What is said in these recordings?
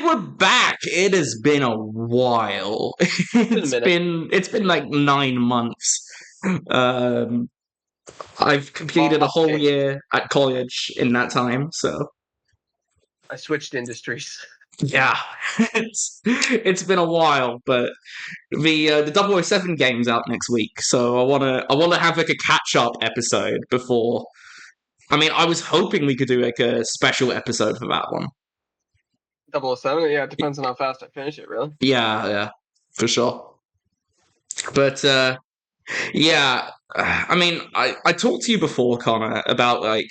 And we're back. It has been a while. It's been like 9 months. Um, I've completed a whole year at college in that time, so I switched industries. yeah, it's been a while. But the 007 game's out next week, so I wanna have like a catch up episode before. I mean, I was hoping we could do like a special episode for that one. 007? Yeah, it depends on how fast I finish it, really. Yeah, for sure. But yeah, I mean, I talked to you before, Connor, about like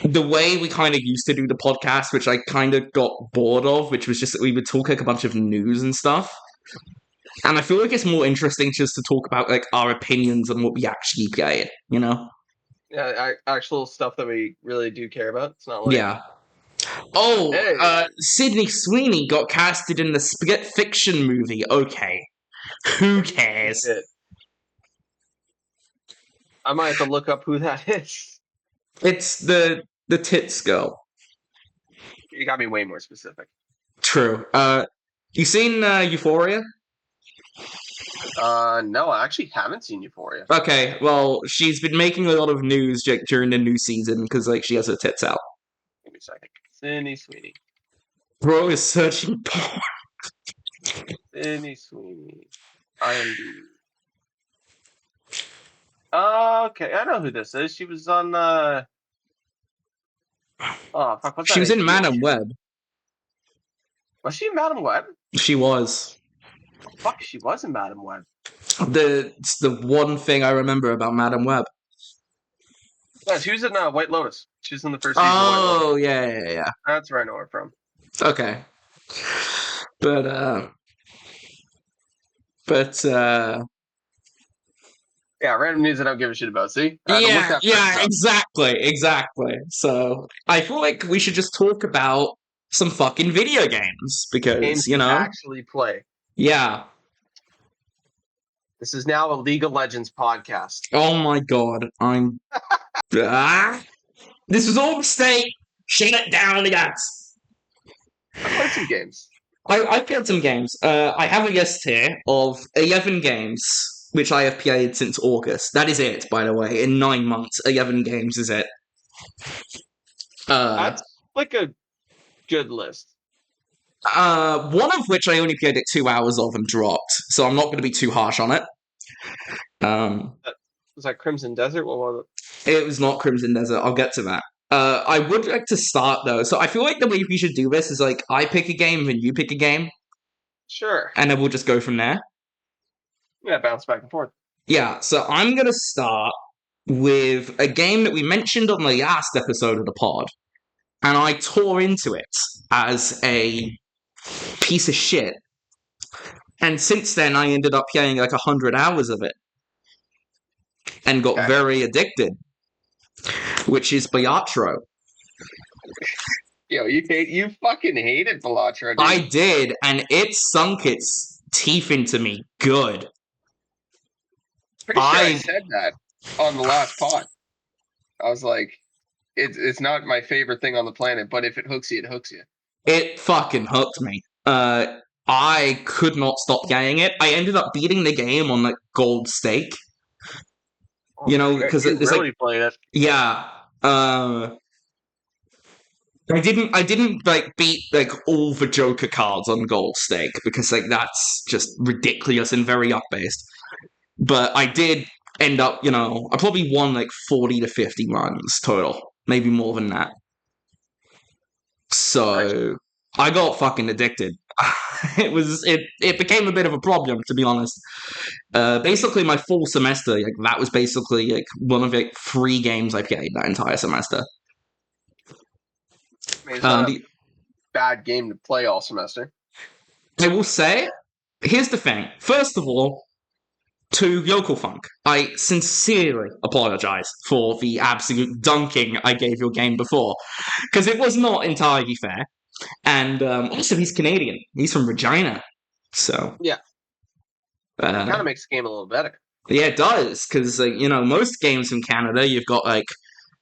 the way we kind of used to do the podcast, which I kind of got bored of, which was just that we would talk like a bunch of news and stuff. And I feel like it's more interesting just to talk about like our opinions on what we actually played, you know? Yeah, actual stuff that we really do care about. It's not like, Yeah. Oh, hey, Sydney Sweeney got casted in the Split Fiction movie. Okay. Who cares? shit. I might have to look up who that is. It's the tits girl. You got me way more specific. True. You seen Euphoria? No, I actually haven't seen Euphoria. Okay, well, she's been making a lot of news during the new season because like she has her tits out. Give me a second. Sydney Sweeney. Bro is searching porn. Sydney Sweeney. IMDb. Okay, I know who this is. She was on, oh, fuck, what's that? She was in HBO Madam shit? Web. Was she in Madam Web? She was. Fuck, she was in Madam Web. It's the one thing I remember about Madam Web. Yeah, she was in White Lotus. She was in the first season of White Lotus. Oh, yeah. That's where I know her from. Okay. But yeah, random news I don't give a shit about. See? Exactly. So I feel like we should just talk about some fucking video games because games you know, actually play. Yeah. This is now a League of Legends podcast. Oh my god, I'm. This was all a mistake. Shut it down, guys. I played some games. I played some games. I have a list here of 11 games which I have played since August. That is it, by the way. In 9 months, 11 games is it. That's like a good list. One of which I only played 2 hours of and dropped, so I'm not going to be too harsh on it. Was that Crimson Desert? What was it? It was not Crimson Desert. I'll get to that. I would like to start though. So I feel like the way we should do this is like I pick a game and you pick a game. Sure. And then we'll just go from there. Yeah, bounce back and forth. Yeah, so I'm going to start with a game that we mentioned on the last episode of the pod. And I tore into it as a piece of shit. And since then, I ended up playing like 100 hours of it. And got very addicted. Which is Balatro. Yo, you fucking hated Balatro, dude. I did, and it sunk its teeth into me good. Pretty sure I said that on the last pod. I was like, it's not my favorite thing on the planet, but if it hooks you, it hooks you. It fucking hooked me. I could not stop playing it. I ended up beating the game on like gold stake. Oh, you know, because it's really like playing it. Yeah. I didn't like beat like all the Joker cards on gold stake because like that's just ridiculous and very up based. But I did end up, I probably won like 40 to 50 runs total, maybe more than that. So I got fucking addicted. It became a bit of a problem, to be honest. Basically, my full semester, like that was basically like one of like 3 games I played that entire semester. I mean, it's not a bad game to play all semester. I will say, here's the thing. First of all, to Yokel Funk, I sincerely apologize for the absolute dunking I gave your game before, because it was not entirely fair. And also, he's Canadian. He's from Regina. So yeah, it kind of makes the game a little better. Yeah, it does, because most games from Canada, you've got like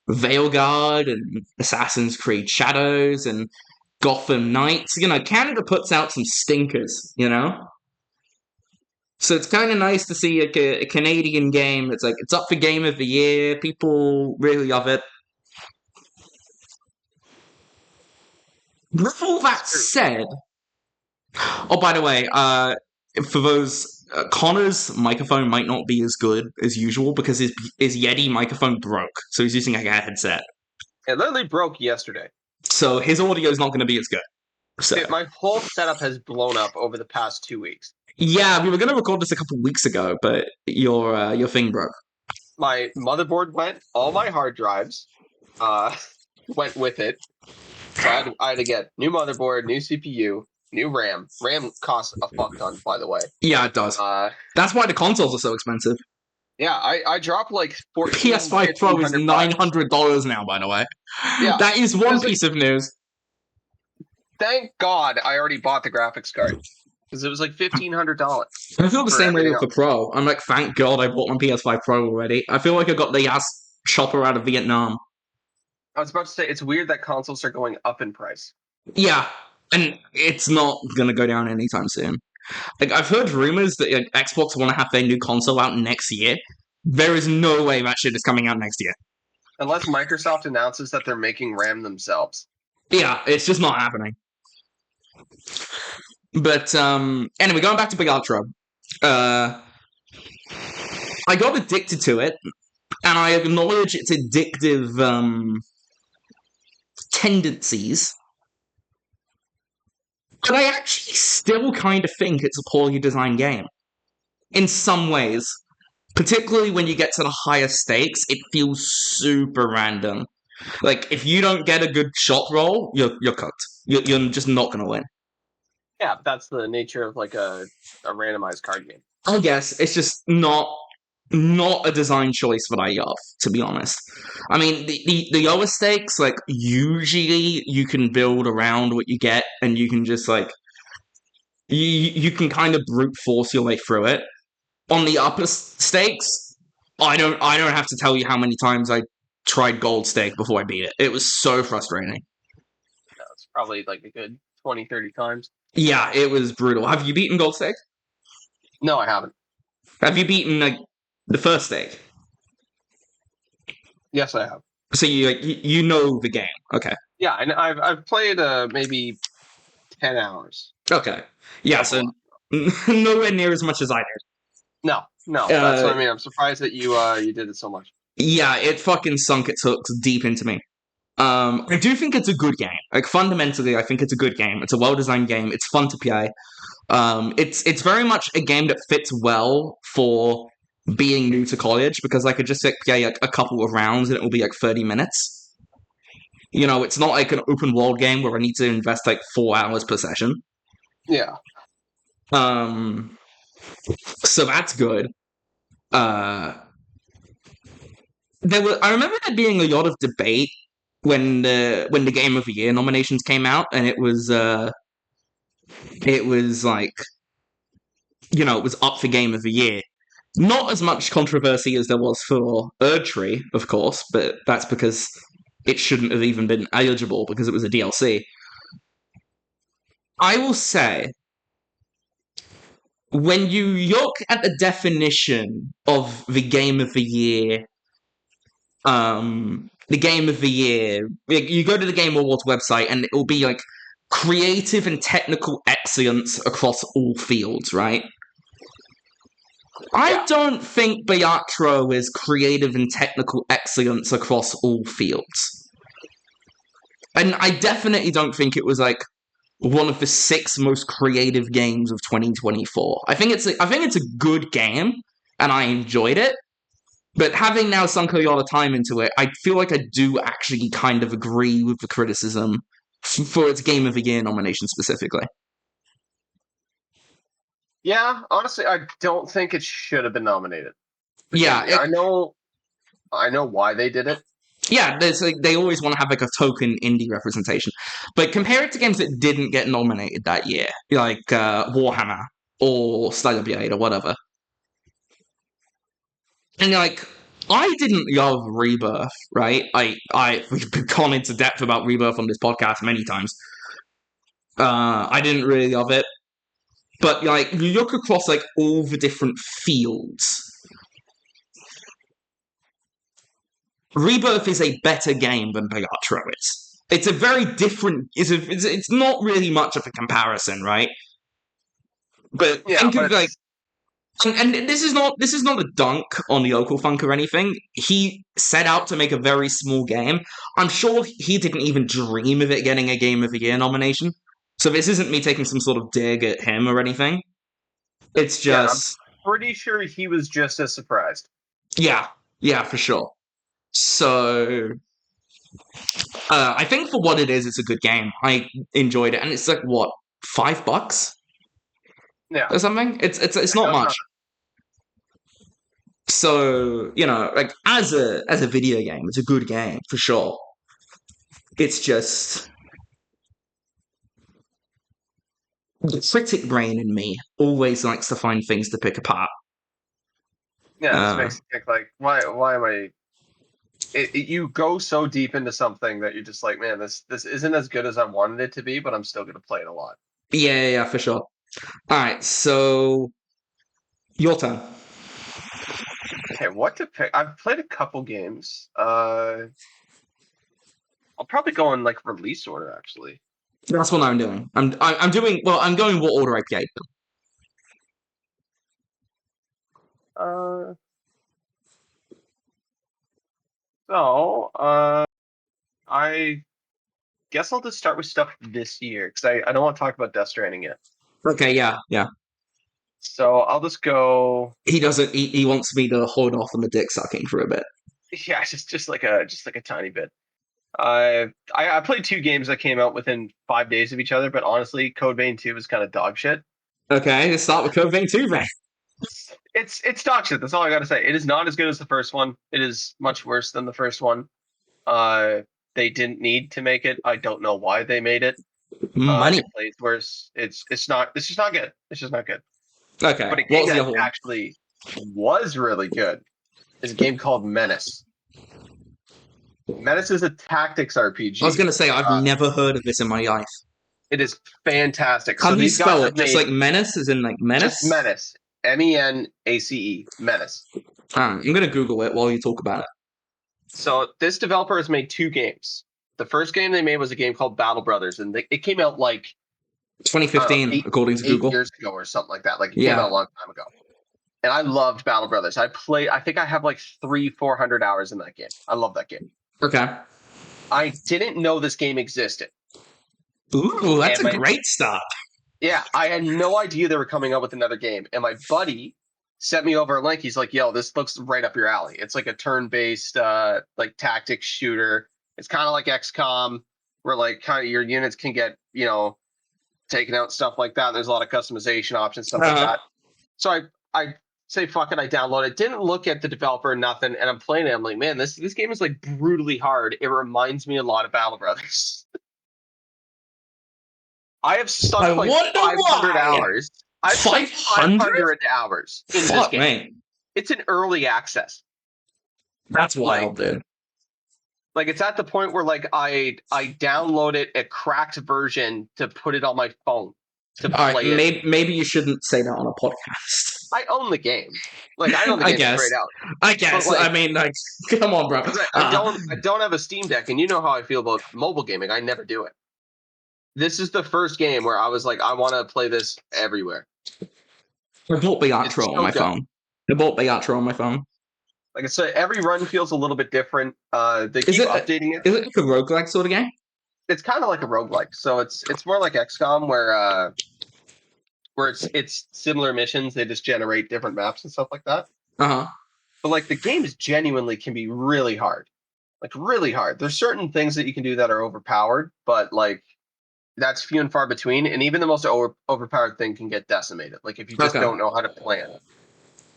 Veilguard and Assassin's Creed Shadows, and Gotham Knights. Canada puts out some stinkers, So it's kind of nice to see a Canadian game that's like, it's up for Game of the Year. People really love it. With all that said, oh, by the way, for those, Connor's microphone might not be as good as usual because his Yeti microphone broke, so he's using like a headset. It literally broke yesterday. So his audio is not going to be as good. So Dude, my whole setup has blown up over the past 2 weeks. Yeah, we were going to record this a couple of weeks ago, but your thing broke. My motherboard went. All my hard drives went with it. So I had to get new motherboard, new CPU, new RAM. RAM costs a fuck ton, by the way. Yeah, it does. That's why the consoles are so expensive. Yeah, I dropped like PS5 Pro is $900 now, by the way. Yeah, that is one piece of news. Thank God I already bought the graphics card. Because it was like $1,500. I feel the same way with the Pro. I'm like, thank God I bought my PS5 Pro already. I feel like I got the ass chopper out of Vietnam. I was about to say, it's weird that consoles are going up in price. Yeah, and it's not going to go down anytime soon. Like, I've heard rumors that Xbox want to have their new console out next year. There is no way that shit is coming out next year. Unless Microsoft announces that they're making RAM themselves. Yeah, it's just not happening. But, anyway, going back to Balatro. I got addicted to it, and I acknowledge its addictive, tendencies. But I actually still kind of think it's a poorly designed game. In some ways. Particularly when you get to the higher stakes, it feels super random. Like, if you don't get a good shot roll, you're cooked. You're just not going to win. Yeah, that's the nature of, like, a randomized card game. I guess. It's just not a design choice that I love, to be honest. I mean, the lower stakes, like, usually you can build around what you get, and you can just, like... You can kind of brute force your way through it. On the upper stakes, I don't have to tell you how many times I tried gold stake before I beat it. It was so frustrating. No, it's probably like a good 20, 30 times. Yeah, it was brutal. Have you beaten gold stake? No, I haven't. Have you beaten the first stake? Yes, I have. So you know the game. Okay. Yeah, and I've played maybe 10 hours. Okay. Yeah, so nowhere near as much as I did. No, that's what I mean. I'm surprised that you did it so much. Yeah, it fucking sunk its hooks deep into me. I do think it's a good game. Like, fundamentally, I think it's a good game. It's a well-designed game. It's fun to play. It's very much a game that fits well for being new to college, because I could just play like a couple of rounds and it will be like 30 minutes. It's not like an open world game where I need to invest like 4 hours per session. Yeah. So that's good. I remember there being a lot of debate when the Game of the Year nominations came out, and it was like, it was up for Game of the Year. Not as much controversy as there was for Erdtree, of course, but that's because it shouldn't have even been eligible because it was a DLC. I will say, when you look at the definition of the Game of the Year, you go to the Game Awards website and it will be like creative and technical excellence across all fields, right? I don't think Balatro is creative and technical excellence across all fields. And I definitely don't think it was like one of the 6 most creative games of 2024. I think it's a good game, and I enjoyed it. But having now sunk a lot of time into it, I feel like I do actually kind of agree with the criticism for its Game of the Year nomination specifically. Yeah, honestly, I don't think it should have been nominated. Yeah, I know why they did it. Yeah, they always want to have like a token indie representation. But compare it to games that didn't get nominated that year, like Warhammer or Stellar Blade or whatever. And like, I didn't love Rebirth, right? We've gone into depth about Rebirth on this podcast many times. I didn't really love it. But like you look across like all the different fields, Rebirth is a better game than Balatro is. It's a very different. It's not really much of a comparison, right? But Yeah, think but of like, it's and this is not a dunk on the Local Funk or anything. He set out to make a very small game. I'm sure he didn't even dream of it getting a Game of the Year nomination. So this isn't me taking some sort of dig at him or anything. It's yeah. I'm just pretty sure he was just as surprised. yeah, yeah, for sure. So I think for what it is, it's a good game. I enjoyed it, and it's like what $5 Yeah, or something. It's it not does much. not. So like as a video game, it's a good game for sure. It's just the critic brain in me always likes to find things to pick apart. Yeah, this Uh, makes you think like, why am I? You go so deep into something that you're just like, man, this isn't as good as I wanted it to be, but I'm still gonna play it a lot. yeah, for sure. All right, so your turn. Okay, what to pick? I've played a couple games. I'll probably go in like release order actually. That's what I'm doing. I'm doing well. I'm going what order I played them. Uh, so I guess I'll just start with stuff this year because I don't want to talk about Death Stranding yet. Okay, yeah. So I'll just go. He doesn't. He wants me to hold off on the dick sucking for a bit. Yeah, just like a tiny bit. I played two games that came out within 5 days of each other, but honestly, Code Vein 2 is kind of dog shit. Okay, let's start with Code Vein 2 then. It's dog shit. That's all I gotta say. It is not as good as the first one. It is much worse than the first one. Uh, they didn't need to make it. I don't know why they made it. Money. It plays worse. It's not. It's just not good. It's just not good. Okay, But a what game was the that other one? actually was really good is a game called Menace. Menace is a tactics I was RPG. gonna say I've Uh, never heard of this in my life. it is fantastic. How So do you these guys spell have it? Just made like menace, as in like just menace? Menace, Menace, Menace. I'm gonna Google it while you talk about it. So this developer has made two games. The first game they made was a game called Battle Brothers, and it came out like I don't know 2015, eight according to eight Google. years ago or something like that. Like it came out Yeah. a long time ago, and I loved Battle Brothers. I think I have like 300-400 hours in that game. I love that game. Okay. I didn't know this game existed, Ooh, that's and a great start. yeah, I had no idea they were coming up with another game. And my buddy sent me over a link. He's like, "Yo, this looks right up your alley. It's like a turn-based, like tactics shooter. It's kind of like XCOM, where like kind of your units can get, taken out, stuff like that. There's a lot of customization options, stuff like Uh, that. So I say fuck it. I download it. Didn't look at the developer or nothing, and I'm playing it. I'm like, man, this game is like brutally hard. It reminds me a lot of Battle Brothers. I have I sunk like wonder 500 why. hours. I've sunk 500? 500 hours into this Fuck game. me. It's an early access. That's Like, wild, dude. like it's at the point where like I downloaded a cracked version to put it on my phone to All right, play it. maybe you shouldn't say that on a podcast. I own the game. Like I own the I game guess. straight out. I But guess. like I mean, like, come on, bro. because I don't have a Steam Deck, and you know how I feel about mobile gaming. I never do it. This is the first game where I was like, I want to play this everywhere. I bought It's Balatro on so my good. phone. I bought Balatro on my phone. Like I said, every run feels a little bit different. They Is keep it updating it. is it like a roguelike sort of game? It's kind of like a roguelike. So it's more like XCOM where it's similar missions, they just generate different maps and stuff like that. Uh-huh. But like the games genuinely can be really hard. Like really hard. There's certain things that you can do that are overpowered, but like that's few and far between, and even the most overpowered thing can get decimated. Like if you just Okay. don't know how to plan.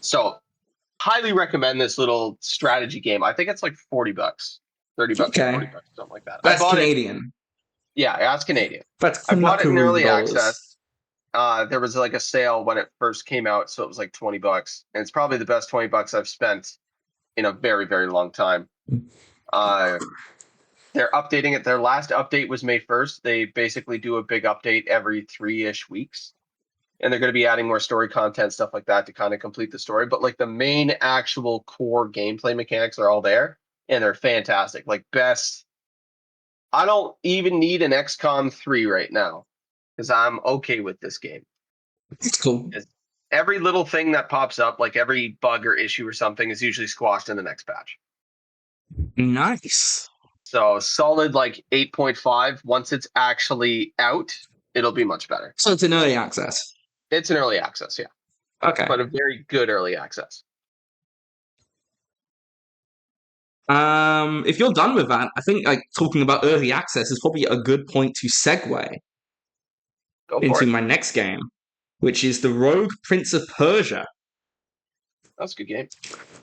So highly recommend this little strategy game. I think it's like $40, $30 or Okay. $40, something like that. I That's bought it. Canadian. Yeah, that's Canadian. That's I bought it in Knuckaroo early dollars. access. There was like a sale when it first came out, so it was like $20, and it's probably the best $20 I've spent in a very, very long time. Uh, They're updating it. Their last update was May 1st. They basically do a big update every 3-ish weeks. And they're going to be adding more story content, stuff like that to kind of complete the story. But like the main actual core gameplay mechanics are all there and they're fantastic. Like best. I don't even need an XCOM 3 right now because I'm okay with this game. It's cool. Every little thing that pops up, like every bug or issue or something, is usually squashed in the next patch. Nice. So solid like 8.5. Once it's actually out, it'll be much better. So it's an early access. It's an early access, yeah. Okay. But a very good early access. If you're done with that, I think like talking about early access is probably a good point to segue Go for into it. my next game, which is the Rogue Prince of Persia. That's a good game.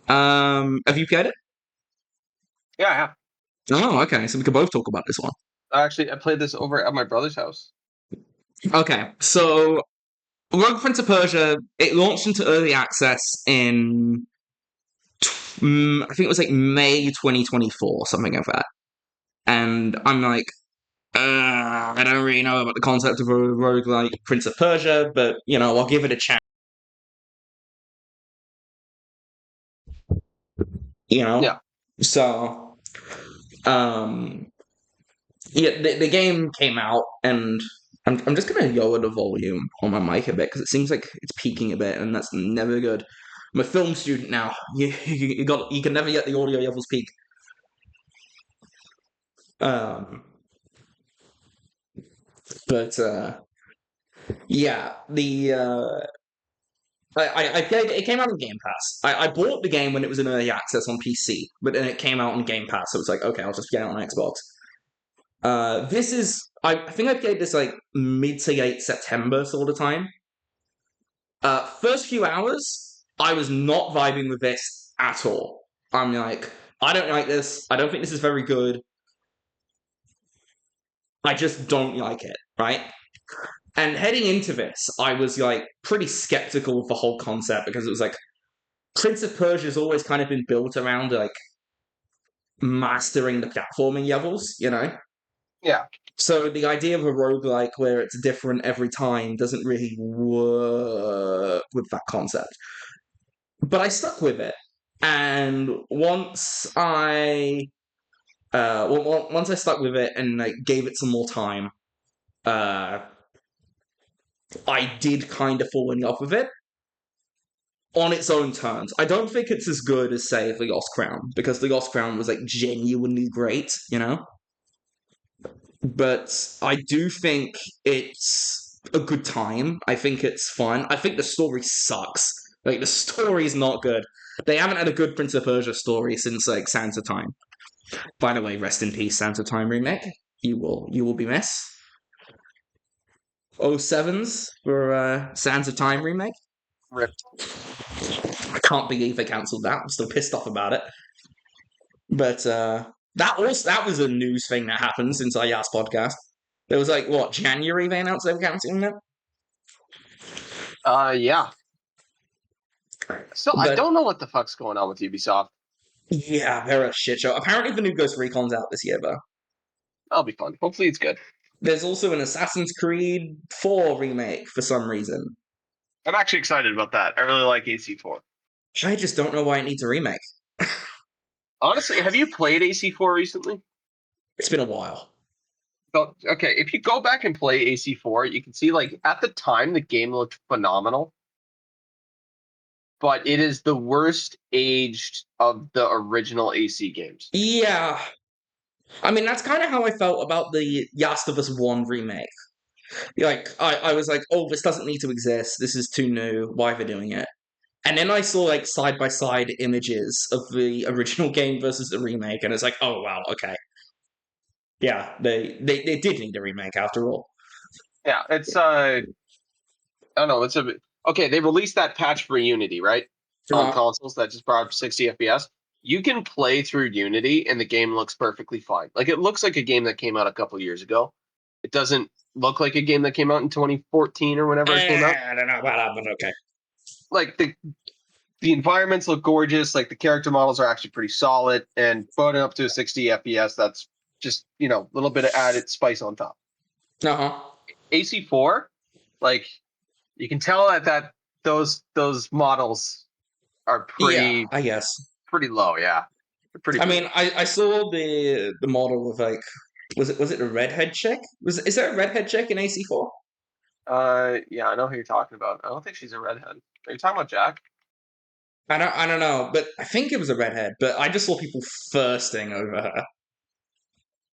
Have you played it? Yeah, I have. Oh, okay. So we can both talk about this one. Actually, I played this over at my brother's house. Okay, so Rogue Prince of Persia, it launched into early access in I think it was like May 2024, something like that. And I'm like, I don't really know about the concept of a roguelike Prince of Persia, but I'll give it a chance. Yeah. So, yeah, the game came out, and I'm just gonna lower the volume on my mic a bit because it seems like it's peaking a bit, and that's never good. I'm a film student now. You can never get the audio levels peak. But yeah, I played it came out on Game Pass. I bought the game when it was in early access on PC, but then it came out on Game Pass, so it's like, okay, I'll just get it on Xbox. This is I think I played this like mid to late September sort of time. First few hours, I was not vibing with this at all. I'm like, I don't like this. I don't think this is very good. I just don't like it, right? And heading into this, I was like pretty skeptical of the whole concept because it was like Prince of Persia has always kind of been built around like mastering the platforming levels, Yeah. So the idea of a roguelike where it's different every time doesn't really work with that concept. But I stuck with it. And once I stuck with it and like gave it some more time, I did kind of fall in love with it on its own terms. I don't think it's as good as, say, The Lost Crown, because The Lost Crown was like genuinely great, But I do think it's a good time. I think it's fun. I think the story sucks. Like the story's not good. They haven't had a good Prince of Persia story since like Sands of Time. By the way, rest in peace, Sands of Time remake. You will be missed. 07s for Sands of Time remake. Rip. I can't believe they cancelled that. I'm still pissed off about it. But that was a news thing that happened since our last podcast. There was like what January they announced they were cancelling it. Yeah. So I But don't know what the fuck's going on with Ubisoft. yeah, they're a shit show. Apparently, the new Ghost Recon's out this year, though. That'll be fun. Hopefully it's good. There's also an Assassin's Creed 4 remake for some reason. I'm actually excited about that. I really like AC4. I just don't know why it needs a remake. Honestly, have you played AC4 recently? It's been a while. So, okay, if you go back and play AC4, you can see like at the time the game looked phenomenal. But it is the worst aged of the original AC games. Yeah. I mean, that's kind of how I felt about the Last of Us 1 remake. Like, I was like, oh, this doesn't need to exist. This is too new. Why are they doing it? And then I saw like side by side images of the original game versus the remake, and it's like, oh wow, okay, yeah, they did need a remake after all. Yeah, it's I don't know, it's a okay. They released that patch for Unity, right? On consoles that just brought up 60 FPS. You can play through Unity, and the game looks perfectly fine. Like it looks like a game that came out a couple years ago. It doesn't look like a game that came out in 2014 or whenever it came out. I don't know about that, but okay. Like the environments look gorgeous. Like the character models are actually pretty solid, and putting up to a 60 FPS, that's just a little bit of added spice on top. Uh-huh. AC4, like you can tell that those models are Yeah, I guess. pretty low. Yeah, they're pretty I bleak. mean, I saw the model of like was it a redhead chick? Is there a redhead chick in AC4? Yeah, I know who you're talking about. I don't think she's a redhead. Are you talking about Jack? I don't know, but I think it was a redhead, but I just saw people thirsting over her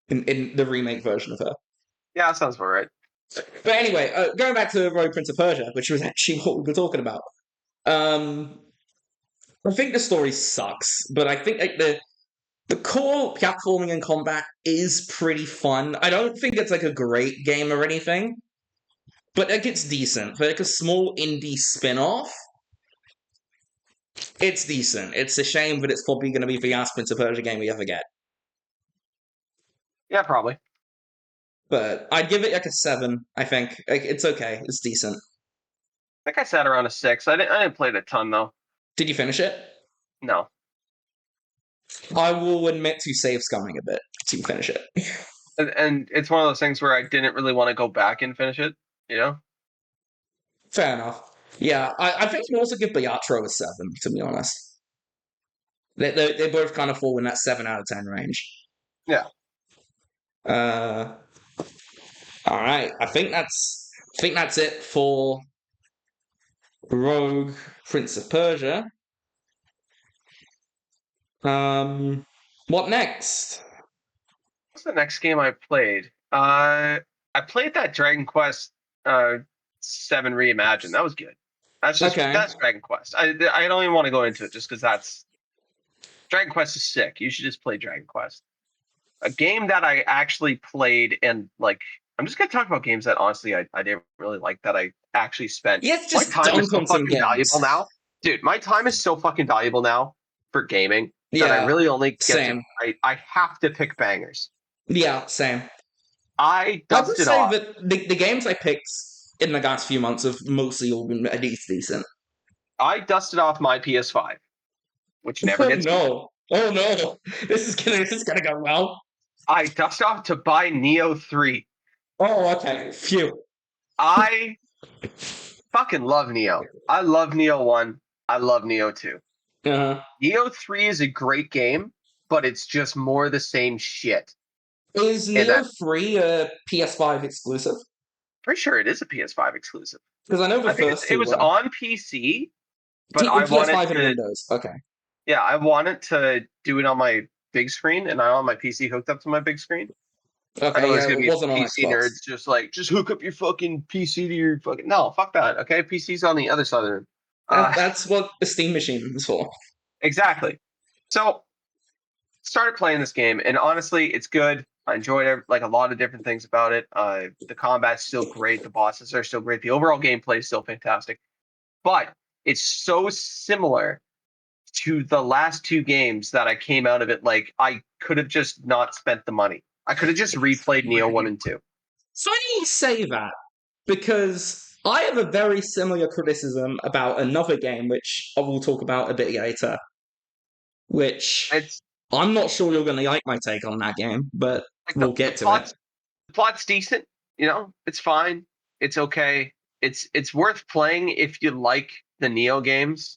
in the remake version of her. Yeah, that sounds about right. But anyway, going back to Rogue Prince of Persia, which was actually what we were talking about. Um, I think the story sucks, but I think like the core platforming and combat is pretty fun. I don't think it's like a great game or anything, but like it's decent. For like a small indie spin-off, it's decent. It's a shame that it's probably going to be the last Prince of Persia game we ever get. Yeah, probably. But I'd give it like a 7, I think. Like it's okay. It's decent. I think I sat around a 6. I didn't play it a ton though. Did you finish it? No. I will admit to save scumming a bit to finish it. And it's one of those things where I didn't really want to go back and finish it. Fair enough. Yeah, I think you also give Balatro a 7, to be honest. They both kind of fall in that 7 out of 10 range. Yeah. All right. I think that's it for Rogue Prince of Persia. What next? What's the next game I played? I played that Dragon Quest 7 Reimagined. That was good. Okay. That's Dragon Quest. I don't even want to go into it just because that's Dragon Quest is sick. You should just play Dragon Quest. A game that I actually played and like I'm just gonna talk about games that honestly I didn't really like that I actually spent. Yes, My just time is dunk so on some fucking games. valuable now. Dude, my time is so fucking valuable now for gaming that I Yeah, really only get same. to I have to pick bangers. Yeah, same. I I would dusted say off. that the games I picked in the last few months have mostly all been at least decent. I dusted off my PS5, which never Oh gets me. no! Oh no! This is gonna go well. I dusted off to buy Nioh 3. Oh, okay. Phew. I fucking love Nioh. I love Nioh 1. I love Nioh 2. Uh, Nioh 3 is a great game, but it's just more the same shit. is And that Neo 3 a PS5 exclusive? pretty sure it is a PS5 exclusive. Because I know the I think first it two was were. on PC, but I wanted PS5 and to Windows. Okay. I wanted to do it on my big screen and I on my PC hooked up to my big screen. I know Okay, there's yeah, gonna it be wasn't on PC Xbox. nerds just hook up your fucking PC to your fucking no, fuck that. Okay, PC's on the other side of the room. That's what the Steam machine is for. Exactly. So started playing this game, and honestly, it's good. I enjoyed like a lot of different things about it. The combat's still great. The bosses are still great. The overall gameplay is still fantastic. But it's so similar to the last two games that I came out of it like I could have just not spent the money. I could have just replayed Neo 1 and 2. Funny you say that, because I have a very similar criticism about another game, which I will talk about a bit later, which It's I'm not sure you're going to like my take on that game, but like we'll get to it. the plot's decent, it's fine. It's okay. It's worth playing if you like the Neo games.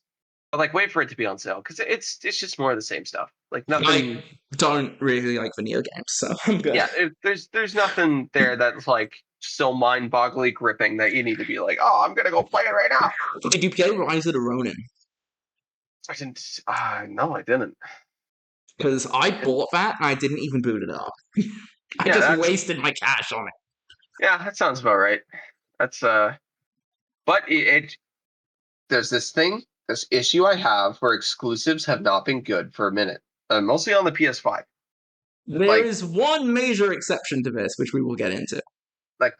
But like wait for it to be on sale because it's just more of the same stuff. Like nothing. I don't really like the Neo games, so I'm good. Yeah, there's nothing there that's like so mind-bogglingly gripping that you need to be like, oh, I'm gonna go play it right now. Did you play Rise of the Ronin? I didn't. No, I didn't. Because I bought that and I didn't even boot it up. I Yeah, just that's wasted my cash on it. yeah, that sounds about right. That's but there's this issue I have where exclusives have not been good for a minute, mostly on the PS5. There Like is one major exception to this, which we will get into. like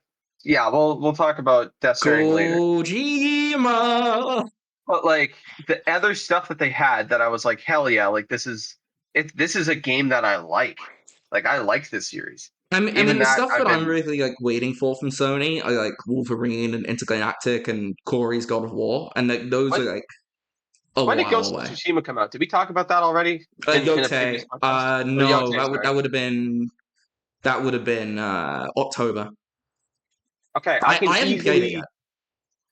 yeah, we'll talk about Death Stranding later. Kojima! But like the other stuff that they had that I was like, hell yeah, like this is a game that I like. Like I like this series. I mean, Even the that stuff I've that I'm been really like waiting for from Sony are like Wolverine and Intergalactic and Corey's God of War, and like those are when like a when did while Ghost of away. Tsushima come out? Did we talk about that already in a Yotei, previous podcast? Oh, no, Yotei, that sorry. would have been That would have been October. Okay, I haven't played it yet.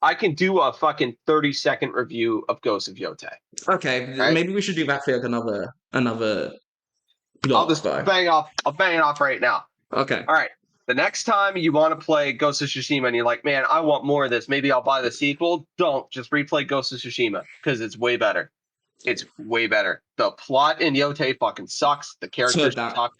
I can do a fucking 30-second review of Ghost of Yotei. Okay, Right? maybe we should do that for like another I'll block just though. I'll bang it off right now. Okay. All right. The next time you want to play Ghost of Tsushima and you're like, man, I want more of this. Maybe I'll buy the sequel. Don't just replay Ghost of Tsushima because it's way better. It's way better. The plot in Yotei fucking sucks. The characters Heard that. suck.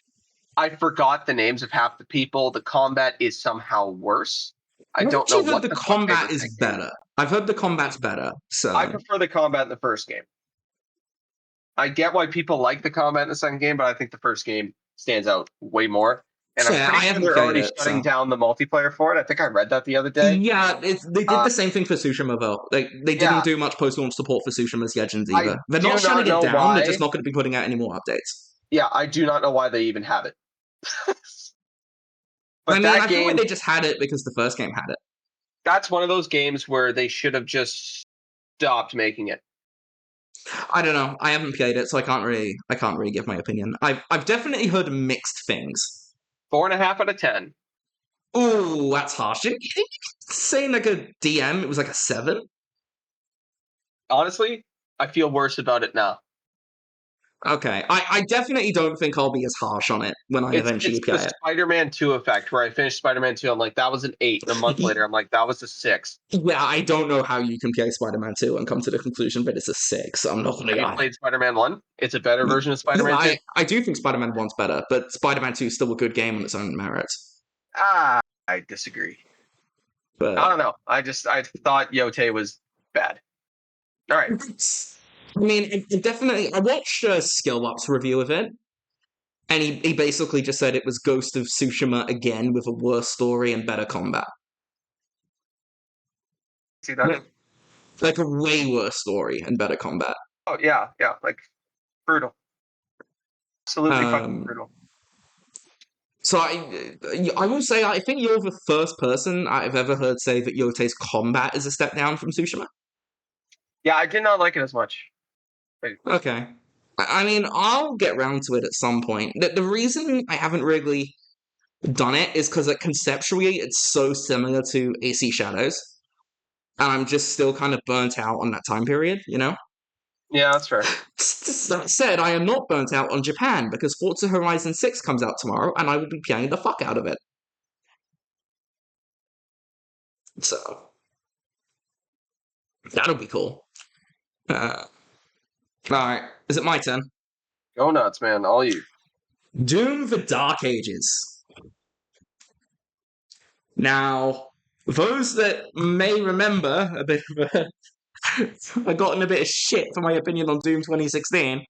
I forgot the names of half the people. The combat is somehow worse. I I've don't know actually heard what the the fuck they were combat is thinking. better. I've heard the combat's better. So I prefer the combat in the first game. I get why people like the combat in the second game, but I think the first game stands out way more. And I'm fair. pretty I sure haven't they're played already it. shutting So down the multiplayer for it. I think I read that the other day. yeah, they did the same thing for Tsushima though. They Yeah, didn't do much post-launch support for Tsushima's Legends I either. They're do not shutting not it know down. They're just why. not going to be putting out any more updates. Yeah, I do not know why they even have it. I But mean, that I feel like game, they just had it because the first game had it. that's one of those games where they should have just stopped making it. I don't know. I haven't played it, so I can't really give my opinion. I've definitely heard mixed things. 4.5 out of 10. Ooh, that's harsh. Saying like a DM, it was like a 7. Honestly, I feel worse about it now. Okay, I definitely don't think I'll be as harsh on it when I It's eventually the play it. Spider-Man 2 effect where I finished Spider-Man 2. I'm like, that was an 8. And a month later, I'm like, that was a 6. Yeah, I don't know how you can play Spider-Man 2 and come to the conclusion that it's a 6. I'm not gonna Have you lie. played Spider-Man 1? It's a better version of Spider-Man 2. I do think Spider-Man 1's better, but Spider-Man 2 is still a good game on its own merits. I disagree. I don't But know. I thought Yotei was bad. All right. I mean, it definitely. I watched a Skill Up's review of it, and he basically just said it was Ghost of Tsushima again with a worse story and better combat. See that? Like a way worse story and better combat. Oh yeah, yeah. Like brutal. Absolutely fucking Um, brutal. so I will say I think you're the first person I've ever heard say that Yotei's combat is a step down from Tsushima. Yeah, I did not like it as much. Okay. I mean, I'll get round to it at some point. The reason I haven't really done it is because like, conceptually it's so similar to AC Shadows, and I'm just still kind of burnt out on that time period, you know? Yeah, that's fair. That said, I am not burnt out on Japan because Forza Horizon 6 comes out tomorrow and I will be playing the fuck out of it. So, that'll be cool. Alright, is it my turn? Go nuts, man. All you. Doom the Dark Ages. Now, those that may remember a bit of a I got in a bit of shit for my opinion on Doom 2016,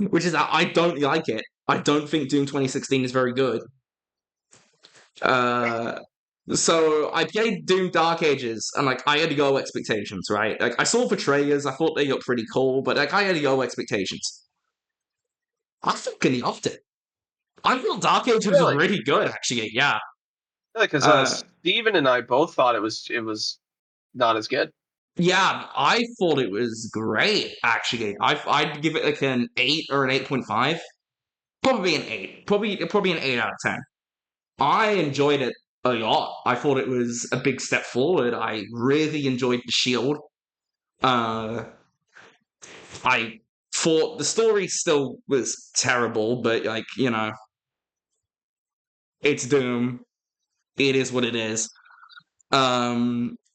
which is that I don't like it. I don't think Doom 2016 is very good. So I played Doom Dark Ages, and like I had low expectations, right? Like I saw the trailers, I thought they looked pretty cool, but like I had low expectations. I fucking loved it. I thought Dark Ages was Really? really good, actually. Yeah. Because Uh, Steven and I both thought it was not as good. yeah, I thought it was great. Actually, I'd give it like an 8 or an 8.5. Probably an 8. Probably an 8 out of 10. I enjoyed it a lot. I thought it was a big step forward. I really enjoyed the shield. Uh, I thought the story still was terrible, but like, you know, it's Doom. It is what it is.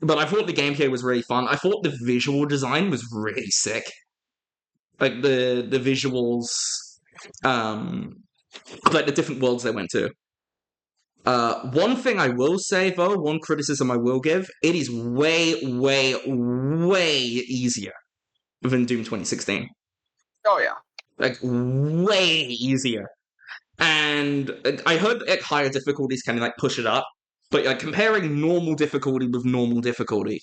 But I thought the gameplay was really fun. I thought the visual design was really sick. Like the visuals, um, like the different worlds they went to. One thing I will say though, one criticism I will give, it is way, way, way easier than Doom 2016. Oh yeah. Like way easier. And I heard at higher difficulties kind of like push it up, but like comparing normal difficulty with normal difficulty,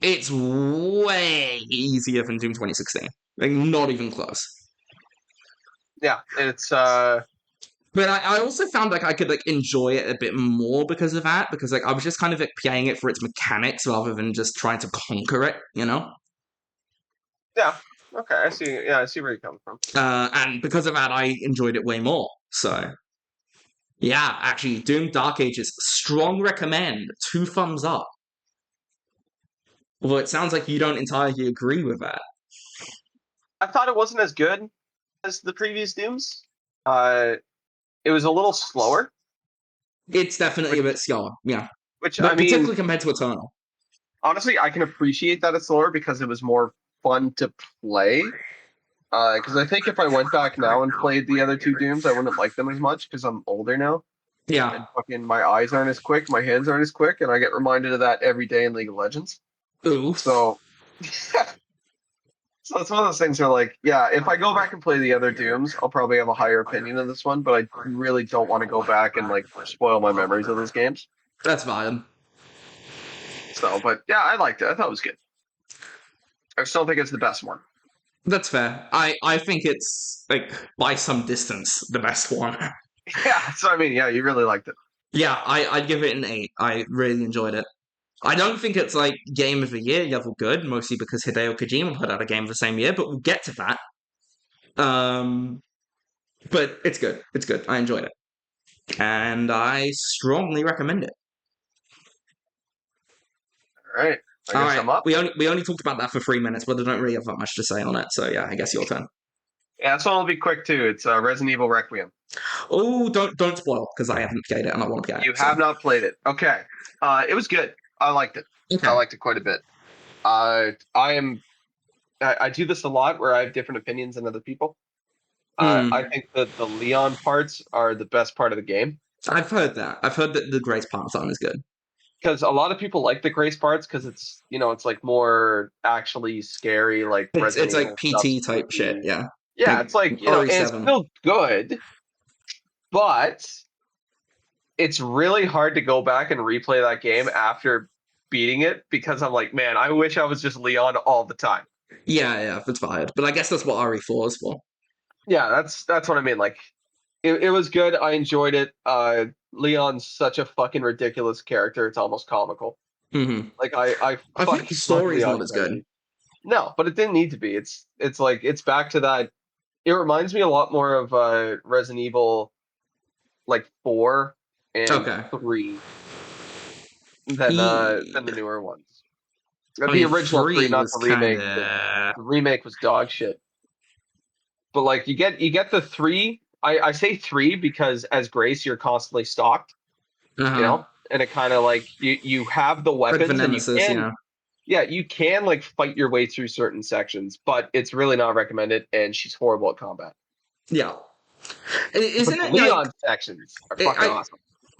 it's way easier than Doom 2016. Like not even close. Yeah. It's But I also found like I could like enjoy it a bit more because of that, because like I was just kind of like playing it for its mechanics rather than just trying to conquer it, you know? yeah. Okay, I see. Yeah, I see where you're coming from. And because of that, I enjoyed it way more. So Yeah, actually, Doom Dark Ages, strong recommend, 2 thumbs up. Although it sounds like you don't entirely agree with that. I thought it wasn't as good as the previous Dooms. Uh, it was a little slower, It's definitely a which, bit slower, yeah. which I But mean, particularly compared to Eternal. honestly, I can appreciate that it's slower because it was more fun to play. Because I think if I went back now and played the other two Dooms, I wouldn't like them as much because I'm older now Yeah. and fucking my eyes aren't as quick, my hands aren't as quick, and I get reminded of that every day in League of Legends. Oof. So, so it's one of those things where, like, yeah, if I go back and play the other Dooms, I'll probably have a higher opinion of this one, but I really don't want to go back and like spoil my memories of those games. That's fine. So, but yeah, I liked it. I thought it was good. I still think it's the best one. That's fair. I think it's, like, by some distance, the best one. Yeah, so I mean, yeah, you really liked it. Yeah, I'd give it an 8. I really enjoyed it. I don't think it's, like, Game of the Year level good, mostly because Hideo Kojima put out a game of the same year, but we'll get to that. But it's good. It's good. I enjoyed it. And I strongly recommend it. All right, I All guess right, I'm up. we only talked about that for 3 minutes, but I don't really have that much to say on it. So yeah, I guess your turn. Yeah, this one will be quick too. It's Resident Evil Requiem. Oh, don't spoil because I haven't played it and I want to play it. You So have not played it. Okay. It was good. I liked it. I okay. liked it quite a bit. I do this a lot where I have different opinions than other people. I Mm, think that the Leon parts are the best part of the game I've heard that. I've heard that the Grace Parmesan is good. because a lot of people like the Grace parts because it's like more actually scary, like It's Resident like Evil stuff, PT type shit. spooky. Yeah, Yeah, like it's like, and it's RE7. still good, but it's really hard to go back and replay that game after beating it because I'm like, man, I wish I was just Leon all the time. Yeah, that's fired. But I guess that's what RE4 is for. Yeah, that's what I mean. Like, it was good. I enjoyed it. Leon's such a fucking ridiculous character. It's almost comical. Hmm. Like, I I think the fucking love story's not Leon as good. crazy. No, but it didn't need to be. It's like it's back to that. It reminds me a lot more of Resident Evil, like 4 and Okay. 3 than the He, newer ones. I The mean, original 3, 3 not was the kind remake. of. The remake was dog shit. But like you get the 3. I say 3 because as Grace you're constantly stalked, Uh-huh. and it kind of like you have the Like the weapons and you Nemesis, can, yeah. yeah, you can like fight your way through certain sections, but it's really not recommended and she's horrible at combat. Yeah. But Isn't the it like Leon sections are fucking I awesome.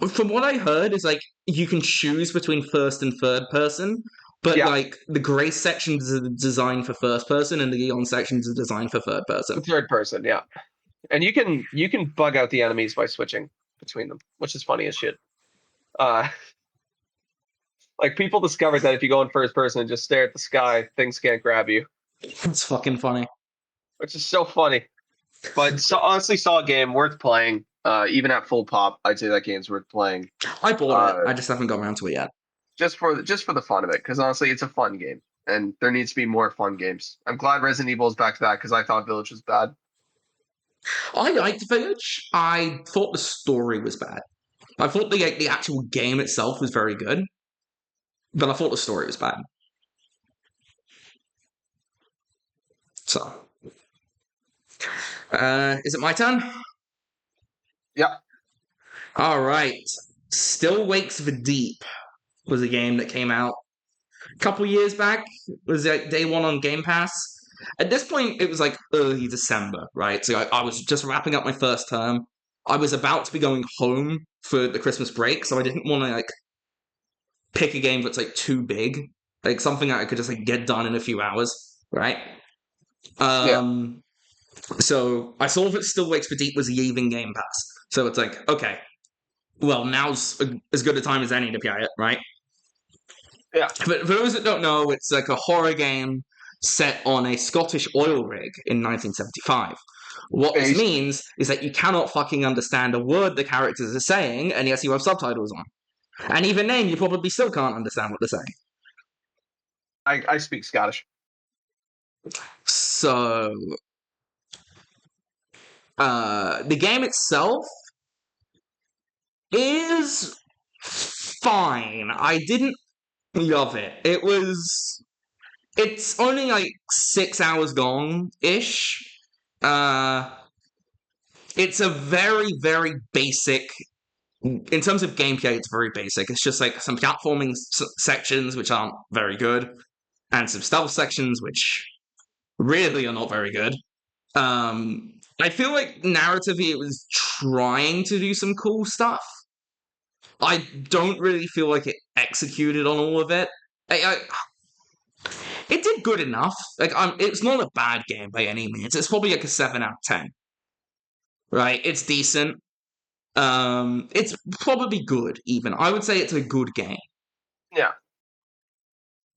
from what I heard is like you can choose between first and third person, but Yeah, like the Grace sections are designed for first person and the Leon sections are designed for third person. the third person, yeah. And you can bug out the enemies by switching between them, which is funny as shit. Uh like people discovered that if you go in first person and just stare at the sky, things can't grab you, It's fucking funny. which is so funny. But so honestly, saw a game worth playing. Even at full pop, I'd say that game's worth playing. I bought it. Uh, I just haven't got around to it yet. just for the fun of it, because honestly, it's a fun game, and there needs to be more fun games. I'm glad Resident Evil is back to that because I thought Village was bad. I liked Village. I thought the story was bad. I thought the actual game itself was very good, but I thought the story was bad. So, is it my turn? Yeah, All right. Still Wakes the Deep was a game that came out a couple years back. It was like day one on Game Pass. At this point, it was like early December, right? So I was just wrapping up my first term. I was about to be going home for the Christmas break, so I didn't want to like pick a game that's like too big, like something that I could just like get done in a few hours, right? yeah. Um, so I saw that Still Wakes the Deep was leaving Game Pass, so it's like okay, well now's as good a time as any to play it, right? Yeah. But for those that don't know, it's like a horror game set on a Scottish oil rig in 1975. What this Based. means is that you cannot fucking understand a word the characters are saying, and yes, you have subtitles on. And even then, you probably still can't understand what they're saying. I speak Scottish. So, the game itself is fine. I didn't love it. It's only like 6 hours long ish. It's a very, very basic. In terms of gameplay, it's very basic. It's just like some platforming sections which aren't very good, and some stealth sections which really are not very good. I feel like narratively it was trying to do some cool stuff. I don't really feel like it executed on all of it. It did good enough. It's not a bad game by any means. It's probably like a 7 out of 10. Right? It's decent. It's probably good. Even I would say it's a good game. Yeah.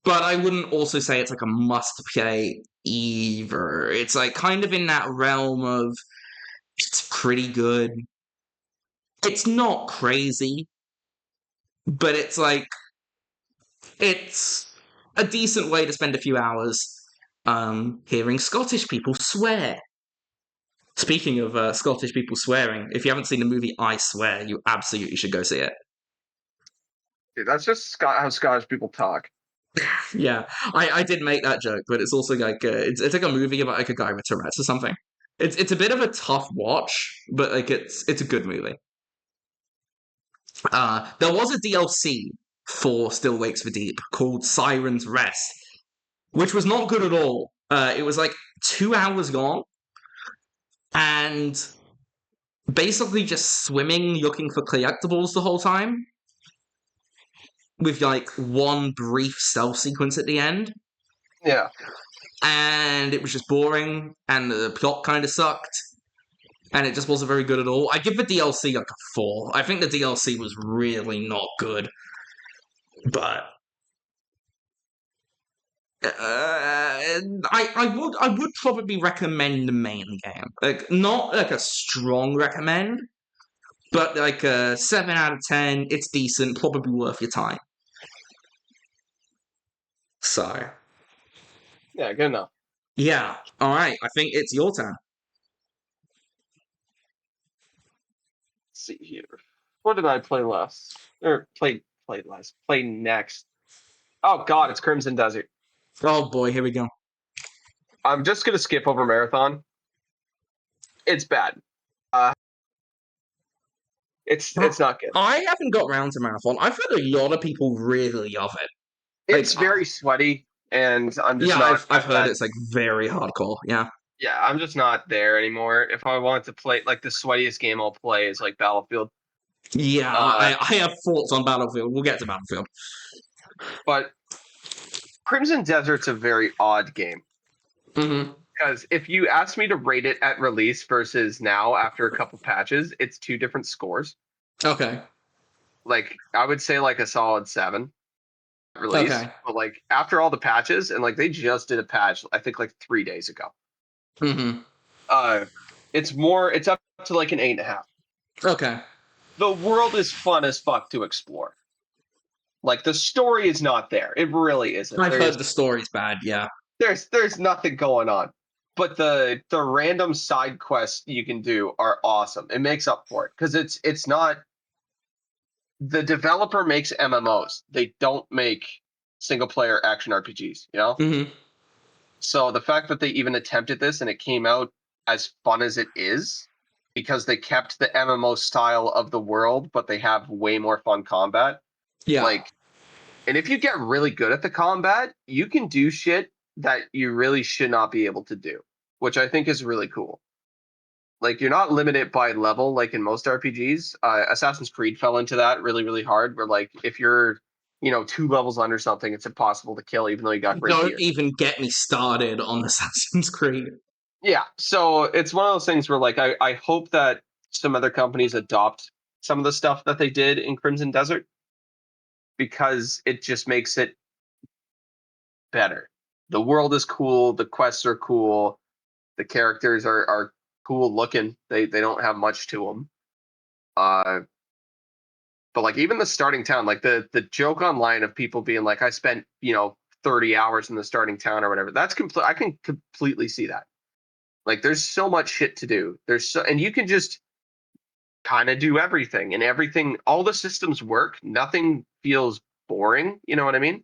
But I wouldn't also say it's like a must play either. It's like kind of in that realm of it's pretty good. It's not crazy, but it's like it's a decent way to spend a few hours hearing Scottish people swear. Speaking of Scottish people swearing, if you haven't seen the movie I Swear, you absolutely should go see it. Dude, that's just how Scottish people talk. Yeah, I did make that joke, but it's also like it's like a movie about like a guy with Tourette's or something. It's a bit of a tough watch, but like it's a good movie. There was a DLC for Still Wakes for Deep called Siren's Rest, which was not good at all. It was like 2 hours long, and basically just swimming looking for collectibles the whole time, with like one brief stealth sequence at the end. Yeah. And it was just boring, and the plot kind of sucked, and it just wasn't very good at all. I give the DLC like a 4. I think the DLC was really not good, but I would probably recommend the main game. Like not like a strong recommend, but like a 7 out of 10. It's decent, probably worth your time. So Yeah, good enough. yeah, all right. I think it's your turn. Let's see here. What did I play last? Or play last? Play next. Oh God, it's Crimson Desert. Oh boy, here we go. I'm just gonna skip over Marathon. It's bad. Uh, it's not good. I haven't got round to Marathon. I've heard a lot of people really love it. It's Like, very sweaty, and I'm just yeah, not. I've heard it's like very hardcore. Yeah, Yeah, I'm just not there anymore. If I want to play, like the sweatiest game I'll play is like Battlefield. yeah. Uh, I have thoughts on Battlefield. We'll get to Battlefield. but Crimson Desert's a very odd game Mm-hmm. because if you ask me to rate it at release versus now after a couple patches, it's two different scores. Okay. Like I would say like a solid 7 at release, Okay. but like after all the patches and like they just did a patch I think like 3 days ago. Mm-hmm. It's up to like an 8.5. Okay. The world is fun as fuck to explore. Like the story is not there. It really isn't. I've heard the story's bad. Yeah. There's nothing going on. But the random side quests you can do are awesome. It makes up for it because it's not the developer makes MMOs. They don't make single player action RPGs, you know? Mm-hmm. So the fact that they even attempted this and it came out as fun as it is because they kept the MMO style of the world, but they have way more fun combat. Yeah. Like, and if you get really good at the combat, you can do shit that you really should not be able to do, which I think is really cool. Like, you're not limited by level like in most RPGs. Assassin's Creed fell into that really, really hard, where, like, if you're, 2 levels under something, it's impossible to kill, even though you got great Don't gear. even get me started on Assassin's Creed. Yeah, so it's one of those things where, like, I hope that some other companies adopt some of the stuff that they did in Crimson Desert because it just makes it better. The world is cool, the quests are cool, the characters are cool looking. They don't have much to them. But like even the starting town, like the joke online of people being like, I spent 30 hours in the starting town or whatever. That's complete. I can completely see that. Like there's so much shit to do. And you can just kind of do everything, and everything, all the systems work. Nothing feels boring. You know what I mean?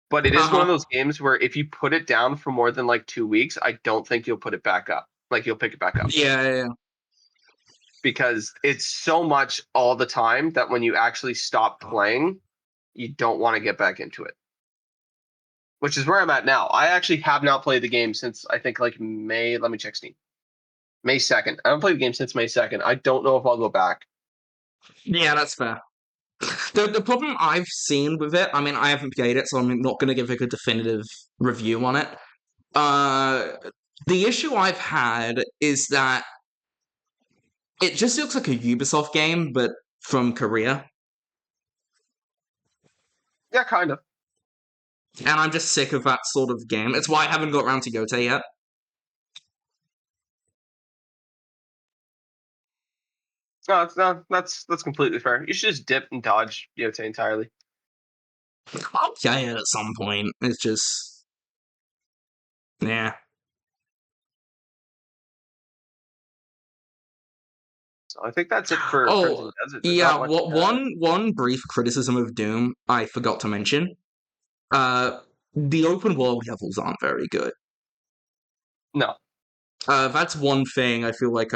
But it is one of Uh-huh. those games where if you put it down for more than like 2 weeks, I don't think you'll put it back up. Like you'll pick it back up Yeah. because it's so much all the time that when you actually stop playing, you don't want to get back into it. Which is where I'm at now. I actually have not played the game since I think like May. Let me check Steam. May 2nd. I haven't played the game since May 2nd. I don't know if I'll go back. Yeah, that's fair. The problem I've seen with it, I mean, I haven't played it, so I'm not going to give like a definitive review on it. Uh, the issue I've had is that it just looks like a Ubisoft game, but from Korea, Yeah, kind of. and I'm just sick of that sort of game. It's why I haven't got around to Yotei yet. No, it's not. That's completely fair. You should just dip and dodge Yotei entirely. I'll play it at some point. It's just, yeah. So I think that's it for Oh, Crimson Desert. There's not yeah. much. One brief criticism of Doom I forgot to mention. Uh, the open world levels aren't very good. No, That's one thing I feel like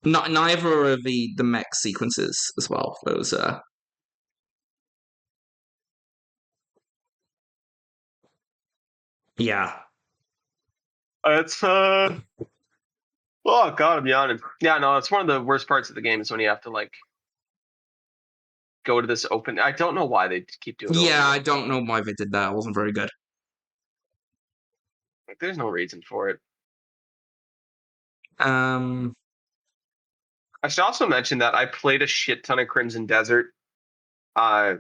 neither of the mech sequences as well. Those yeah. it's Oh God, I'm yawning. Yeah, no, it's one of the worst parts of the game is when you have to like go to this open. I don't know why they keep doing open Yeah, world. I don't know why they did that. It wasn't very good. Like, there's no reason for it. Um, I should also mention that I played a shit ton of Crimson Desert, uh,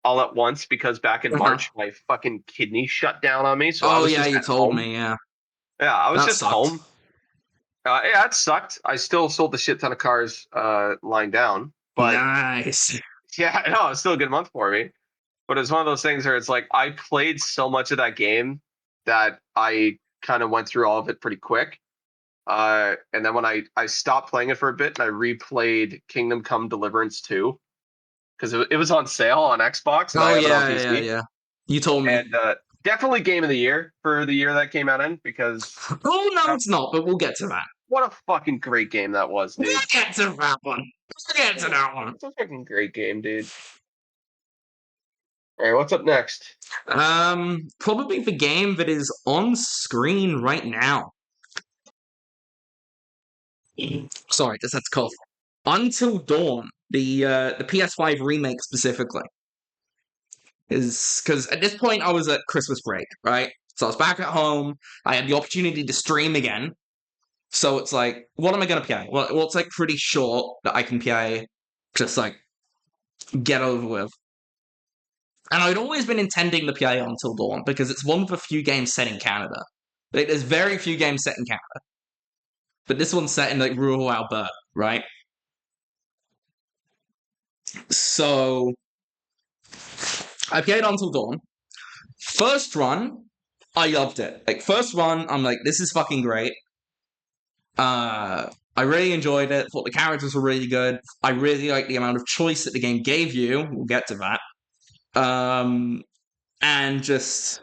all at once because back in uh-huh. March my fucking kidney shut down on me, so I Oh was yeah, just you at told home. me. Yeah, Yeah, I was that just sucked. home. Yeah, it sucked. I still sold the shit ton of cars lying down, but Nice. yeah, no, it's still a good month for me. But it's one of those things where it's like I played so much of that game that I kind of went through all of it pretty quick. And then when I stopped playing it for a bit and I replayed Kingdom Come Deliverance 2 because it was on sale on Xbox and I Oh have it on yeah. PC. Yeah. You told me. And definitely game of the year for the year that came out in because Oh no, uh, it's not. But we'll get to that. what a fucking great game that was, We'll dude. get to that one. We'll get to that one. It's a fucking great game, dude. All right, what's up next? Probably the game that is on screen right now. Sorry, just had to cough. Until Dawn, the PS5 remake specifically, is because at this point I was at Christmas break, right? So I was back at home. I had the opportunity to stream again. So it's like, what am I gonna play? Well, it's like pretty short that I can play, just like get over with. And I'd always been intending to play Until Dawn because it's one of the few games set in Canada. Like, there's very few games set in Canada, but this one's set in like rural Alberta, right? So I played Until Dawn. First run, I loved it. Like first run, I'm like, this is fucking great. I really enjoyed it. Thought the characters were really good. I really like the amount of choice that the game gave you. We'll get to that. And just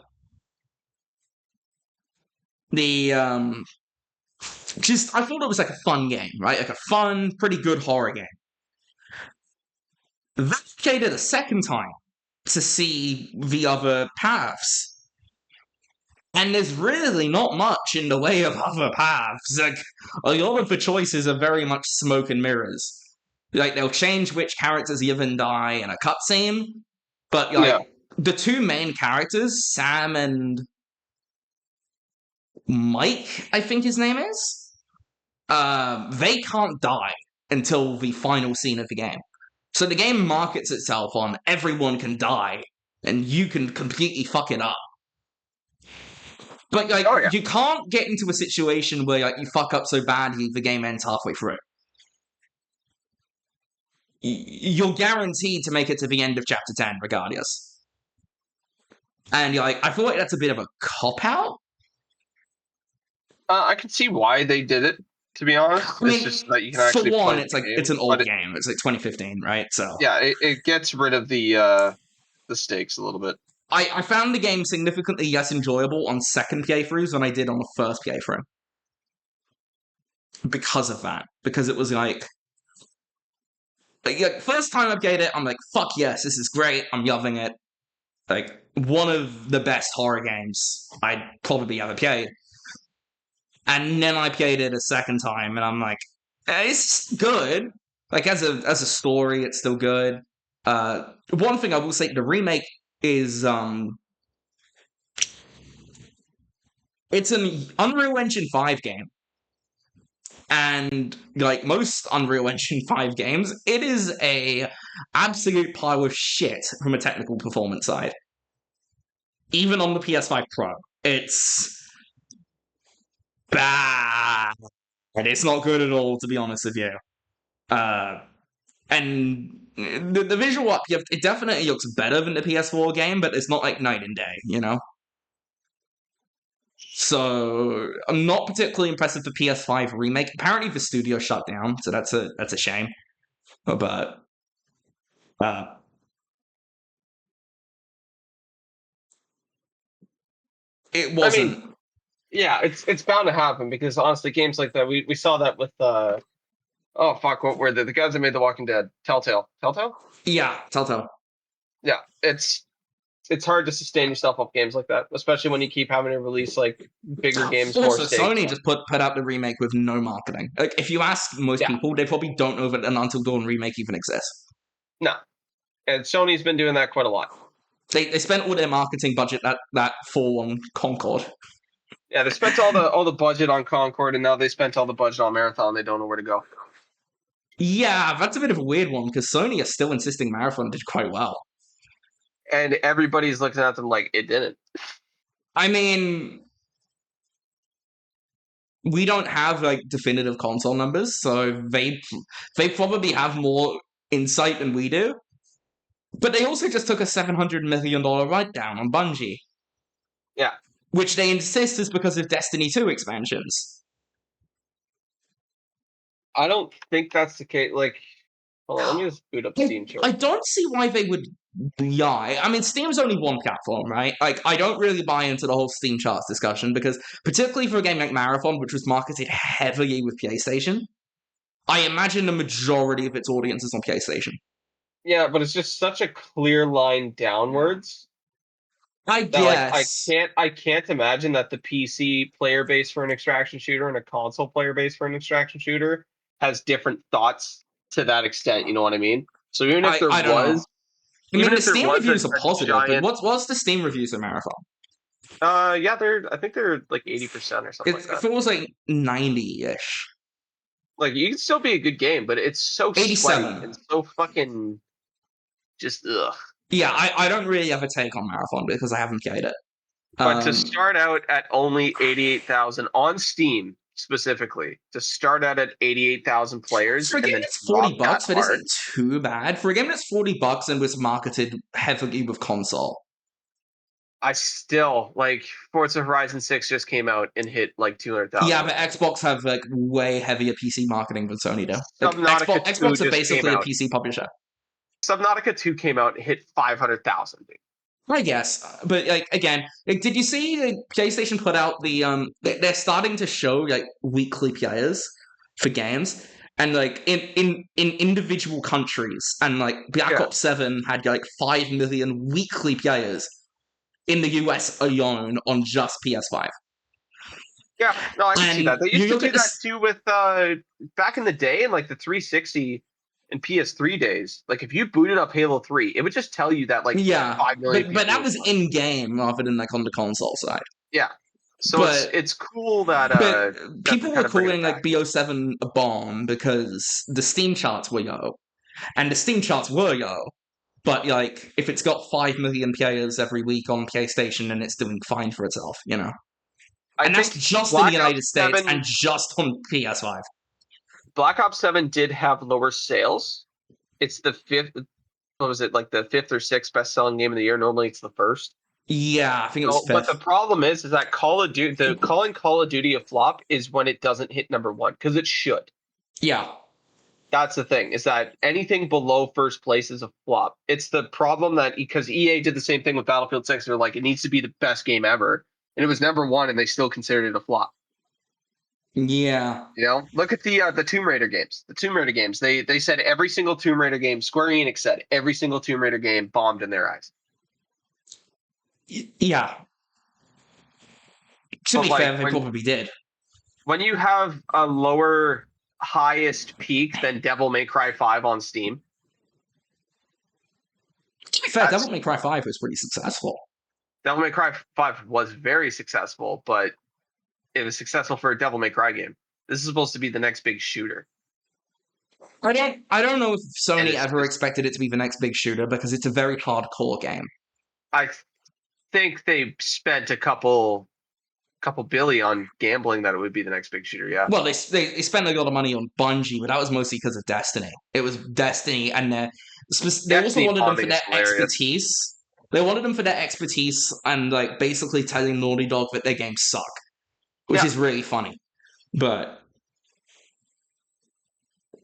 the just I thought it was like a fun game, right? Like a fun, pretty good horror game. Then I played it a second time to see the other paths. And there's really not much in the way of other paths. Like, a lot of the choices are very much smoke and mirrors. Like, they'll change which characters even die in a cutscene, but, Yeah. like, the two main characters, Sam and Mike, I think his name is, they can't die until the final scene of the game. So the game markets itself on everyone can die, and you can completely fuck it up. But like, Oh yeah. you can't get into a situation where like you fuck up so badly the game ends halfway through. You're guaranteed to make it to the end of chapter 10 regardless. And you're like, I feel like that's a bit of a cop out. I can see why they did it to be honest. I It's mean, just that you can for actually one, play it's the like game. it's an But old game. It's like 2015, right? So it gets rid of the stakes a little bit. I found the game significantly less enjoyable on second playthroughs than I did on the first playthrough because of that. Because it was like first time I played it, I'm like, fuck yes, this is great. I'm loving it. Like one of the best horror games I'd probably ever played. And then I played it a second time, and I'm like, it's good. Like as a story, it's still good. One thing I will say, the remake is it's an Unreal Engine 5 game. And like most Unreal Engine 5 games, it is a absolute pile of shit from a technical performance side. Even on the PS5 Pro, it's bad. And it's not good at all, to be honest with you. And the visual uplift, it definitely looks better than the PS4 game, but it's not like night and day, you know? So I'm not particularly impressed with the PS5 remake. Apparently the studio shut down, so that's a shame. But uh, it wasn't. I mean, yeah, it's bound to happen because honestly, games like that, we saw that with oh fuck, what were the guys that made The Walking Dead? Telltale? Yeah, Telltale. Yeah, it's hard to sustain yourself off games like that, especially when you keep having to release like bigger games, more Also, stakes. Sony just put out the remake with no marketing. Like, if you ask most Yeah, people, they probably don't know that an Until Dawn remake even exists. no, and Sony's been doing that quite a lot. They spent all their marketing budget that fall on Concord. Yeah, they spent all the budget on Concord, and now they spent all the budget on Marathon. They don't know where to go. Yeah, that's a bit of a weird one because Sony is still insisting Marathon did quite well. And everybody's looking at them like it didn't. I mean, we don't have like definitive console numbers, so they probably have more insight than we do. But they also just took a $700 million write down on Bungie. Yeah, Which they insist is because of Destiny 2 expansions. I don't think that's the case. Like, hold on, let me just boot up Steam chart. I don't see why they would lie. I mean, Steam's only one platform, right? Like, I don't really buy into the whole Steam charts discussion because, particularly for a game like Marathon, which was marketed heavily with PlayStation, I imagine the majority of its audience is on PlayStation. Yeah, but it's just such a clear line downwards I that like guess. I can't imagine that the PC player base for an extraction shooter and a console player base for an extraction shooter has different thoughts to that extent. You know what I mean? So I don't know. I mean, even the if there Steam was reviews are a positive, but giant, what's the Steam reviews of Marathon? yeah, I think they're like 80% or something like It that. feels like 90-ish. Like you can still be a good game, but it's so sweaty 87. and so fucking just ugh. Yeah, I don't really have a take on Marathon because I haven't played it. But to start out at only 88,000 on Steam specifically, to start out at 88,000 players For a and game then that's drop that $40, that hard. isn't too bad. For a game that's $40 and was marketed heavily with console. I still like Forza Horizon 6 just came out and hit like 200,000. Yeah, but Xbox have like way heavier PC marketing than Sony do. Like Subnautica 2 Xbox are just came basically a out. PC publisher. Subnautica 2 came out and hit 500,000. I guess, but like again, like, did you see PlayStation put out the They're starting to show like weekly players for games, and like in individual countries, and like Black Yeah. Ops 7 had like 5 million weekly players in the US alone on just PS5. Yeah, no, I can see And that. They you used to look do at that this, too with back in the day in like the 360 and PS3 days. Like if you booted up Halo 3, it would just tell you that like yeah, 5 million but people that were was playing. in game rather than like on the console side. Yeah. So But it's cool that but that they're people were kind of bringing it calling like back. BO7 a bomb because the Steam charts were low. And the Steam charts were low. But like if it's got 5 million players every week on PlayStation, then it's doing fine for itself, you know. I And that's think just in the Black United Ops States 7 and just on PS5. Black Ops 7 did have lower sales. It's the fifth, what was it, like the fifth or sixth best selling game of the year. Normally it's the first. Yeah, I think it was So, but fifth. the problem is that calling Call of Duty a flop is when it doesn't hit number one because it should. Yeah. That's the thing, is that anything below first place is a flop. It's the problem that because EA did the same thing with Battlefield 6, they're like, it needs to be the best game ever. And it was number one and they still considered it a flop. Yeah. Look at the Tomb Raider games. The Tomb Raider games, they said every single Tomb Raider game, Square Enix said every single Tomb Raider game bombed in their eyes. Yeah. To But be like fair, they probably did. when you have a lower highest peak than Devil May Cry 5 on Steam, To be fair, that's Devil May Cry 5 was pretty successful. Devil May Cry 5 was very successful, but it was successful for a Devil May Cry game. This is supposed to be the next big shooter. I don't know if And Sony it's ever just expected it to be the next big shooter because it's a very hardcore game. I think they spent a couple billion on gambling that it would be the next big shooter, yeah. Well, they spent a lot of money on Bungie, but that was mostly because of Destiny. It was Destiny, and they also Destiny wanted them for bombing is their hilarious. expertise. They wanted them for their expertise and like basically telling Naughty Dog that their games suck, which Yeah. is really funny. But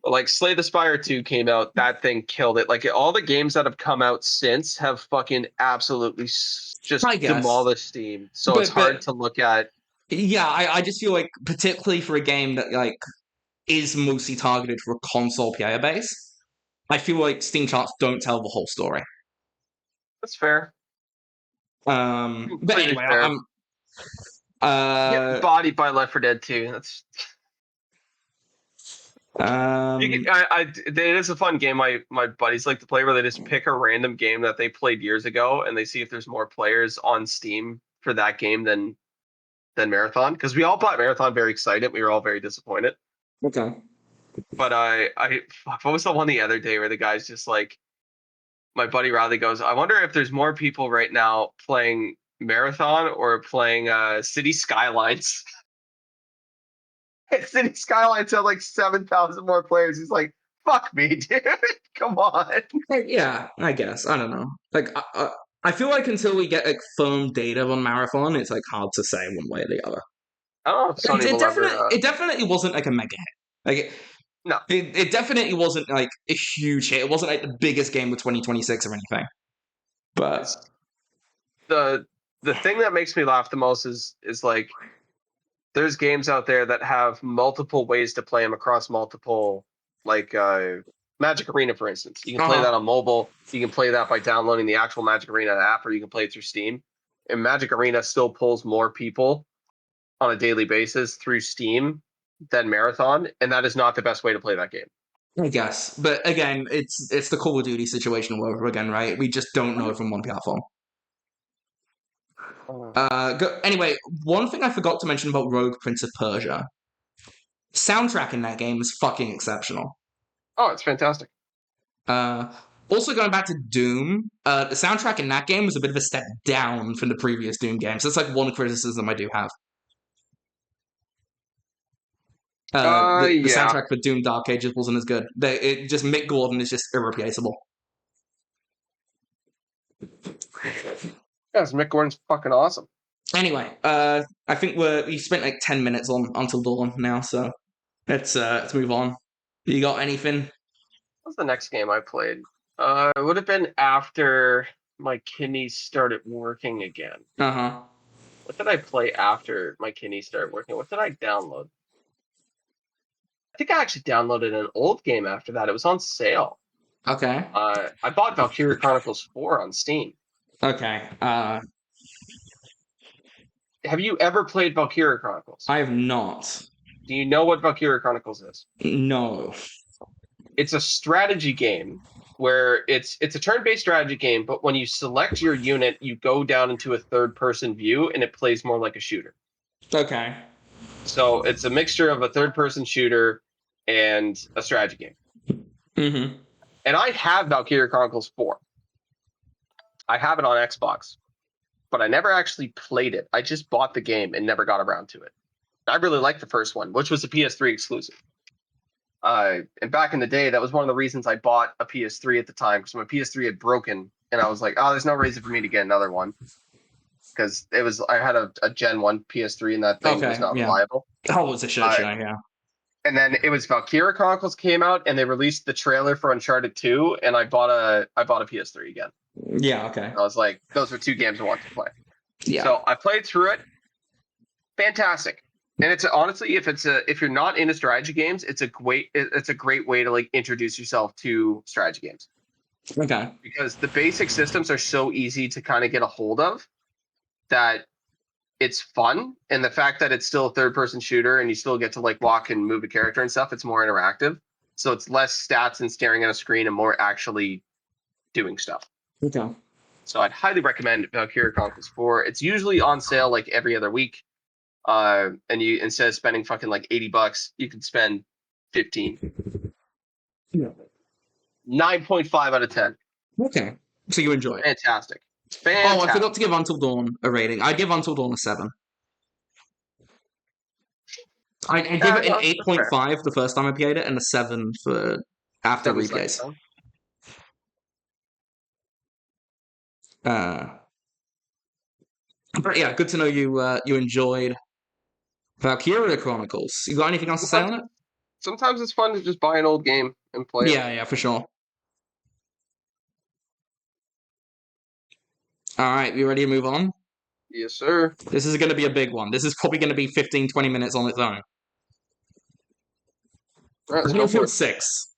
Like Slay the Spire 2 came out, that thing killed it. Like all the games that have come out since have fucking absolutely just I guess, demolished Steam. So it's but hard to look at. yeah, I just feel like particularly for a game that like is mostly targeted for a console player base, I feel like Steam charts don't tell the whole story. That's fair. But Completely anyway, fair. I'm Getting bodied by Left 4 Dead 2. That's um it is a fun game. My buddies like to play where they just pick a random game that they played years ago and they see if there's more players on Steam for that game than Marathon. Because we all bought Marathon very excited. We were all very disappointed. okay. But what was the one the other day where the guy's just like, my buddy Riley goes, I wonder if there's more people right now playing Marathon or playing City Skylines. City Skylines had like 7,000 more players. He's like, fuck me, dude. Come on. Yeah, I guess. I don't know. Like I feel like until we get like firm data on Marathon, it's like hard to say one way or the other. I don't know if Sony will ever. It definitely wasn't like a mega hit. Like No. it definitely wasn't like a huge hit. It wasn't like the biggest game of 2026 or anything. But It's the thing that makes me laugh the most is like there's games out there that have multiple ways to play them across multiple, like Magic Arena, for instance. You can play that uh-huh. on mobile. You can play that by downloading the actual Magic Arena app, or you can play it through Steam. And Magic Arena still pulls more people on a daily basis through Steam than Marathon, and that is not the best way to play that game. I guess. But again, it's the Call of Duty situation all over again, right? We just don't know from one platform. Anyway, one thing I forgot to mention about Rogue Prince of Persia. Soundtrack in that game is fucking exceptional. Oh, it's fantastic. Uh, Also going back to Doom, the soundtrack in that game was a bit of a step down from the previous Doom games. That's like one criticism I do have. The Yeah. soundtrack for Doom Dark Ages wasn't as good. Mick Gordon is just irreplaceable. Yes, Mick Gordon's fucking awesome. Anyway, I think we spent like 10 minutes on Until Dawn now, so let's move on. You got anything? What's the next game I played? It would have been after my kidneys started working again. Uh-huh. What did I play after my kidneys started working? What did I download? I think I actually downloaded an old game after that. It was on sale. Okay. I bought Valkyria Chronicles 4 on Steam. Okay. Have you ever played Valkyria Chronicles? I have not. Do you know what Valkyria Chronicles is? No. It's a strategy game where it's a turn-based strategy game, but when you select your unit, you go down into a third-person view and it plays more like a shooter. Okay. So it's a mixture of a third-person shooter and a strategy game. Mm-hmm. And I have Valkyria Chronicles 4. I have it on Xbox, but I never actually played it. I just bought the game and never got around to it. I really liked the first one, which was a PS3 exclusive. And back in the day, that was one of the reasons I bought a PS3 at the time, because my PS3 had broken, and I was like, oh, there's no reason for me to get another one. because I had a Gen 1 PS3 and that thing was Okay, not yeah. reliable. Oh, it's a shit show, yeah. And then it was Valkyria Chronicles came out, and they released the trailer for Uncharted 2, and I bought a PS3 again. Yeah, okay. I was like, those were 2 games I wanted to play. Yeah. So I played through it. Fantastic. And it's honestly, if you're not into strategy games, it's a great way to like introduce yourself to strategy games. Okay. Because the basic systems are so easy to kind of get a hold of that it's fun. And the fact that it's still a third-person shooter and you still get to like walk and move a character and stuff, it's more interactive. So it's less stats and staring at a screen and more actually doing stuff. Okay. So I'd highly recommend Valkyria Chronicles 4. It's usually on sale like every other week. And you instead of spending fucking like $80, you can spend 15. Yeah. 9.5 out of 10. Okay. So you enjoy it. Fantastic. Oh, I forgot to give Until Dawn a rating. I'd give Until Dawn a 7. I give it an 8.5 the first time I played it and a 7 for after replays. But yeah, good to know you enjoyed Valkyria Chronicles. You got anything else to say on it? Sometimes it's fun to just buy an old game and play it. Yeah, for sure. All right, we ready to move on? Yes, sir. This is going to be a big one. This is probably going to be 15, 20 minutes on its own. All right, let's go for it. 6.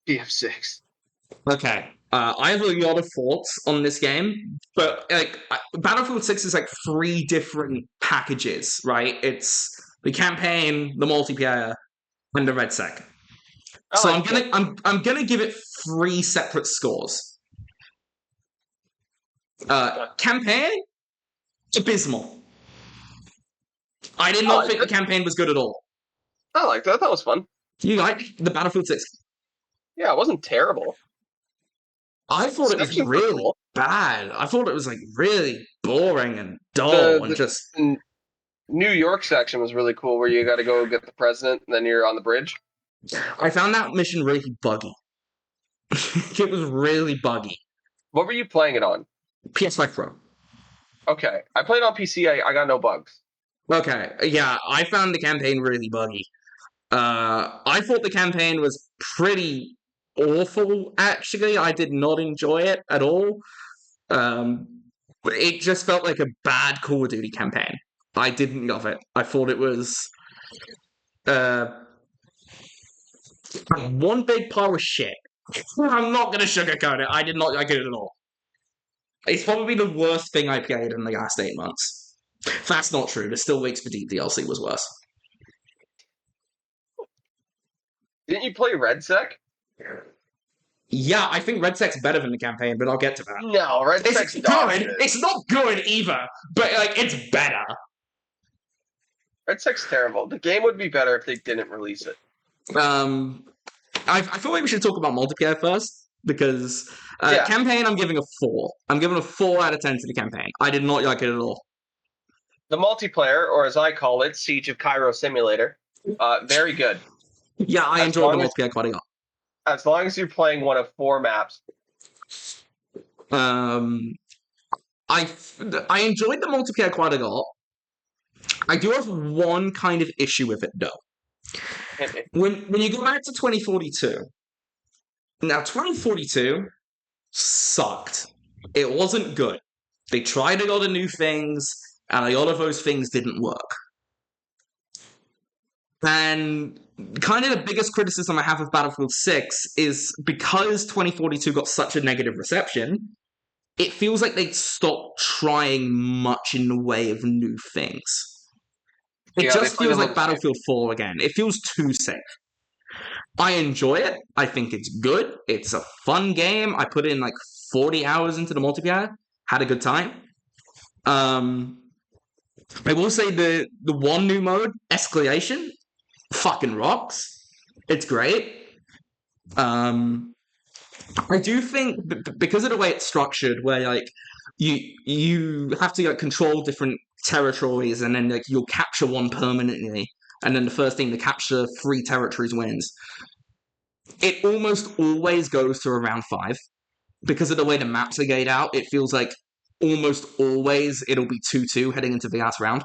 BF6. Okay. I have a lot of thoughts on this game, but like Battlefield 6 is like 3 different packages, right? It's the campaign, the multiplayer, and the red sec. So I'm gonna give it 3 separate scores. Campaign, abysmal. I did not think the campaign was good at all. I liked that. That was fun. You like the Battlefield 6? Yeah, it wasn't terrible. I thought it was really bad. I thought it was like really boring and dull and just. New York section was really cool, where you got to go get the president, and then you're on the bridge. I found that mission really buggy. It was really buggy. What were you playing it on? PS5 Pro. Okay, I played on PC. I got no bugs. Okay, yeah, I found the campaign really buggy. I thought the campaign was pretty awful, actually. I did not enjoy it at all. It just felt like a bad Call of Duty campaign. I didn't love it. I thought it was one big pile of shit. I'm not going to sugarcoat it. I did not like it at all. It's probably the worst thing I played in the last 8 months. That's not true. The Still Waits for Deep DLC was worse. Didn't you play Red Sec? Yeah, I think Red Sec's better than the campaign, but I'll get to that. No, Red Sec's good. It's not good either, but like it's better. Red Sec's terrible. The game would be better if they didn't release it. I feel like we should talk about multiplayer first, because campaign I'm giving a 4. I'm giving a 4 out of 10 to the campaign. I did not like it at all. The multiplayer, or as I call it, Siege of Cairo Simulator, very good. Yeah, I enjoyed the multiplayer quite a lot. As long as you're playing one of 4 maps. I enjoyed the multiplayer quite a lot. I do have one kind of issue with it, though. When you go back to 2042, now 2042 sucked. It wasn't good. They tried a lot of new things, and a lot of those things didn't work. And kind of the biggest criticism I have of Battlefield 6 is because 2042 got such a negative reception, it feels like they stopped trying much in the way of new things. It just feels like Battlefield 4 again. It feels too safe. I enjoy it. I think it's good. It's a fun game. I put in like 40 hours into the multiplayer. Had a good time. I will say the one new mode, Escalation, fucking rocks. It's great. I do think because of the way it's structured, where like you have to like control different territories, and then like you'll capture one permanently, and then the first team to capture 3 territories wins. It almost always goes to around 5 because of the way the maps are laid out. It feels like almost always it'll be 2-2 heading into the last round.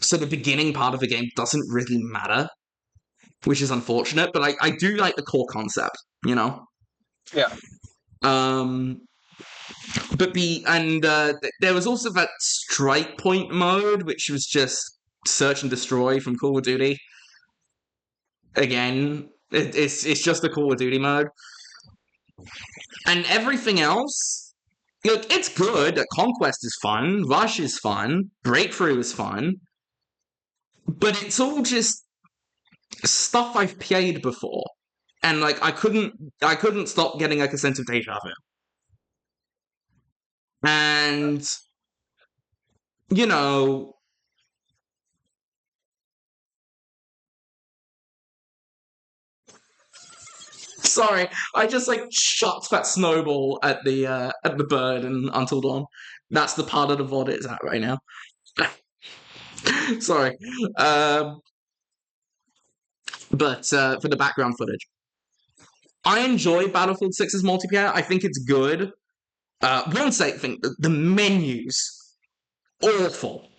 So the beginning part of the game doesn't really matter, which is unfortunate, but I do like the core concept, you know? Yeah. But there was also that strike point mode, which was just search and destroy from Call of Duty. Again, it's just a Call of Duty mode. And everything else, look, it's good. Conquest is fun. Rush is fun. Breakthrough is fun. But it's all just stuff I've played before. And like I couldn't stop getting like a sense of deja vu. And you know, sorry, I just like shot that snowball at the bird and Until Dawn. That's the part of the VOD it's at right now. Sorry. But for the background footage, I enjoy Battlefield 6's multiplayer. I think it's good. One thing, the menus, awful.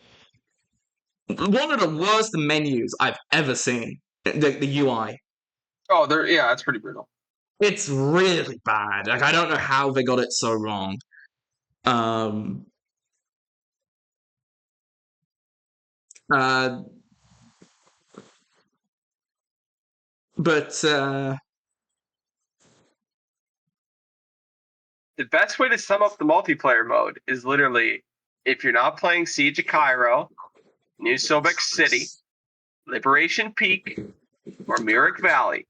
One of the worst menus I've ever seen. The UI. Oh, that's pretty brutal. It's really bad. Like I don't know how they got it so wrong. But The best way to sum up the multiplayer mode is literally if you're not playing Siege of Cairo, New Sobek City, Liberation Peak, or Myrick Valley,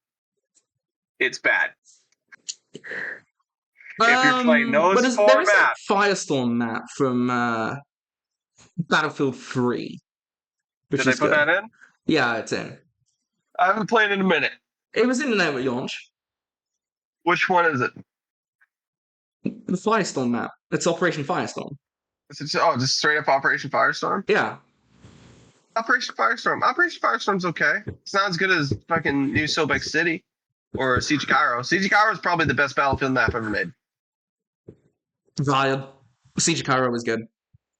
it's bad. If you're playing those but four there is maps, that Firestorm map from Battlefield 3. Which did they is put good. that in? Yeah, it's in. I haven't played in a minute. It was in the name at launch. Which one is it? The Firestorm map. It's Operation Firestorm. Just straight up Operation Firestorm? Yeah. Operation Firestorm. Operation Firestorm's okay. It's not as good as fucking New Sobek City or Siege of Cairo. Siege of Cairo is probably the best Battlefield map ever made. Zion. Siege of Cairo was good.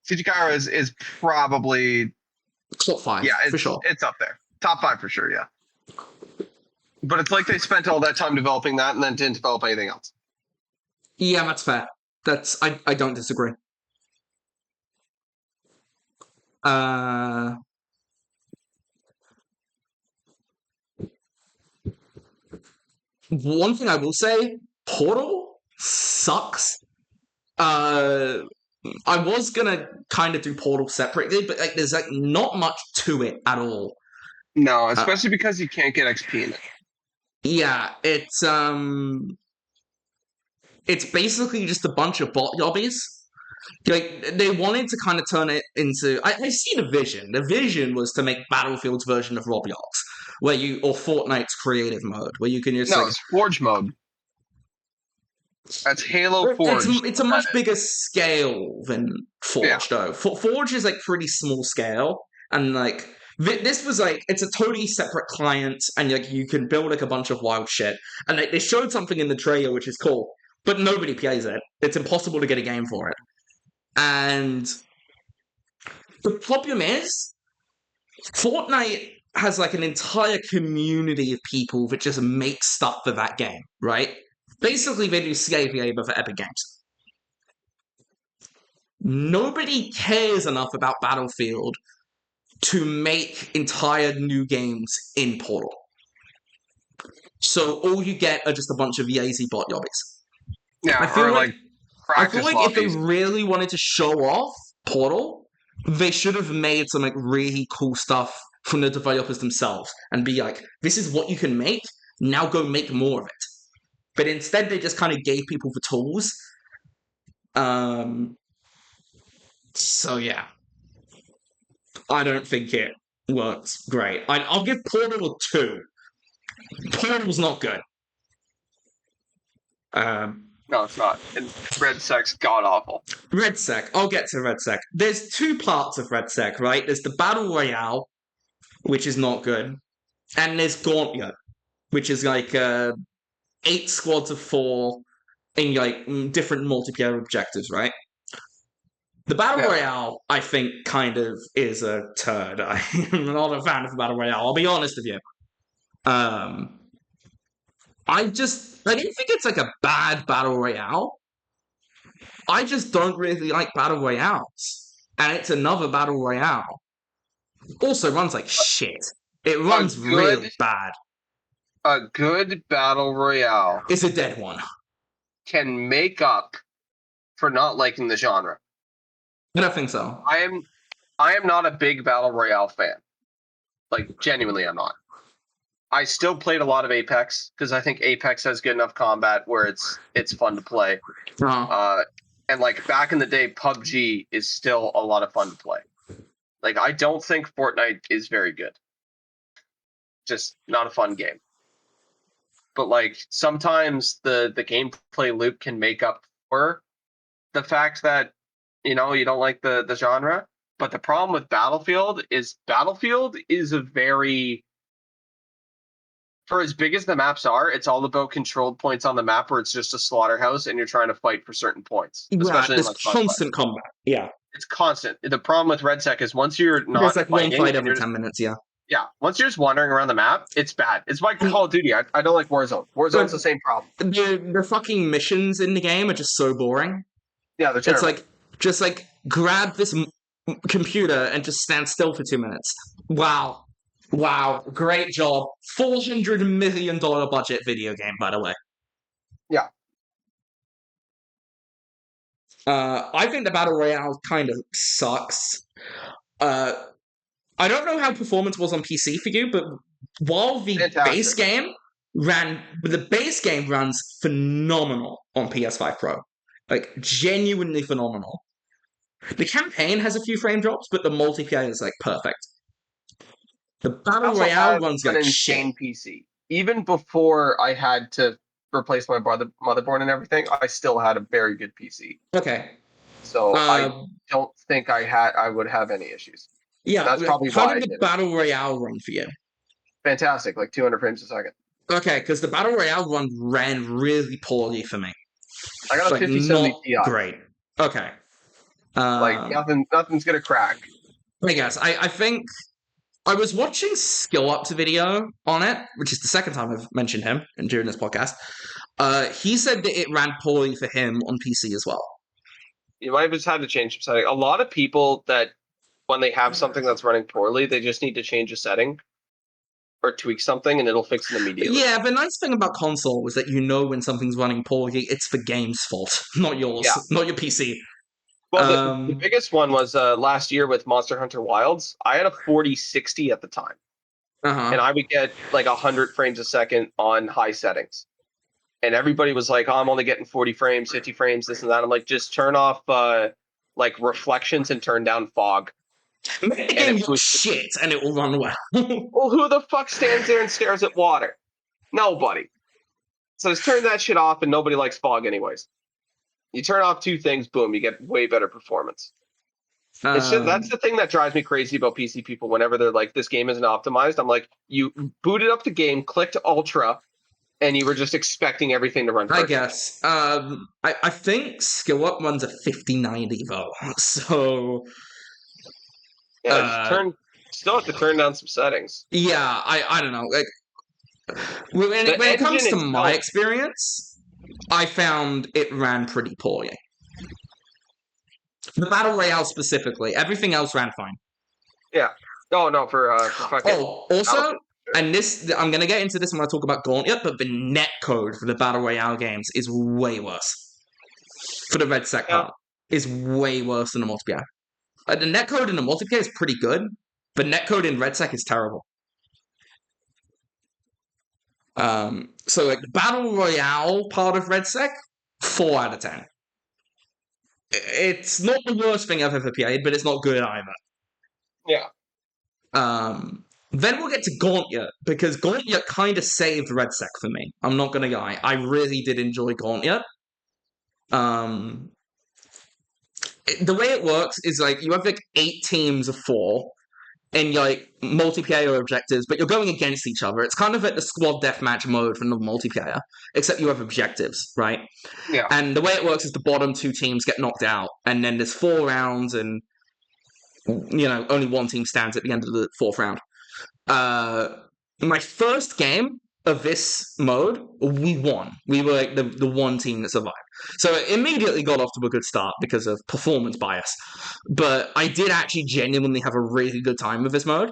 Siege of Cairo is probably top 5. Yeah, for sure. It's up there. Top 5 for sure, yeah. But it's like they spent all that time developing that and then didn't develop anything else. Yeah, that's fair. I don't disagree. One thing I will say, Portal sucks. I was gonna kind of do Portal separately, but like there's like not much to it at all. No, especially because you can't get XP in it. Yeah, it's basically just a bunch of bot lobbies. Like they wanted to kind of turn it into. I see the vision. The vision was to make Battlefield's version of Roblox, or Fortnite's creative mode, where you can just it's Forge mode. That's Halo Forge. It's a much bigger scale than Forge, though. Forge is like pretty small scale, and like this was like it's a totally separate client, and like you can build like a bunch of wild shit. And like, they showed something in the trailer which is cool, but nobody plays it. It's impossible to get a game for it. And the problem is, Fortnite has like an entire community of people that just make stuff for that game, right? Basically, they do slave labor for Epic Games. Nobody cares enough about Battlefield to make entire new games in Portal. So all you get are just a bunch of lazy bot lobbies. Yeah, I feel like if they really wanted to show off Portal, they should have made some like really cool stuff from the developers themselves and be like, this is what you can make, now go make more of it. But instead they just kind of gave people the tools. So yeah. I don't think it works great. I'll give Portal a 2. Portal's not good. No, it's not. And Red Sec's god-awful. Red Sec. I'll get to Red Sec. There's 2 parts of Red Sec, right? There's the Battle Royale, which is not good. And there's Gauntlet, which is like 8 squads of 4 in like different multiplayer objectives, right? The Battle Yeah. Royale, I think, kind of is a turd. I'm not a fan of the Battle Royale, I'll be honest with you. Um, I don't think it's like a bad Battle Royale. I just don't really like Battle Royales. And it's another Battle Royale. Also runs like shit. It A runs real good bad. a good battle royale It's a dead one. can make up for not liking the genre. I don't think so. I am not a big battle royale fan. Like genuinely I'm not. I still played a lot of Apex because I think Apex has good enough combat where it's fun to play. Uh, And like back in the day, PUBG is still a lot of fun to play. Like I don't think Fortnite is very good. Just not a fun game. But like sometimes the gameplay loop can make up for the fact that you don't like the genre. But the problem with Battlefield is a very, for as big as the maps are, it's all about controlled points on the map where it's just a slaughterhouse and you're trying to fight for certain points, yeah, especially in there's like conquest. constant combat. Yeah. It's constant. The problem with RedSec is once you're There's not like one fighting fight and every you're just 10 minutes, yeah. once you're just wandering around the map, it's bad. It's like Call of Duty. I don't like Warzone. Warzone's Like, the same problem. the fucking missions in the game are just so boring. Yeah, they're It's terrible. like, just like, grab this computer and just stand still for 2 minutes. Wow. Wow. Great job. $400 million budget video game, by the way. Yeah. I think the Battle Royale kind of sucks. Uh, I don't know how performance was on PC for you, but while Fantastic. the base game runs phenomenal on PS5 Pro. Like, genuinely phenomenal. The campaign has a few frame drops, but the multiplayer is, like, perfect. The I Battle also Royale had runs an like shit. insane PC. Even before I had to replace my motherboard and everything, I still had a very good PC. Okay. So I Um, don't think I would have any issues. yeah, That's probably how why did I the did it. Battle Royale run for you? Fantastic, like 200 frames a second. Okay, because the Battle Royale run ran really poorly for me. I got a Like, 5070 not Ti. great. Okay. Like Um, nothing's gonna crack. I guess. I think I was watching Skill Up's video on it, which is the second time I've mentioned him during this podcast. He said that it ran poorly for him on PC as well. You might have just had to change some setting. A lot of people that when they have something that's running poorly, they just need to change a setting or tweak something and it'll fix it immediately. Yeah, the nice thing about console is that you know when something's running poorly, it's the game's fault, not yours, Yeah. not your PC. Well, the biggest one was last year with Monster Hunter Wilds. I had a 4060 at the time, and uh-huh. I would get like 100 frames a second on high settings. And everybody was like, "Oh, I'm only getting 40 frames, 50 frames, this and that." I'm like, just turn off like reflections and turn down fog. Make the And game it look was shit and it will run well. well, who the fuck stands there and stares at water? Nobody. So just turn that shit off, and nobody likes fog anyways. You turn off two things, boom, you get way better performance. It's just that's the thing that drives me crazy about PC people. Whenever they're like, "This game isn't optimized," I'm like, "You booted up the game, clicked Ultra, and you were just expecting everything to run I perfect." guess. I think Skill Up runs a 5090 though, so Yeah, just still have to turn down some settings. yeah, I don't know. Like The when it engine comes to my itself, experience, I found it ran pretty poorly. The Battle Royale specifically, everything else ran fine. yeah. Oh no, for fucking Oh, also, Battlefield. and this, I'm going to get into this when I talk about Gauntlet, but the net code for the Battle Royale games is way worse. For the Red Sec Yeah, part, is way worse than the multiplayer. The net code in the multiplayer is pretty good, but net code in Red Sec is terrible. So like the Battle Royale part of Red Sec, 4 out of 10. It's not the worst thing I've ever played, but it's not good either. yeah. Then we'll get to Gauntlet, because Gauntlet kind of saved Red Sec for me. I'm not gonna lie. I really did enjoy Gauntlet. The way it works is like you have like 8 teams of 4, in like multiplayer objectives, but you're going against each other. It's kind of like the squad deathmatch mode from the multiplayer, except you have objectives, right? Yeah. And the way it works is the bottom two teams get knocked out, and then there's 4 rounds, and only one team stands at the end of the 4th round. My first game of this mode, we won. We were like the one team that survived. So it immediately got off to a good start because of performance bias. But I did actually genuinely have a really good time with this mode.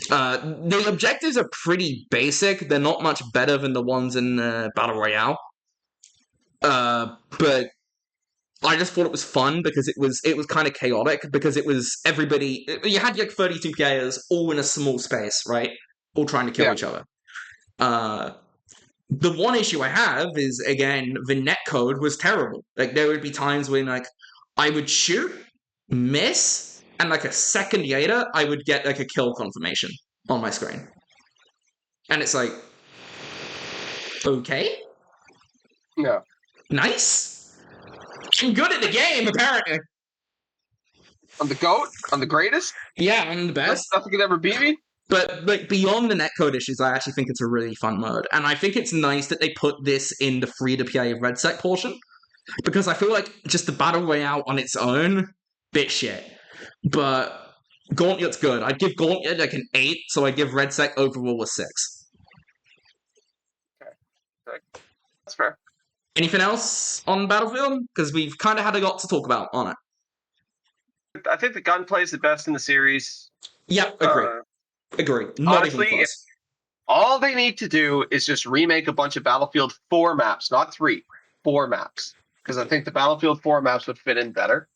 The objectives are pretty basic. They're not much better than the ones in Battle Royale. But I just thought it was fun because it was kind of chaotic because it was everybody. You had like 32 players all in a small space, right? All trying to kill each other. The one issue I have is, again, the netcode was terrible. Like, there would be times when, like, I would shoot, miss, and, like, a second later, I would get, like, a kill confirmation on my screen. And it's like, okay? No. Nice? I'm good at the game, apparently. I'm the GOAT? I'm the greatest? Yeah, I'm the best. Nothing can ever beat me? But, like, beyond the netcode issues, I actually think it's a really fun mode. And I think it's nice that they put this in the free-to-play Red Sec portion. Because I feel like just the Battle Royale on its own, bit shit. But Gauntlet's good. I'd give Gauntlet like an 8, so I'd give Red Sec overall a 6. Okay. That's fair. Anything else on Battlefield? Because we've kind of had a lot to talk about on it. I think the gunplay is the best in the series. Yep, agree. Not Honestly, even close. All they need to do is just remake a bunch of Battlefield 4 maps, not 3, 4 maps. Because I think the Battlefield 4 maps would fit in better.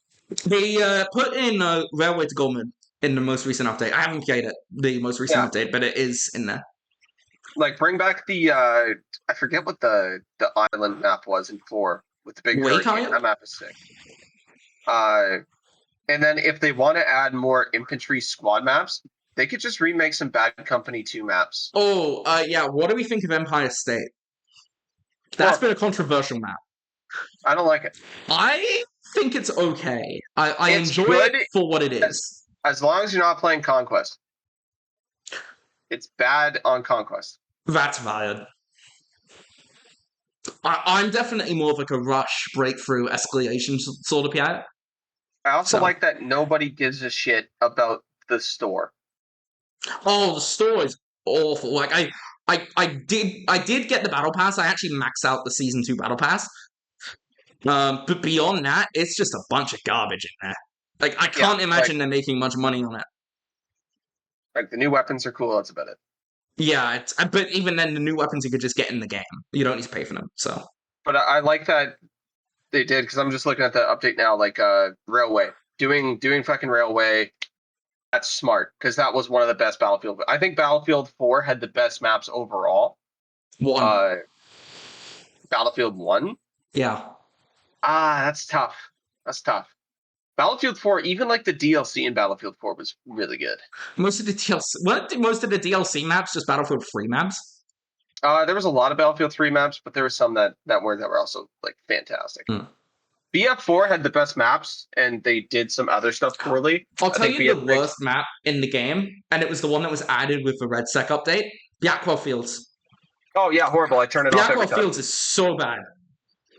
They put in Railway to Goldman in the most recent update. I haven't played it, the most recent update, but it is in there. Like, bring back the, I forget what the island map was in 4 with the big hurricane. That map is sick. And then if they want to add more infantry squad maps, they could just remake some Bad Company 2 maps. Oh, yeah, what do we think of Empire State? That's been a controversial map. I don't like it. I think it's okay. I enjoy it for what it is. As long as you're not playing Conquest. It's bad on Conquest. That's valid. I'm definitely more of like a rush, breakthrough, escalation sort of player. I also like that nobody gives a shit about the store. Oh, the store is awful. Like I did get the battle pass. I actually maxed out the season 2 battle pass. But beyond that, it's just a bunch of garbage in there. Like I can't imagine they're making much money on it. Like the new weapons are cool. That's about it. Yeah, but even then, the new weapons you could just get in the game. You don't need to pay for them. So. But I like that they did, because I'm just looking at the update now. Like Railway, doing fucking Railway. That's smart, because that was one of the best Battlefield. I think Battlefield 4 had the best maps overall. 1. Battlefield 1? Yeah. That's tough. Battlefield 4, even like the DLC in Battlefield 4 was really good. Most of the DLC maps just Battlefield 3 maps? There was a lot of Battlefield 3 maps, but there were some that were also like fantastic. BF4 had the best maps, and they did some other stuff poorly. I'll tell you the worst map in the game, and it was the one that was added with the Red Sec update. Blackwell Fields. Oh yeah, horrible. I turn it off every time. Blackwell Fields is so bad.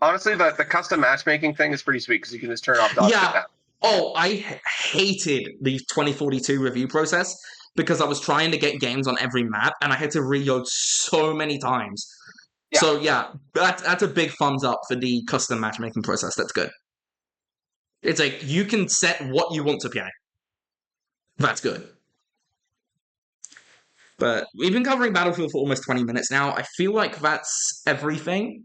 Honestly, the custom matchmaking thing is pretty sweet, because you can just turn it off. Yeah. Oh, I hated the 2042 review process because I was trying to get games on every map, and I had to reload so many times. Yeah. So yeah, that's a big thumbs up for the custom matchmaking process. That's good. It's like you can set what you want to play. That's good. But we've been covering Battlefield for almost 20 minutes now. I feel like that's everything.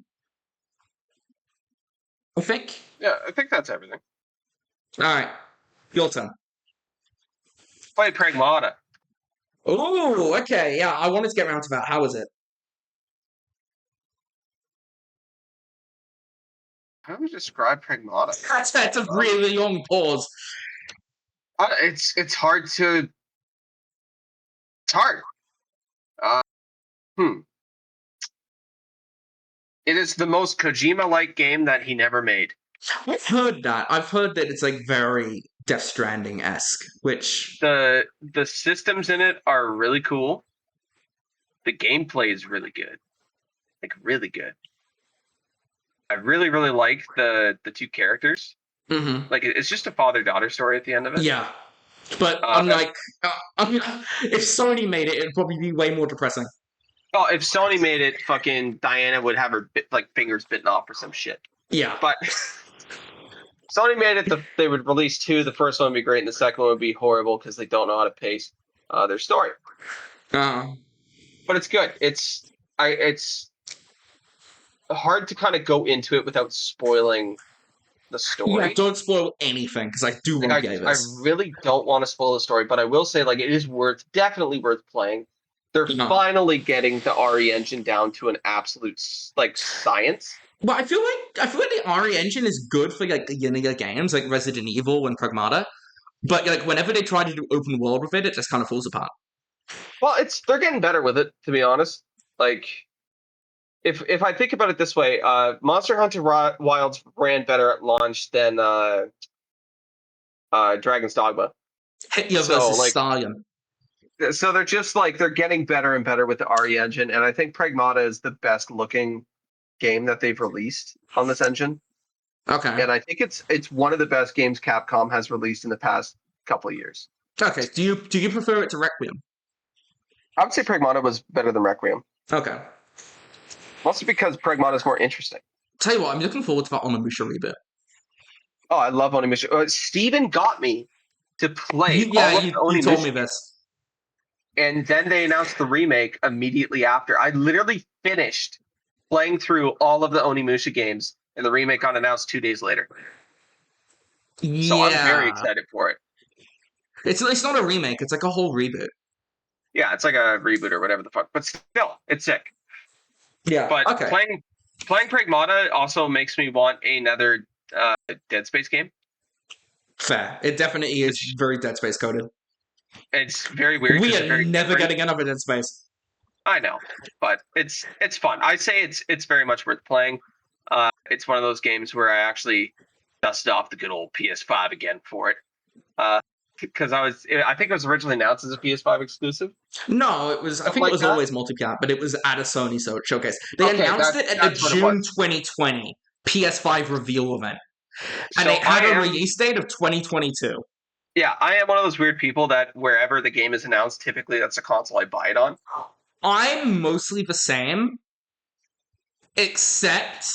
I think. Yeah, I think that's everything. All right, your turn. Play Pragmata. Oh, okay. Yeah, I wanted to get around to that. How was it? How do you describe Pragmata? That's a really long pause. It's hard to. It's hard. It is the most Kojima-like game that he never made. I've heard that. I've heard that it's like very Death Stranding-esque, which The systems in it are really cool. The gameplay is really good. Like really good. I really, really like the two characters. Mhm. Like it's just a father-daughter story at the end of it. Yeah. But Uh, I'm like, if Sony made it, it'd probably be way more depressing. oh, if Sony made it, fucking Diana would have her fingers bitten off or some shit. Yeah. But Sony made it. They would release two. The first one would be great, and the second one would be horrible because they don't know how to pace their story. Uh, But it's good. It's hard to kind of go into it without spoiling the yeah, story. don't spoil anything, because I do want to play I this. really don't want to spoil the story, but I will say like it is definitely worth playing. They're No. finally getting the RE engine down to an absolute like science. But I feel like the RE engine is good for like the linear games like Resident Evil and Pragmata. But like whenever they try to do open world with it, it just kind of falls apart. Well, they're getting better with it, to be honest. Like if I think about it this way, Monster Hunter Wilds ran better at launch than Dragon's Dogma. Hitler So versus like Stalin. so they're just like they're getting better and better with the RE engine, and I think Pragmata is the best looking game that they've released on this engine. Okay. And I think it's one of the best games Capcom has released in the past couple of years. Okay. Do you prefer it to Requiem? I would say Pragmata was better than Requiem, Okay. mostly because Pragmata is more interesting. Tell you what, I'm looking forward to that Onimusha reboot. Oh, I love Onimusha. Steven got me to play all of the You told me Onimusha, this. and then they announced the remake immediately after. I literally finished playing through all of the Onimusha games, and the remake got announced 2 days later. So I'm very Yeah. excited for it. It's not a remake, it's like a whole reboot. Yeah, it's like a reboot or whatever the fuck, but still, it's sick. Yeah. But Okay. playing Pragmata also makes me want another Dead Space game. Fair. It definitely is very Dead Space coded. It's very weird. We It's are very never different. getting another Dead Space. I know, but it's fun. I say it's very much worth playing. It's one of those games where I actually dusted off the good old PS5 again for it. Because I think it was originally announced as a PS5 exclusive. No, it was. I Something think it like was that. always multi-plat, but it was at a Sony showcase. They Okay, announced it at the that's what it June was. 2020 PS5 reveal event, and So it had a release date of 2022. Yeah, I am one of those weird people that wherever the game is announced, typically that's a console I buy it on. I'm mostly the same, except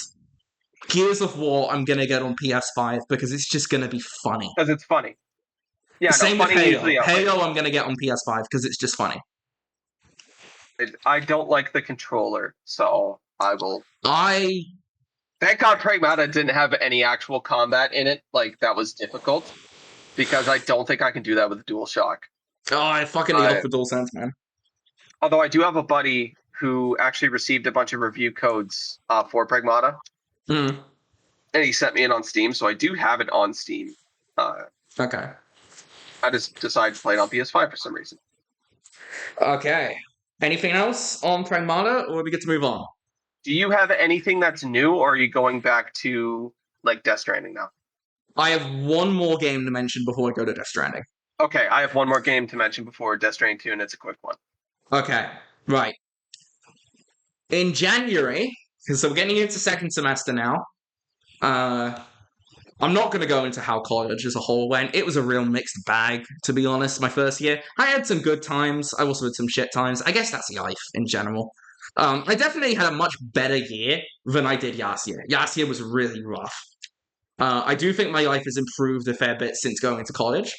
Gears of War. I'm gonna get on PS5 because it's just gonna be funny. Because it's funny. Yeah, Same no, with funny Halo. usually outweighs. Halo, I'm gonna get on PS5 because it's just funny. I don't like the controller, so I will. I Thank God Pragmata didn't have any actual combat in it. Like that was difficult because I don't think I can do that with a DualShock. I fucking love the DualSense, man. Although I do have a buddy who actually received a bunch of review codes for Pragmata, Mm. and he sent me it on Steam, so I do have it on Steam. Okay. I just decided to play it on PS5 for some reason. Okay. Anything else on Pragmata, or we get to move on? Do you have anything that's new, or are you going back to like Death Stranding now? I have one more game to mention before I go to Death Stranding. Okay, I have one more game to mention before Death Stranding 2, and it's a quick one. Okay, right. In January, so we're getting into second semester now. I'm not going to go into how college as a whole went. It was a real mixed bag, to be honest, my first year. I had some good times. I also had some shit times. I guess that's life in general. I definitely had a much better year than I did last year. Last year was really rough. I do think my life has improved a fair bit since going to college.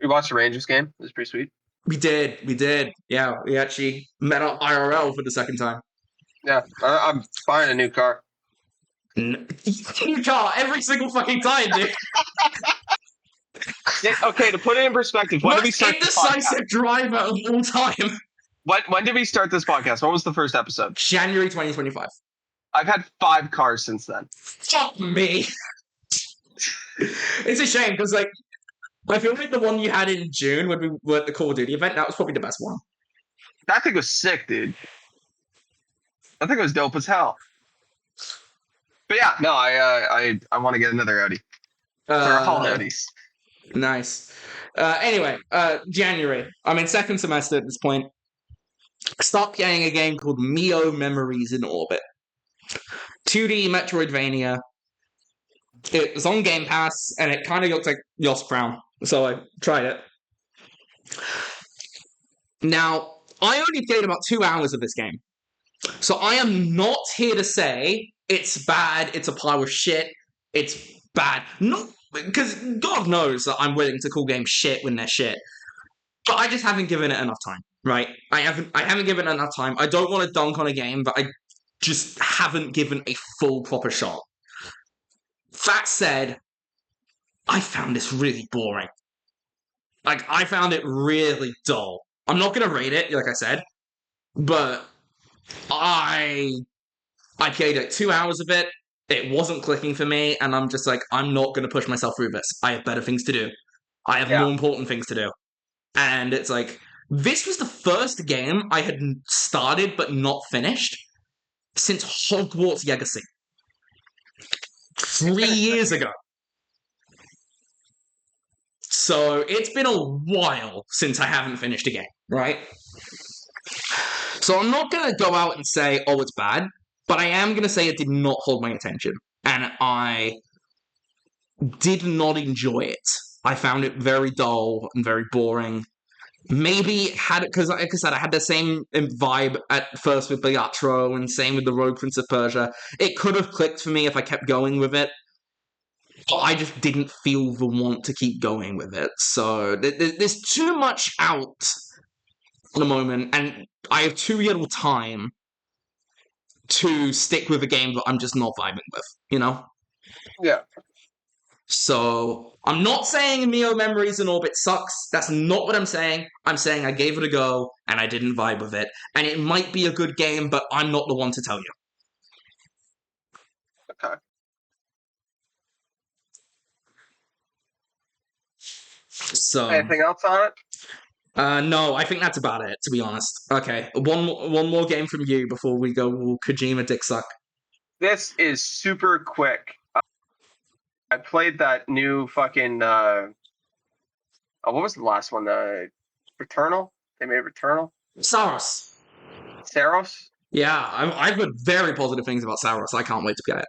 We watched the Rangers game. It was pretty sweet. We did. Yeah, we actually met up IRL for the second time. Yeah, I'm buying a new car. New car every single fucking time, dude. Okay, to put it in perspective, when did we start this podcast? Indecisive driver of all time. When did we start this podcast? When was the first episode? January 2025. I've had 5 cars since then. Fuck me. It's a shame because, like, I feel like the one you had in June when we were at the Call of Duty event, that was probably the best one. That thing was sick, dude. I think it was dope as hell. But yeah, no, I want to get another Audi. They're all Audis. Nice. Anyway, January. I'm in second semester at this point. Start playing a game called Nioh Memories in Orbit. 2D Metroidvania. It was on Game Pass, and it kind of looked like Yoss Brown, so I tried it. Now, I only played about 2 hours of this game, so I am not here to say it's bad, it's a pile of shit, it's bad. Not because God knows that I'm willing to call games shit when they're shit, but I just haven't given it enough time. Right? I haven't given it enough time. I don't want to dunk on a game, but I just haven't given a full proper shot. That said, I found this really boring. Like, I found it really dull. I'm not gonna rate it, like I said, but I played like 2 hours of it. It wasn't clicking for me, and I'm just like, I'm not gonna push myself through this. I have better things to do. I have more important things to do. And it's like, this was the first game I had started but not finished since Hogwarts Legacy. 3 years ago. So it's been a while since I haven't finished a game, right? So I'm not going to go out and say, oh, it's bad, but I am going to say it did not hold my attention. And I did not enjoy it. I found it very dull and very boring. Maybe had it, because like I said, I had the same vibe at first with Balatro and same with the Rogue Prince of Persia. It could have clicked for me if I kept going with it. But I just didn't feel the want to keep going with it. So there's too much out at the moment, and I have too little time to stick with a game that I'm just not vibing with, you know? Yeah. So I'm not saying Nioh Memories in Orbit sucks. That's not what I'm saying. I'm saying I gave it a go, and I didn't vibe with it. And it might be a good game, but I'm not the one to tell you. Okay. So Anything else on it? no, I think that's about it, to be honest. Okay, one more game from you before we go Kojima dick suck. This is super quick. I played that new fucking what was the last one? Returnal? They made Returnal? Saros. Saros? Yeah, I've heard very positive things about Saros. I can't wait to play it.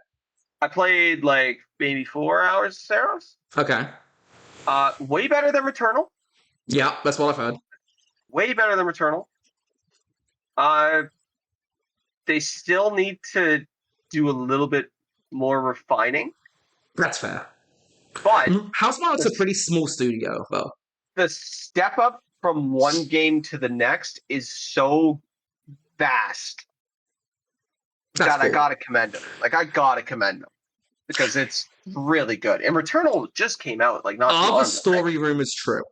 I played like maybe 4 hours of Saros. Okay. Way better than Returnal. Yeah, that's what I've heard. Way better than Returnal. They still need to do a little bit more refining. That's fair. But Housemarque's a pretty small studio, though. The step up from one game to the next is so vast that I gotta commend them. Like, I gotta commend them because it's really good. And Returnal just came out like not too long ago. Are the story rumors true?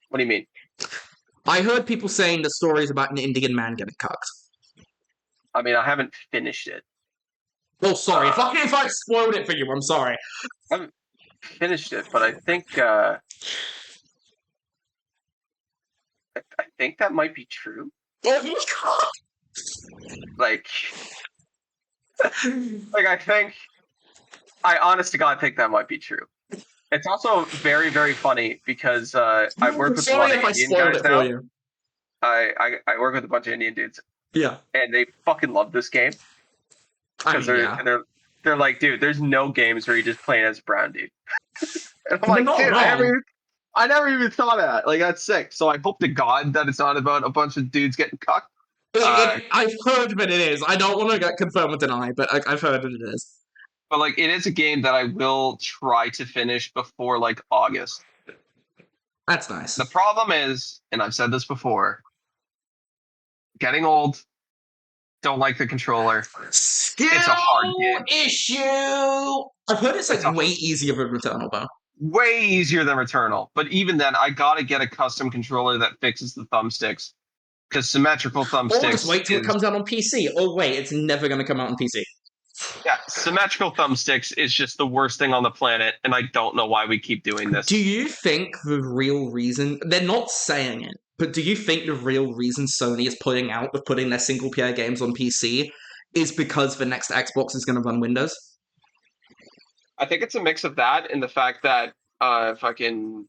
What do you mean? I heard people saying the story is about an Indian man getting cucked. I mean, I haven't finished it. Oh, sorry. If I spoiled it for you, I'm sorry. I haven't finished it, but I think I think that might be true. Oh my god! Like I honest to God think that might be true. It's also very, very funny because I work with a lot of Indian guys now. I work with a bunch of Indian dudes. Yeah. And they fucking love this game. Because they're like, dude, there's no games where you just playing as a brown dude. And I'm like, dude, I never even thought of that. Like, that's sick. So I hope to God that it's not about a bunch of dudes getting cucked. I've heard that it is. I don't want to get confirmed or deny, but I've heard that it is. But like, it is a game that I will try to finish before like August. That's nice. The problem is, and I've said this before, getting old. Don't like the controller. Skill it's a hard game. Issue. I've heard it's like way easier than Returnal, though. Way easier than Returnal, but even then, I gotta get a custom controller that fixes the thumbsticks. Because symmetrical thumbsticks. Or just wait till it comes out on PC. Oh wait, it's never going to come out on PC. Yeah, symmetrical thumbsticks is just the worst thing on the planet, and I don't know why we keep doing this. Do you think the real reason they're not saying it, but do you think the real reason Sony is putting their single-player games on PC is because the next Xbox is going to run Windows? I think it's a mix of that and the fact that fucking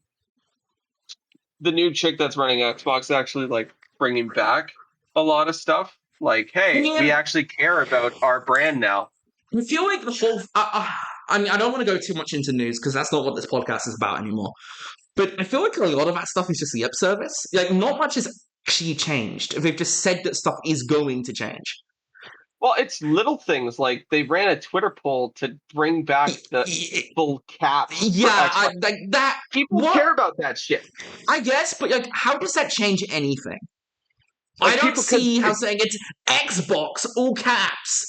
the new chick that's running Xbox actually like bringing back a lot of stuff. Like, hey, we Yeah, actually care about our brand now. I feel like the whole. I mean, I don't want to go too much into news because that's not what this podcast is about anymore. But I feel like a lot of that stuff is just lip service. Like, not much has actually changed. They've just said that stuff is going to change. Well, it's little things like they ran a Twitter poll to bring back the full caps Yeah, for Xbox. like that. People What? care about that shit. I guess, but like, how does that change anything? I Like don't people, because see how saying it's Xbox all caps.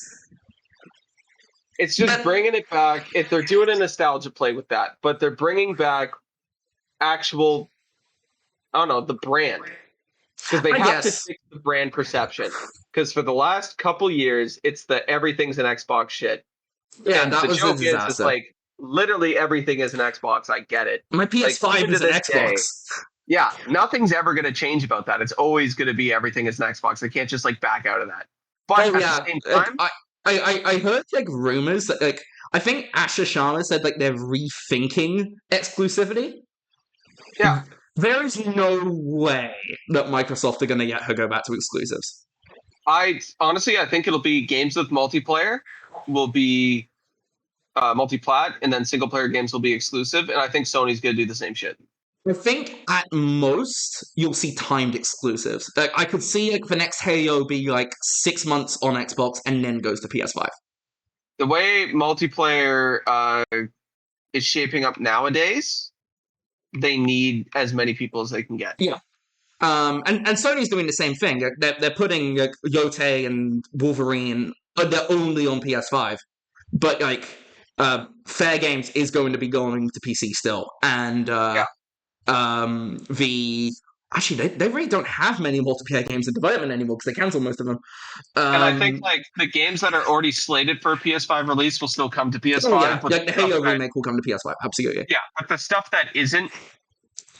it's just But bringing it back. If they're doing a nostalgia play with that, but they're bringing back actual, I don't know, the brand, because they I have to guess, fix the brand perception. Because for the last couple years, it's the everything's an Xbox shit. yeah, And that the was a joke is, it's disaster. like literally everything is an Xbox. I get it. My Like PS5 even to is an this Xbox. day, yeah, nothing's ever going to change about that. It's always going to be everything is an Xbox. They can't just like back out of that. But Oh at the yeah, same like, time, I heard like rumors that like I think Asher Sharma said like they're rethinking exclusivity. yeah, There is no way that Microsoft are going to get her go back to exclusives. I honestly I think it'll be games with multiplayer will be multi-plat, and then single player games will be exclusive. And I think Sony's going to do the same shit. I think at most you'll see timed exclusives. Like I could see like the next Halo be like 6 months on Xbox and then goes to PS5. The way multiplayer is shaping up nowadays, they need as many people as they can get. Yeah. And Sony's doing the same thing. They're putting like, Yotei and Wolverine. They're only on PS5, but like Fair Games is going to be going to PC still, and Yeah. the actually they really don't have many multiplayer games in development anymore because they cancelled most of them. And I think Um, like the games that are already slated for PS5 release will still come to oh PS5, yeah, but like the stuff Halo that remake will come to PS5. Absolutely. yeah, but the stuff that isn't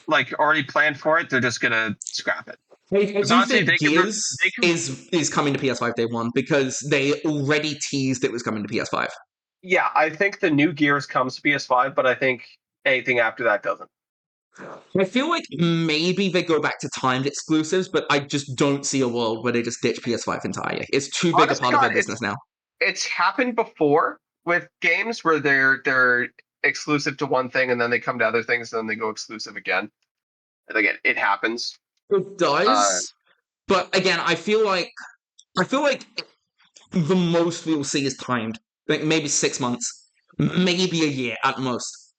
like already planned for it, they're just gonna scrap it. I Because do honestly, think Gears they can is coming to PS5 day one because they already teased it was coming to PS5. yeah, I think the new Gears comes to PS5, but I think anything after that doesn't. I feel like maybe they go back to timed exclusives, but I just don't see a world where they just ditch PS5 entirely. It's too big a Honestly, part of their God, business now. it's happened before with games where they're exclusive to one thing and then they come to other things and then they go exclusive again. And again, it happens. It Uh, does, but again, I feel like the most we'll see is timed. Like maybe 6 months, maybe a year at most.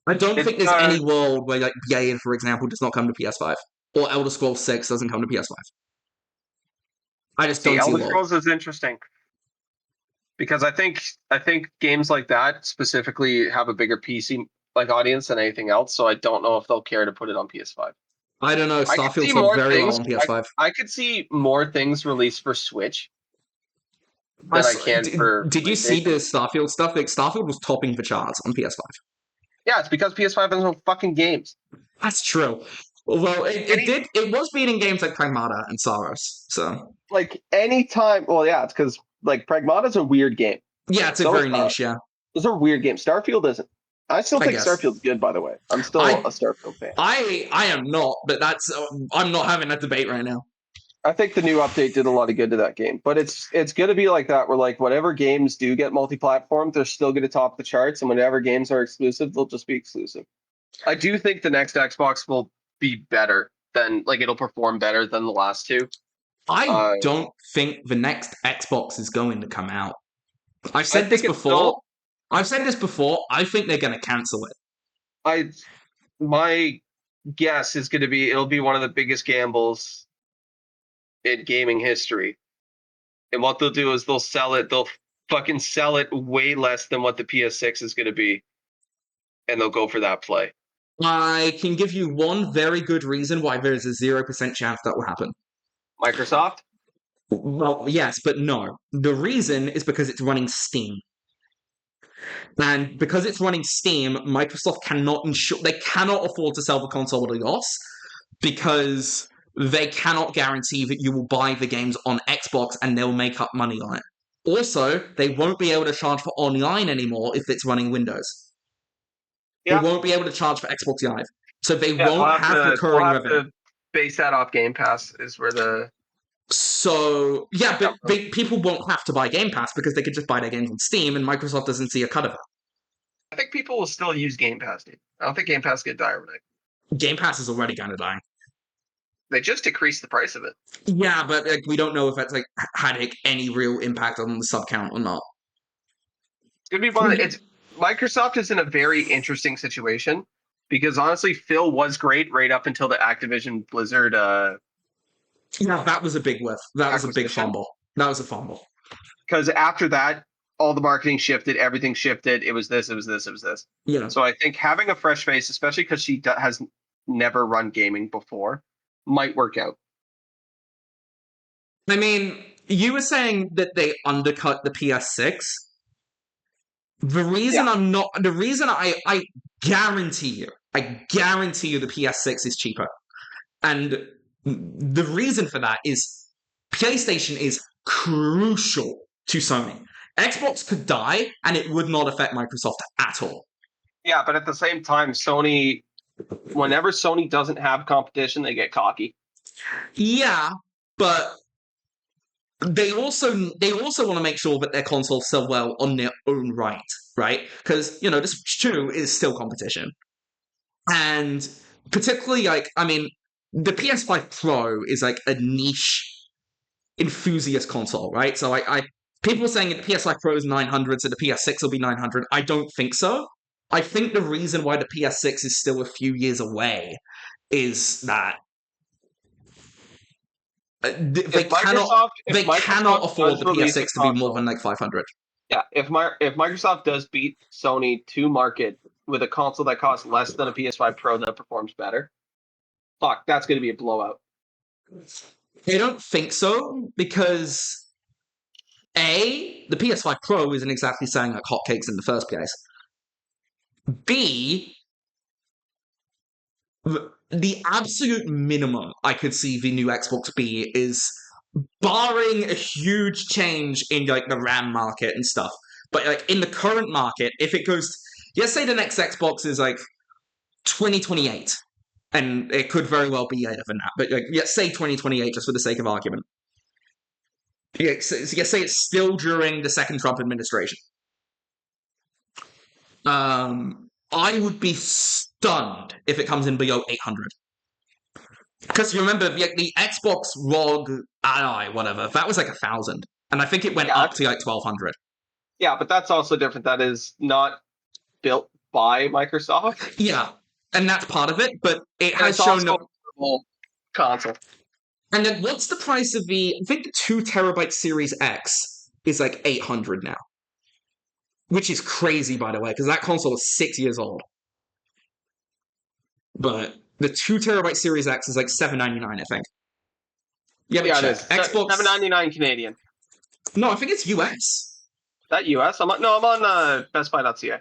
I don't it think there's any world where like Yay, for example, does not come to PS5 or Elder Scrolls 6 doesn't come to PS5. I just see don't see a Elder world. Scrolls is interesting because I think games like that specifically have a bigger PC like audience than anything else. So I don't know if they'll care to put it on PS5. I don't know. I could Starfield see sold more very well things. on PS5. I could see more things released for Switch than I can for Did you see the PlayStation. Starfield stuff? Like Starfield was topping the charts on PS5. Yeah, it's because PS5 has no fucking games. That's true. Well, it Any did. It was beating games like Pragmata and Saros. So like any time. Well, yeah, it's because like Pragmata's a weird game. yeah, it's a So is very niche. Yeah, those are weird games. Starfield isn't. I still I think guess. Starfield's good, by the way. I'm still I a Starfield fan. I am not, but that's I'm not having that debate right now. I think the new update did a lot of good to that game, but it's going to be like that. Where like whatever games do get multi-platform, they're still going to top the charts, and whenever games are exclusive, they'll just be exclusive. I do think the next Xbox will be better than like it'll perform better than the last two. I Uh, don't think the next Xbox is going to come out. I've I said this think it's before. still. I've said this before. I think they're going to cancel it. I my guess is going to be it'll be one of the biggest gambles in gaming history. And what they'll do is they'll sell it. They'll fucking sell it way less than what the PS6 is going to be, and they'll go for that play. I can give you one very good reason why there is a 0% chance that will happen. Microsoft. Well, yes, but no. The reason is because it's running Steam. And because it's running Steam, Microsoft cannot ensure they cannot afford to sell the console at a loss because they cannot guarantee that you will buy the games on Xbox and they'll make up money on it. Also, they won't be able to charge for online anymore if it's running Windows. They Yeah, won't be able to charge for Xbox Live. So they yeah. won't have We'll recurring have revenue. to base that off Game Pass. Is where the So, yeah, but come from. people won't have to buy Game Pass because they could just buy their games on Steam, and Microsoft doesn't see a cut of it. I think people will still use Game Pass, dude. I don't think Game Pass get die overnight. Game Pass is already kind of dying. They just decreased the price of it. Yeah, but like we don't know if that's like had like, any real impact on the sub count or not. It's gonna be one. It's Microsoft is in a very interesting situation because honestly, Phil was great right up until the Activision Blizzard. Yeah, that was a big whiff. That was a big Acquisition. fumble. That was a fumble. Because after that, all the marketing shifted, everything shifted. It was this, it was this, it was this. Yeah. So I think having a fresh face, especially because she has never run gaming before, might work out. I mean, you were saying that they undercut the PS6. The reason I guarantee you the PS6 is cheaper. And the reason for that is PlayStation is crucial to Sony. Xbox could die and it would not affect Microsoft at all. Yeah, but at the same time, whenever Sony doesn't have competition, they get cocky. Yeah, but they also want to make sure that their consoles sell well on their own right? Because the Switch 2 is still competition, and particularly the PS5 Pro is like a niche enthusiast console, right? So people are saying that the PS5 Pro is 900, so the PS6 will be 900. I don't think so. I think the reason why the PS6 is still a few years away is that they cannot afford the PS6 to be more than like 500. Yeah, if Microsoft does beat Sony to market with a console that costs less than a PS5 Pro that performs better, fuck, that's going to be a blowout. I don't think so because A, the PS5 Pro isn't exactly selling like hotcakes in the first place. B, the absolute minimum I could see the new Xbox be is barring a huge change in like the RAM market and stuff. But like in the current market, if it goes, let's say the next Xbox is like 2028, and it could very well be later than that. But like, let's say 2028, just for the sake of argument. Yeah, so let's say it's still during the second Trump administration. I would be stunned if it comes in below 800. Because you remember, the Xbox ROG Ally, whatever, that was like 1,000. And I think it went up to like 1,200. Yeah, but that's also different. That is not built by Microsoft. Yeah, and that's part of it, but it has shown a console. And then what's the price of I think the 2 terabyte Series X is like 800 now. Which is crazy, by the way, because that console is 6 years old. But the 2 terabyte Series X is like $799, I think. Yeah, it is. Xbox $799 Canadian. No, I think it's US. Is that US? I'm on BestBuy.ca.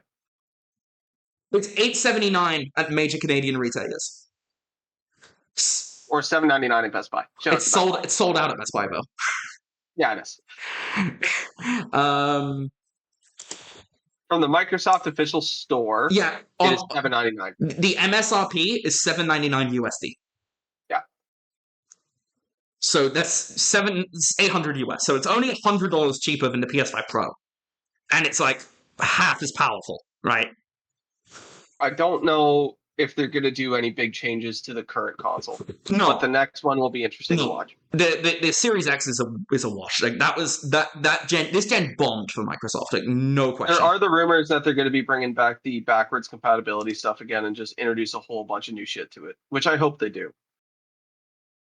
It's $879 at major Canadian retailers. Or $799 at Best Buy. It's sold out at Best Buy though. Yeah, it is. From the Microsoft official store, yeah, it is $799. The MSRP is $799 USD. Yeah. So that's $800 US. So it's only $100 cheaper than the PS5 Pro, and it's like half as powerful, right? I don't know if they're going to do any big changes to the current console. No, but the next one will be interesting to watch. The Series X is a wash. Like this gen bombed for Microsoft. Like no question. There are the rumors that they're going to be bringing back the backwards compatibility stuff again and just introduce a whole bunch of new shit to it, which I hope they do.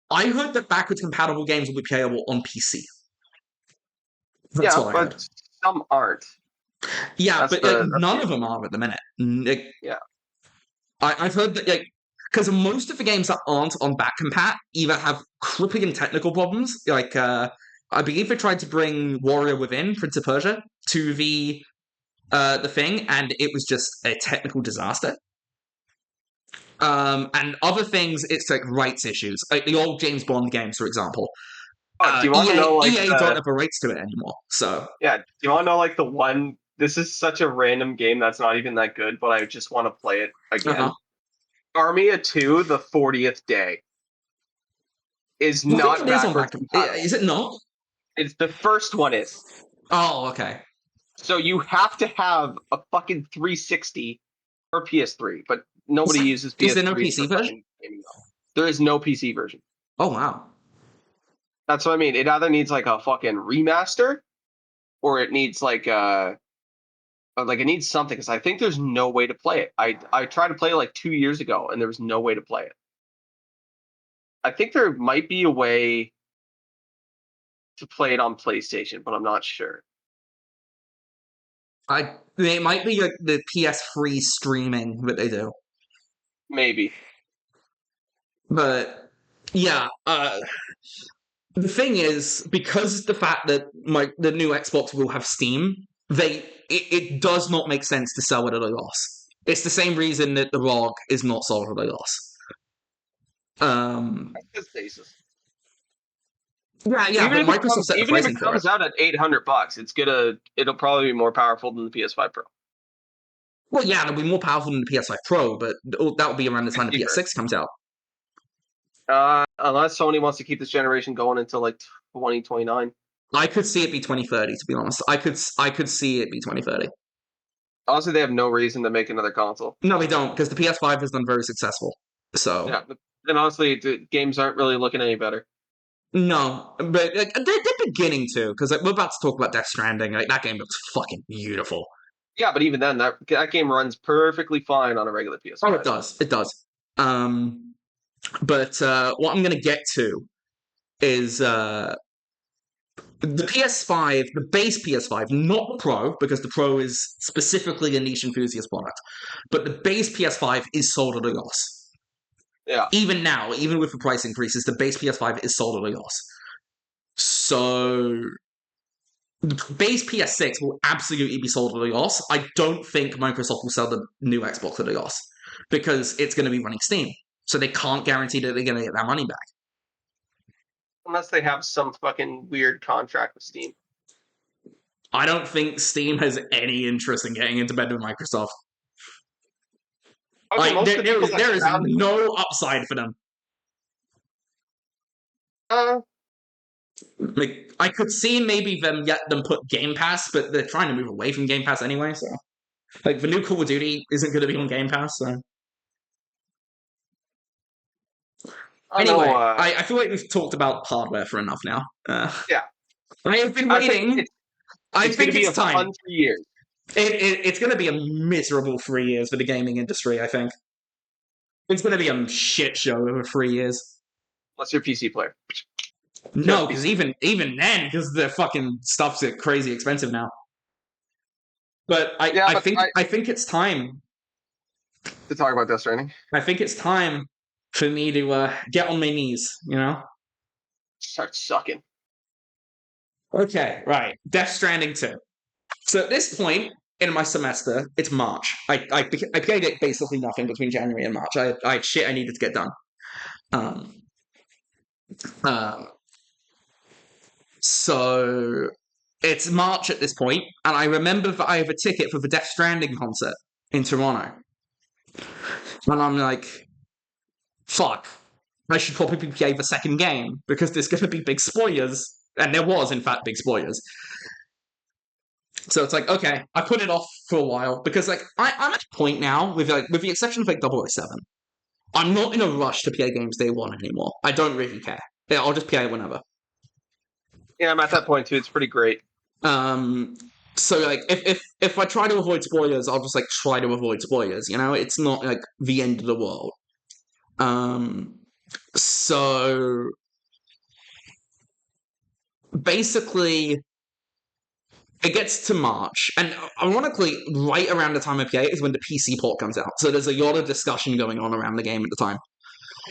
I heard that backwards compatible games will be playable on PC. That's but some aren't. Yeah, but none of them are at the minute. Yeah. I've heard that because most of the games that aren't on back compat either have crippling technical problems. Like I believe they tried to bring Warrior Within, Prince of Persia, to the thing, and it was just a technical disaster. And other things, it's like rights issues, like the old James Bond games, for example. Do you want to know? EA don't have the rights to it anymore. So yeah, do you want to know like the one this is such a random game that's not even that good, but I just want to play it again. Uh-huh. Armia 2, the 40th Day, is I think not it is on backwards back. compatible. Is it not? It's the first one is. Oh, okay. So you have to have a fucking 360 or PS3, but nobody uses Is there no PS3s for PC version? fucking gaming. There is no PC version. Oh, wow. That's what I mean. It either needs like a fucking remaster, or it needs like it needs something. Because I think there's no way to play it. I tried to play it like 2 years ago, and there was no way to play it. I think there might be a way to play it on PlayStation, but I'm not sure. It might be like the PS3 streaming that they do. Maybe. But yeah, the thing is, because the fact that the new Xbox will have Steam, it does not make sense to sell it at a loss. It's the same reason that the ROG is not sold at a loss. That's basis. Yeah, but Microsoft set the Even if pricing it for it. comes out at $800, it'll probably be more powerful than the PS5 Pro. Well, yeah, it'll be more powerful than the PS5 Pro, but that'll be around the time the Cheaper. PS6 comes out. Unless Sony wants to keep this generation going until like 2029. I could see it be 2030, to be honest. I could see it be 2030. Honestly, they have no reason to make another console. No, they don't, because the PS5 has been very successful. So Yeah, and honestly, the games aren't really looking any better. no, but like, they're beginning to, because like, we're about to talk about Death Stranding. Like that game looks fucking beautiful. Yeah, but even then, that game runs perfectly fine on a regular PS5. Oh, it does. It does. But what I'm gonna get to is the PS5, the base PS5, not the Pro, because the Pro is specifically a niche enthusiast product. But the base PS5 is sold at a loss. Yeah. Even now, even with the price increases, the base PS5 is sold at a loss. So the base PS6 will absolutely be sold at a loss. I don't think Microsoft will sell the new Xbox at a loss because it's going to be running Steam. So they can't guarantee that they're going to get that money back. Unless they have some fucking weird contract with Steam. I don't think Steam has any interest in getting into bed with Microsoft. Okay, Like, there is no upside for them. Like, I could see maybe them put Game Pass, but they're trying to move away from Game Pass anyway. So, like, the new Call of Duty isn't going to be on Game Pass. So, anyway, I feel like we've talked about hardware for enough now. Yeah, I have been waiting. I think it's time. Fun 3 years. It's going to be a miserable 3 years for the gaming industry. I think it's going to be a shit show over 3 years. Unless you're a PC player. No, because even then, because the fucking stuff's crazy expensive now. But I think it's time to talk about Death Stranding. I think it's time for me to get on my knees. You know, start sucking. Okay, right. Death Stranding 2. So at this point in my semester, it's March. I played it basically nothing between January and March. I had shit I needed to get done. So it's March at this point, and I remember that I have a ticket for the Death Stranding concert in Toronto. And I'm like, fuck, I should probably play the second game, because there's going to be big spoilers. And there was, in fact, big spoilers. So it's like, okay, I put it off for a while, because like I'm at a point now, with the exception of like 007, I'm not in a rush to play games day one anymore. I don't really care. Yeah, I'll just play it whenever. Yeah, I'm at that point too. It's pretty great. So like if I try to avoid spoilers, I'll just like try to avoid spoilers, you know? It's not like the end of the world. So basically it gets to March, and ironically, right around the time I play it is when the PC port comes out. So there's a lot of discussion going on around the game at the time.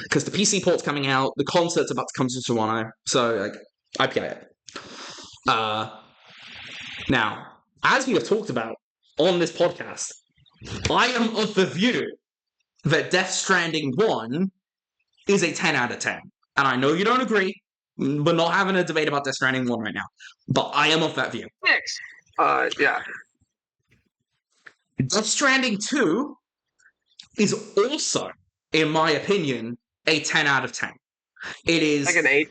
Because the PC port's coming out, the concert's about to come to Toronto, so like I play it. Now, as we have talked about on this podcast, I am of the view that Death Stranding 1 is a 10 out of 10. And I know you don't agree. We're not having a debate about Death Stranding 1 right now. But I am of that view. Yeah. Death Stranding 2 is also, in my opinion, a 10 out of 10. It Like is. an 8.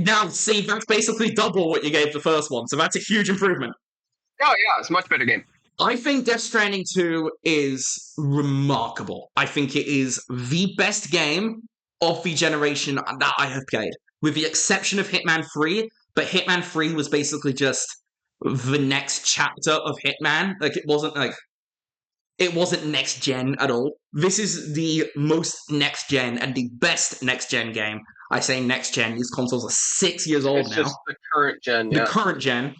Now, see, that's basically double what you gave the first one, so that's a huge improvement. Oh yeah, it's a much better game. I think Death Stranding 2 is remarkable. I think it is the best game of the generation that I have played, with the exception of Hitman 3, but Hitman 3 was basically just the next chapter of Hitman. Like, it wasn't next gen at all. This is the most next gen and the best next gen game. I say next gen, these consoles are 6 years old It's now. just the current gen, The yeah. current gen,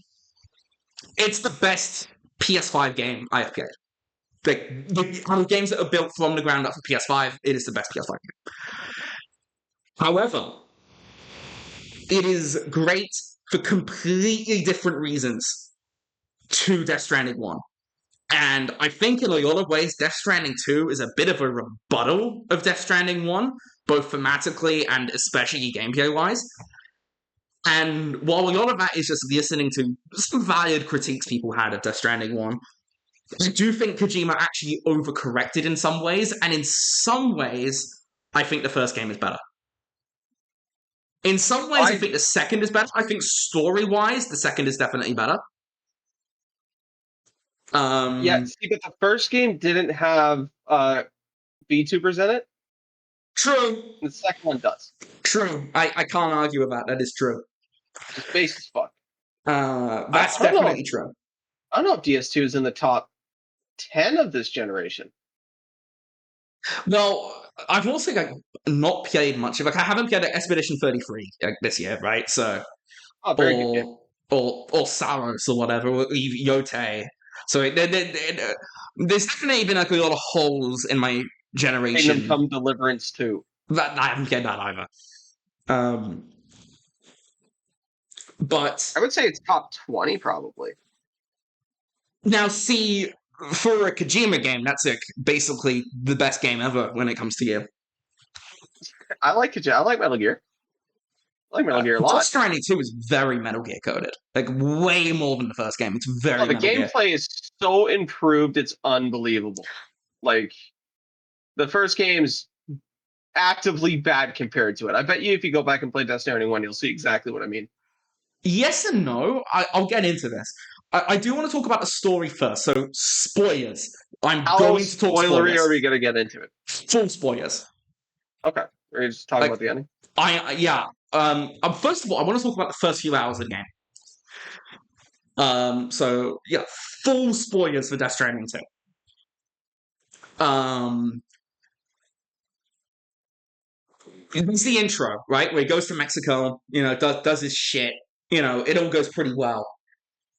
it's the best PS5 game I have played. Like, the games that are built from the ground up for PS5, it is the best PS5 game. However, it is great for completely different reasons to Death Stranding 1. And I think in a lot of ways, Death Stranding 2 is a bit of a rebuttal of Death Stranding 1, both thematically and especially gameplay-wise. And while a lot of that is just listening to some valid critiques people had of Death Stranding 1, I do think Kojima actually overcorrected in some ways, and in some ways, I think the first game is better. In some ways, I think the second is better. I think story-wise, the second is definitely better. Yeah, see, but the first game didn't have VTubers in it. True. The second one does. True. I can't argue with that. That is true. Just base as fuck. That's definitely true. I don't know if DS2 is in the top 10 of this generation. Well, I've also not played much of it. I haven't played Expedition 33 this year, right? So, very good game. Or Saros or whatever, or Yotei. So there's definitely been like a lot of holes in my generation. Kingdom Come Deliverance 2. That I haven't played that either. But I would say it's top 20 probably. Now, see, for a Kojima game, that's like basically the best game ever when it comes to you. I like Kojima. I like Metal Gear. I like Metal Gear a lot. Death Stranding 2 is very Metal Gear coded. Like, way more than the first game. It's very the Metal Gear. gameplay is so improved, it's unbelievable. Like, the first game's actively bad compared to it. I bet you if you go back and play Death Stranding 1, you'll see exactly what I mean. Yes and no. I'll get into this. I do want to talk about the story first, so spoilers. I'm going to talk spoilers. How are we going to get into it? Full spoilers. Okay. We're just talking about the ending? First of all, I want to talk about the first few hours of the game. So, yeah, full spoilers for Death Stranding 2. It's the intro, right? Where he goes to Mexico, does his shit. It all goes pretty well.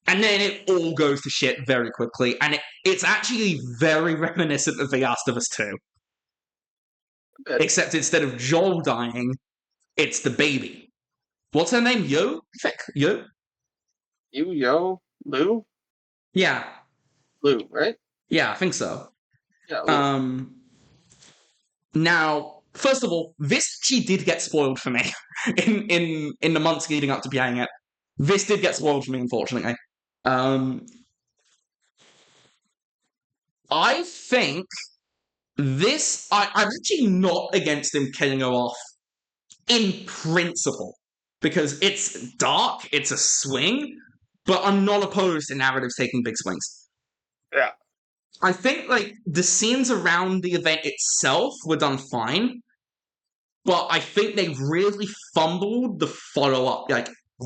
And then it all goes to shit very quickly. And it's actually very reminiscent of The Last of Us 2. Except instead of Joel dying, it's the baby. What's her name? Yo? Yo? Lou? Yeah. Lou, right? Yeah, I think so. Yeah, Lou. Now, first of all, this actually did get spoiled for me in the months leading up to playing it. This did get spoiled for me, unfortunately. I think this... I'm actually not against him killing her off in principle. Because it's dark, it's a swing, but I'm not opposed to narratives taking big swings. Yeah. I think, the scenes around the event itself were done fine, but I think they really fumbled the follow-up,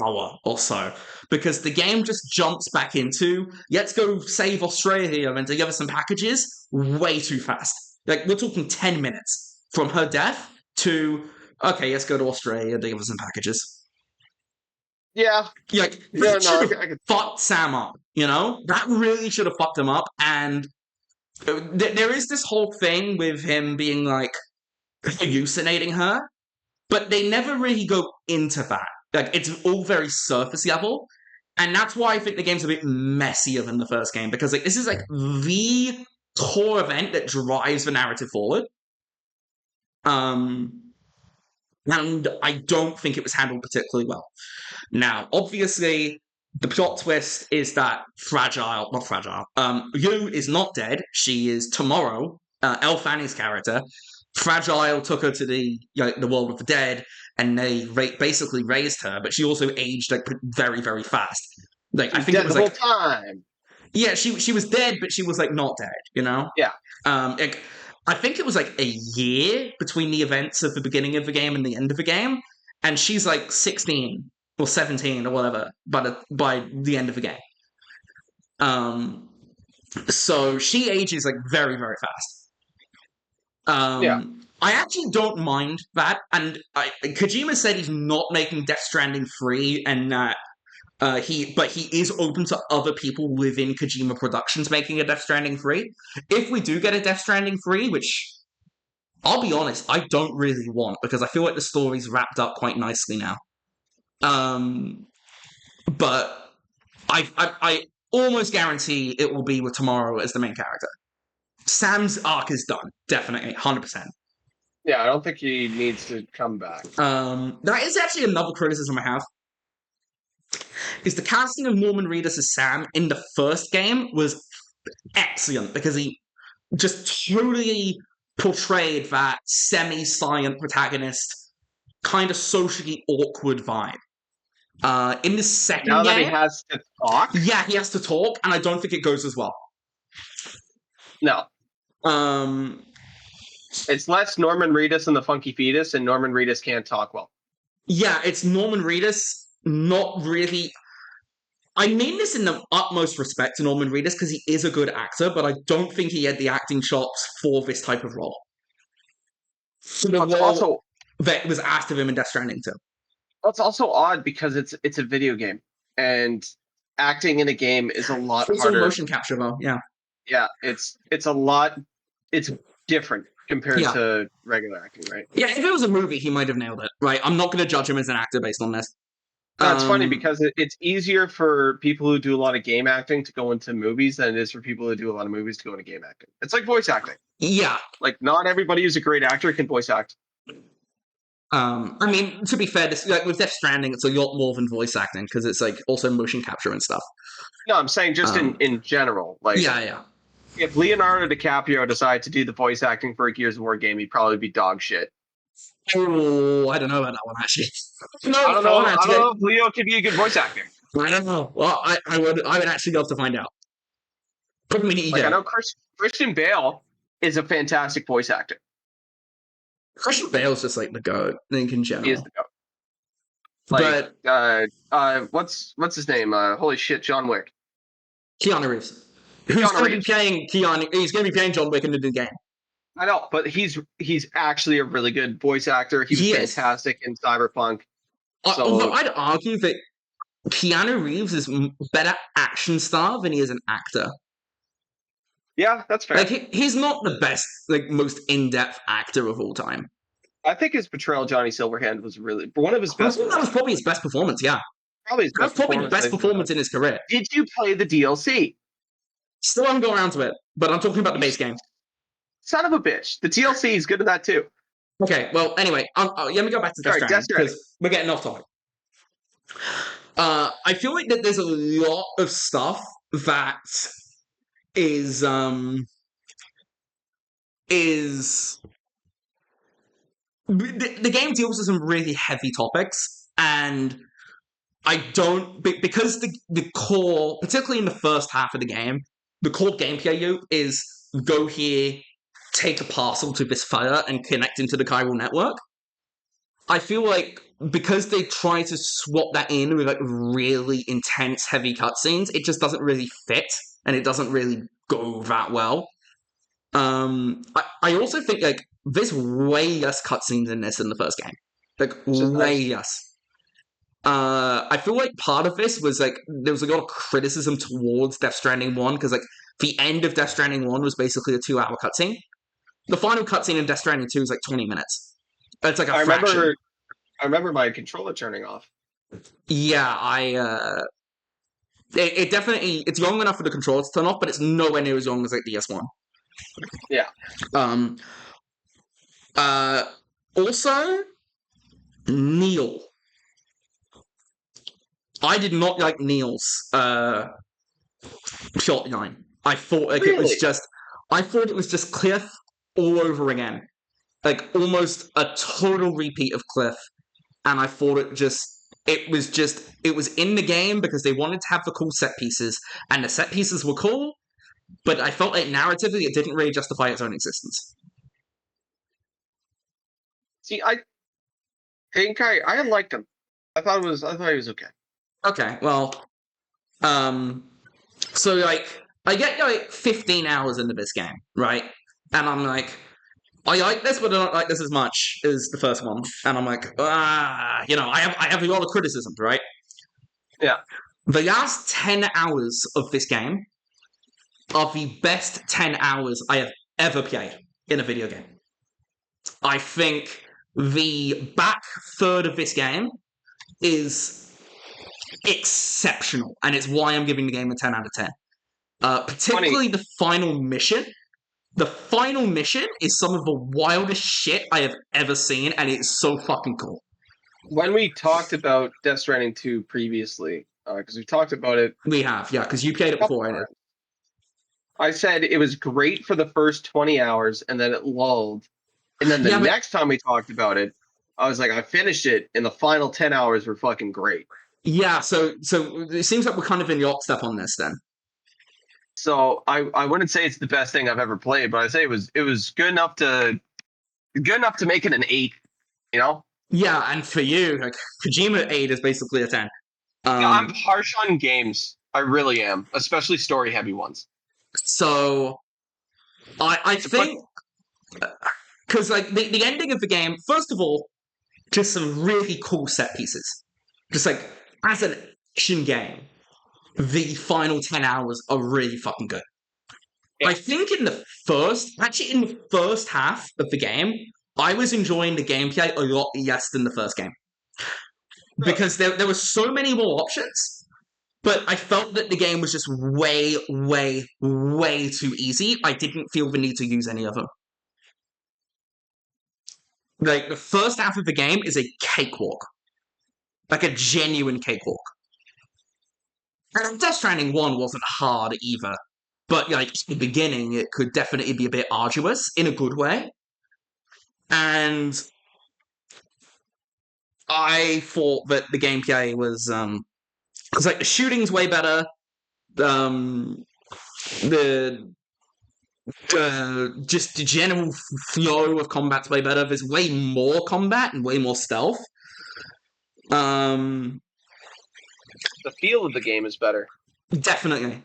hour or so, because the game just jumps back into, let's go save Australia and deliver some packages way too fast. We're talking 10 minutes from her death to, okay, let's go to Australia and deliver some packages. Yeah. That should have fucked Sam up, That really should have fucked him up, and there is this whole thing with him being, hallucinating her, but they never really go into that. It's all very surface level, and that's why I think the game's a bit messier than the first game, because, this is, the core event that drives the narrative forward. And I don't think it was handled particularly well. Now, obviously, the plot twist is that not Fragile, Yu is not dead. She is tomorrow. Elle Fanning's character. Fragile took her to the world of the dead, and they basically raised her, but she also aged like very, very fast. Like I think it dead was the whole like time. yeah, she was dead, but she was like not dead, you know? Yeah. Like I think it was like a year between the events of the beginning of the game and the end of the game, and she's like 16 or 17 or whatever by the end of the game. Um, so she ages like very, very fast. Yeah. I actually don't mind that, and Kojima said he's not making Death Stranding 3, and that he is open to other people within Kojima Productions making a Death Stranding 3. If we do get a Death Stranding 3, which I'll be honest, I don't really want, because I feel like the story's wrapped up quite nicely now. But I almost guarantee it will be with Tomorrow as the main character. Sam's arc is done, definitely, 100%. Yeah, I don't think he needs to come back. That is actually another criticism I have. Is the casting of Norman Reedus as Sam in the first game was excellent, because he just totally portrayed that semi-science protagonist, kind of socially awkward vibe. In the second Now that he game, has to talk, yeah, he has to talk, and I don't think it goes as well. no. It's less Norman Reedus and the Funky Fetus, and Norman Reedus can't talk well. Yeah, it's Norman Reedus, not really. I mean this in the utmost respect to Norman Reedus, because he is a good actor, but I don't think he had the acting chops for this type of role. For the role Also, that was asked of him in Death Stranding too. it's also odd because it's a video game, and acting in a game is a lot It's harder. all motion capture though, yeah. Yeah, it's a lot. It's different compared to regular acting, right? Yeah, if it was a movie, he might have nailed it, right? I'm not going to judge him as an actor based on this. That's funny because it's easier for people who do a lot of game acting to go into movies than it is for people who do a lot of movies to go into game acting. It's like voice acting. Yeah. Like, not everybody who's a great actor can voice act. I mean, to be fair, like with Death Stranding, it's a lot more than voice acting, because it's like also motion capture and stuff. No, I'm saying just in general. Like, yeah. If Leonardo DiCaprio decided to do the voice acting for a Gears of War game, he'd probably be dog shit. Oh, I don't know about that one actually. I don't know if Leo could be a good voice actor. I don't know. Well, I would actually love to find out. Probably need I know Christian Bale is a fantastic voice actor. Christian Bale's just like the goat, I think, in general. He is the goat. Like, what's his name? Holy shit, John Wick. Keanu Reeves. Who's going to be playing Keanu? He's going to be playing John Wick in the new game. I know, but he's actually a really good voice actor. He was fantastic in Cyberpunk. Although I'd argue that Keanu Reeves is better action star than he is an actor. Yeah, that's fair. Like he's not the best, like most in-depth actor of all time. I think his portrayal of Johnny Silverhand was really one of his best. That was probably his best performance. Yeah, probably the best performance in his career. Did you play the DLC? Still haven't gone around to it, but I'm talking about the base game. Son of a bitch. The DLC is good at that too. Okay, well, anyway, let me go back to Death Stranding, because we're getting off topic. I feel like that there's a lot of stuff that is the game deals with some really heavy topics, and I don't, because the core, particularly in the first half of the game, the core gameplay is go here, take a parcel to this fire, and connect into the chiral network. I feel like because they try to swap that in with like really intense, heavy cutscenes, it just doesn't really fit, and it doesn't really go that well. I also think like there's way less cutscenes in this than the first game, like way less. I feel like part of this was like there was a lot of criticism towards Death Stranding 1, because like the end of Death Stranding 1 was basically a 2-hour cutscene. The final cutscene in Death Stranding 2 is like 20 minutes. It's like a fraction. I remember my controller turning off. Yeah, it definitely, it's long enough for the controller to turn off, but it's nowhere near as long as like the S1. Yeah. Also, Nioh. I did not like Neil's shot line. I thought Really? I thought it was just Cliff all over again, like almost a total repeat of Cliff. And I thought it was in the game because they wanted to have the cool set pieces, and the set pieces were cool, but I felt like narratively it didn't really justify its own existence. See, I think I liked him. I thought he was okay. Okay, well, um, so like I get like 15 hours into this game, right? And I'm like, I like this, but I don't like this as much as the first one. And I'm like, I have a lot of criticisms, right? Yeah. The last 10 hours of this game are the best 10 hours I have ever played in a video game. I think the back third of this game is exceptional, and it's why I'm giving the game a 10 out of 10. Funny. Particularly the final mission. The final mission is some of the wildest shit I have ever seen, and it's so fucking cool. When we talked about Death Stranding 2 previously, because we talked about it We have, yeah, because you played a it couple before, I did. times, I said it was great for the first 20 hours and then it lulled. And then the Yeah, but next time we talked about it, I was like, I finished it, and the final 10 hours were fucking great. yeah, so it seems like we're kind of in lockstep on this then. So I wouldn't say it's the best thing I've ever played, but I say it was good enough to make it an 8, you know? Yeah, and for you, like Kojima 8 is basically a 10. Yeah, I'm Um, harsh on games. I really am, especially story heavy ones. so I To put think because like the ending of the game, first of all, just some really cool set pieces. Just like as an action game, the final 10 hours are really fucking good. Yeah. I think in the first half of the game, I was enjoying the gameplay a lot less than the first game. Really? Because there were so many more options, but I felt that the game was just way, way, way too easy. I didn't feel the need to use any of them. Like, the first half of the game is a cakewalk. Like, a genuine cakewalk. And Death Stranding 1 wasn't hard either. But, like, at the beginning, it could definitely be a bit arduous in a good way. And I thought that the gameplay was, because, like, the shooting's way better. Um, the just the general flow of combat's way better. There's way more combat and way more stealth. Um, The feel of the game is better. definitely.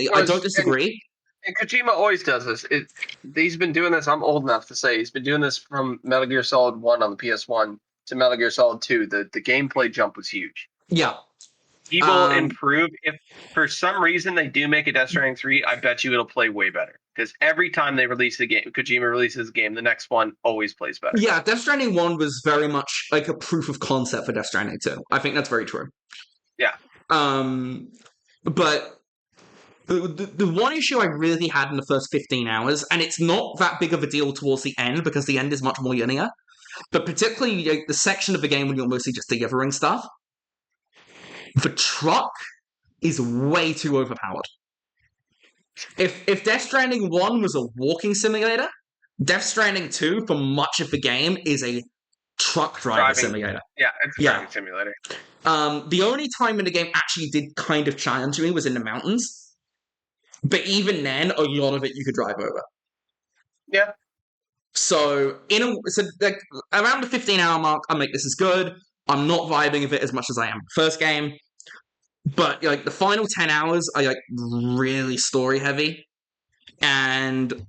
I don't Because disagree. and Kojima always does this. He's been doing this. I'm old enough to say he's been doing this from Metal Gear Solid 1 on the PS1 to Metal Gear Solid 2. The gameplay jump was huge. Yeah. He will Um, improve if for some reason they do make a Death Stranding 3. I bet you it'll play way better because every time they release a game, Kojima releases a game, the next one always plays better. yeah, Death Stranding 1 was very much like a proof of concept for Death Stranding 2. I think that's very true. Yeah. But the one issue I really had in the first 15 hours, and it's not that big of a deal towards the end because the end is much more linear, but particularly like, the section of the game when you're mostly just delivering stuff, the truck is way too overpowered. If Death Stranding 1 was a walking simulator, Death Stranding 2, for much of the game, is a truck driver simulator. Yeah, it's a driving simulator. The only time in the game actually did kind of challenge me was in the mountains. But even then, a lot of it you could drive over. Yeah. So like around the 15-hour mark, I'm like, this is good. I'm not vibing with it as much as I am first game. But like the final 10 hours are like really story heavy. And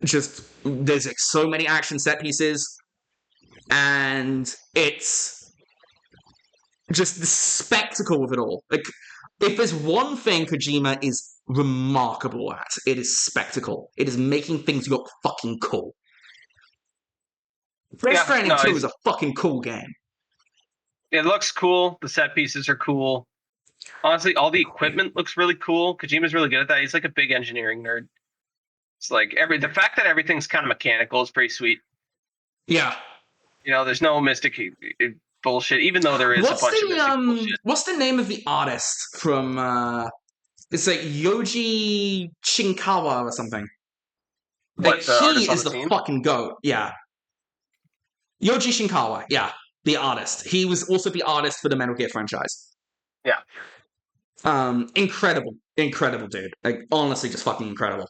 just there's like so many action set pieces. And it's just the spectacle of it all. Like, if there's one thing Kojima is remarkable at, it is spectacle. It is making things look fucking cool. Death Stranding 2 is a fucking cool game. It looks cool. The set pieces are cool. Honestly, all the equipment looks really cool. Kojima's really good at that. He's like a big engineering nerd. It's like the fact that everything's kind of mechanical is pretty sweet. Yeah. You know, there's no mystic. bullshit, even though there is a bunch of missing bullshit. What's the name of the artist from it's like Yoji Shinkawa or something. Like What, the he artist on is the the team? fucking goat. Yeah. Yoji Shinkawa, yeah. The artist. He was also the artist for the Metal Gear franchise. Yeah. Incredible. Incredible, dude. Like honestly just fucking incredible.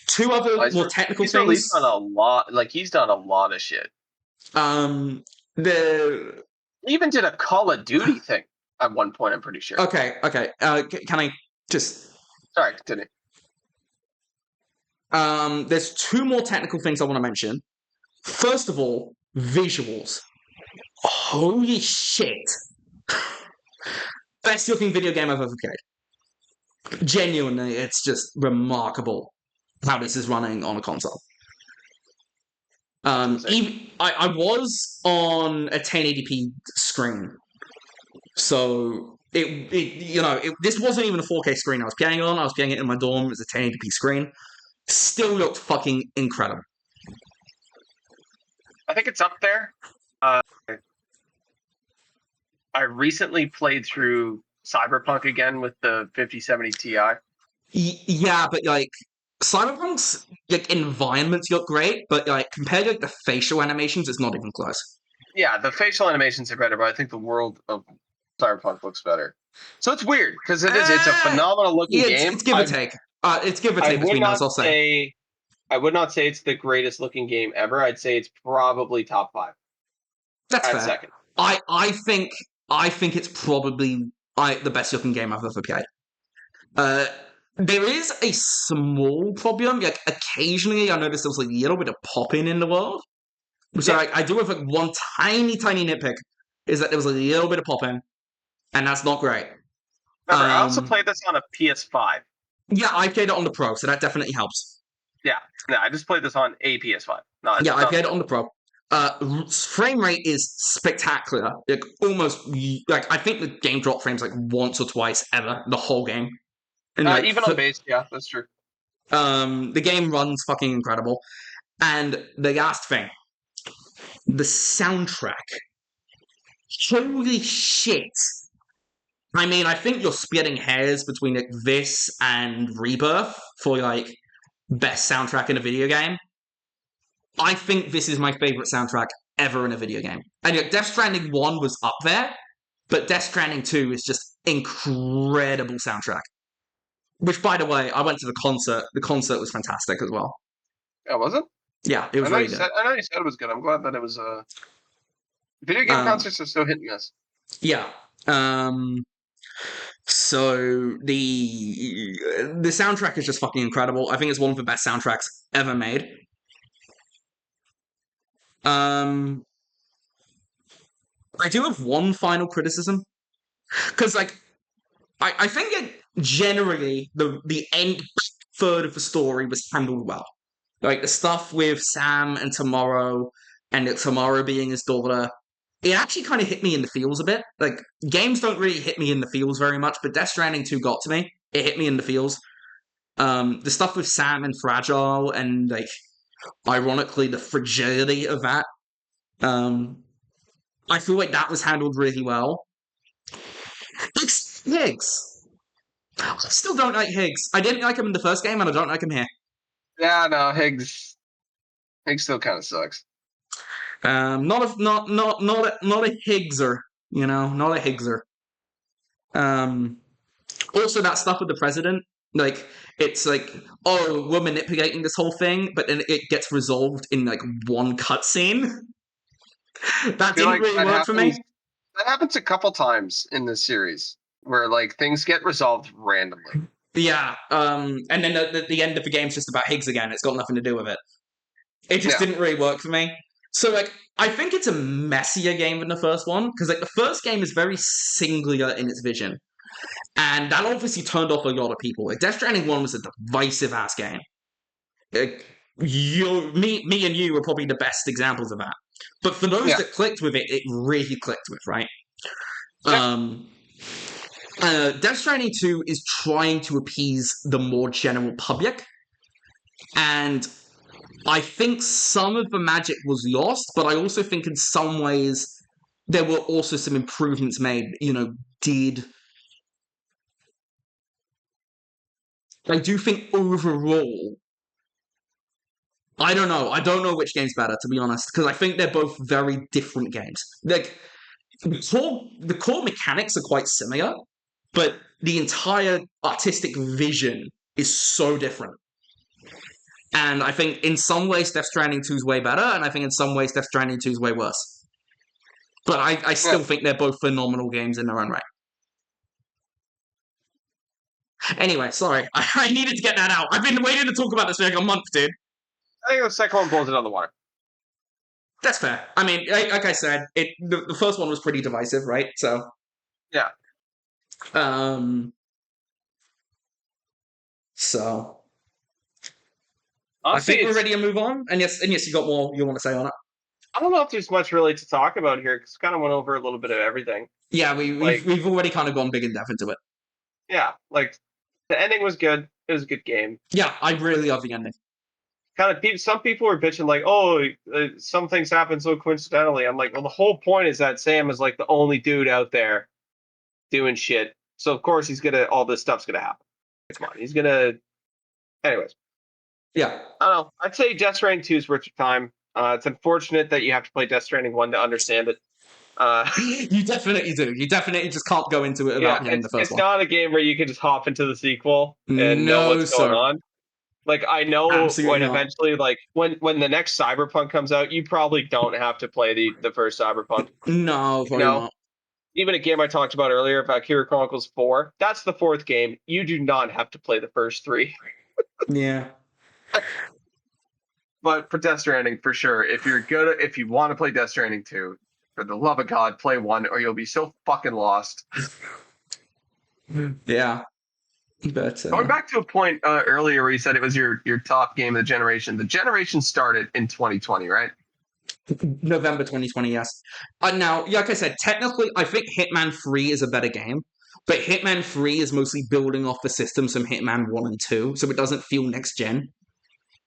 Two other more technical He's things. done a lot. Like, he's done a lot of shit. The He even did a Call of Duty thing at one point, I'm pretty sure. Okay. Can I just... Sorry, continue. There's two more technical things I want to mention. First of all, visuals. Holy shit. Best looking video game I've ever played. Genuinely, it's just remarkable how this is running on a console. I was on a 1080p screen, so this wasn't even a 4K screen I was playing on. I was playing it in my dorm. It was a 1080p screen. Still looked fucking incredible. I think it's up there. I recently played through Cyberpunk again with the 5070 Ti. Yeah, but like Cyberpunk's like environments look great, but like compared to like the facial animations, it's not even close. Yeah, the facial animations are better, but I think the world of Cyberpunk looks better. So it's weird because it's a phenomenal looking game. It's give or take. It's give or take between us. I'll say. I would not say it's the greatest looking game ever. I'd say it's probably top 5. That's fair. Second. I think it's probably the best looking game I've ever played. There is a small problem. Like occasionally, I noticed there was like a little bit of popping in the world. So I do have like one tiny nitpick is that there was a little bit of popping, and that's not great. Remember, I also played this on a PS5. Yeah, I played it on the Pro, so that definitely helps. Yeah, I just played this on a PS5. I played it on the Pro. Frame rate is spectacular. Like almost, like I think the game dropped frames like once or twice ever the whole game. And like, even on base, yeah, that's true. The game runs fucking incredible, and the last thing, the soundtrack. Holy shit! I mean, I think you're splitting hairs between like this and Rebirth for like best soundtrack in a video game. I think this is my favorite soundtrack ever in a video game. And like, Death Stranding 1 was up there, but Death Stranding 2 is just incredible soundtrack. Which, by the way, I went to the concert. The concert was fantastic as well. Yeah, was it? Yeah, it was really good. I know you said it was good. I'm glad that it was. Video game concerts are so hit and miss. Yeah. So the soundtrack is just fucking incredible. I think it's one of the best soundtracks ever made. I do have one final criticism. Because, like, I think it generally, the end third of the story was handled well. Like, the stuff with Sam and Tomorrow, and Tomorrow being his daughter, it actually kind of hit me in the feels a bit. Like, games don't really hit me in the feels very much, but Death Stranding 2 got to me. It hit me in the feels. The stuff with Sam and Fragile, and, like, ironically, the fragility of that, I feel like that was handled really well. Higgs. I still don't like Higgs. I didn't like him in the first game, and I don't like him here. Yeah, no, Higgs still kind of sucks. Not a Higgser, you know, not a Higgser. Also, that stuff with the president, like, it's like, oh, we're manipulating this whole thing, but then it gets resolved in, like, one cutscene. That didn't really work for me. That happens a couple times in this series, where, like, things get resolved randomly. Yeah, and then the end of the game's just about Higgs again. It's got nothing to do with it. It just didn't really work for me. So, like, I think it's a messier game than the first one, because, like, the first game is very singular in its vision. And that obviously turned off a lot of people. Like, Death Stranding 1 was a divisive-ass game. Like, me and you were probably the best examples of that. But for those that clicked with it, it really clicked with, right? Death Stranding 2 is trying to appease the more general public. And I think some of the magic was lost, but I also think in some ways there were also some improvements made. Did I do think overall, I don't know. I don't know which game's better, to be honest, because I think they're both very different games. Like the core mechanics are quite similar, but the entire artistic vision is so different. And I think in some ways Death Stranding 2 is way better, and I think in some ways Death Stranding 2 is way worse. But I still think they're both phenomenal games in their own right. Anyway, sorry. I needed to get that out. I've been waiting to talk about this for like a month, dude. I think the second one blows it out of the water. That's fair. I mean, like I said, the first one was pretty divisive, right? So yeah. So Honestly, I think we're ready to move on. And yes, you got more you want to say on it. I don't know if there's much really to talk about here because kind of went over a little bit of everything. Yeah, we've already kind of gone big in depth into it. Yeah, like the ending was good. It was a good game. Yeah, I really love the ending. Kind of, some people were bitching like, "Oh, some things happen so coincidentally." I'm like, well, the whole point is that Sam is like the only dude out there doing shit. So of course all this stuff's gonna happen. Come on, he's gonna. Anyways. Yeah. I don't know. I'd say Death Stranding 2 is worth your time. It's unfortunate that you have to play Death Stranding 1 to understand it. You definitely do. You definitely just can't go into it without playing the first one. It's not a game where you can just hop into the sequel and know what's going on. Like, I know Absolutely when eventually, like, when the next Cyberpunk comes out, you probably don't have to play the first Cyberpunk. No, probably not. Even a game I talked about earlier, Valkyria Chronicles 4, that's the fourth game. You do not have to play the first three. Yeah. But for Death Stranding, for sure, if you want to play Death Stranding 2, for the love of God, play 1, or you'll be so fucking lost. Yeah. But going back to a point earlier where you said it was your top game of the generation. The generation started in 2020, right? November 2020, yes. Now, like I said, technically, I think Hitman 3 is a better game, but Hitman 3 is mostly building off the systems from Hitman 1 and 2, so it doesn't feel next gen.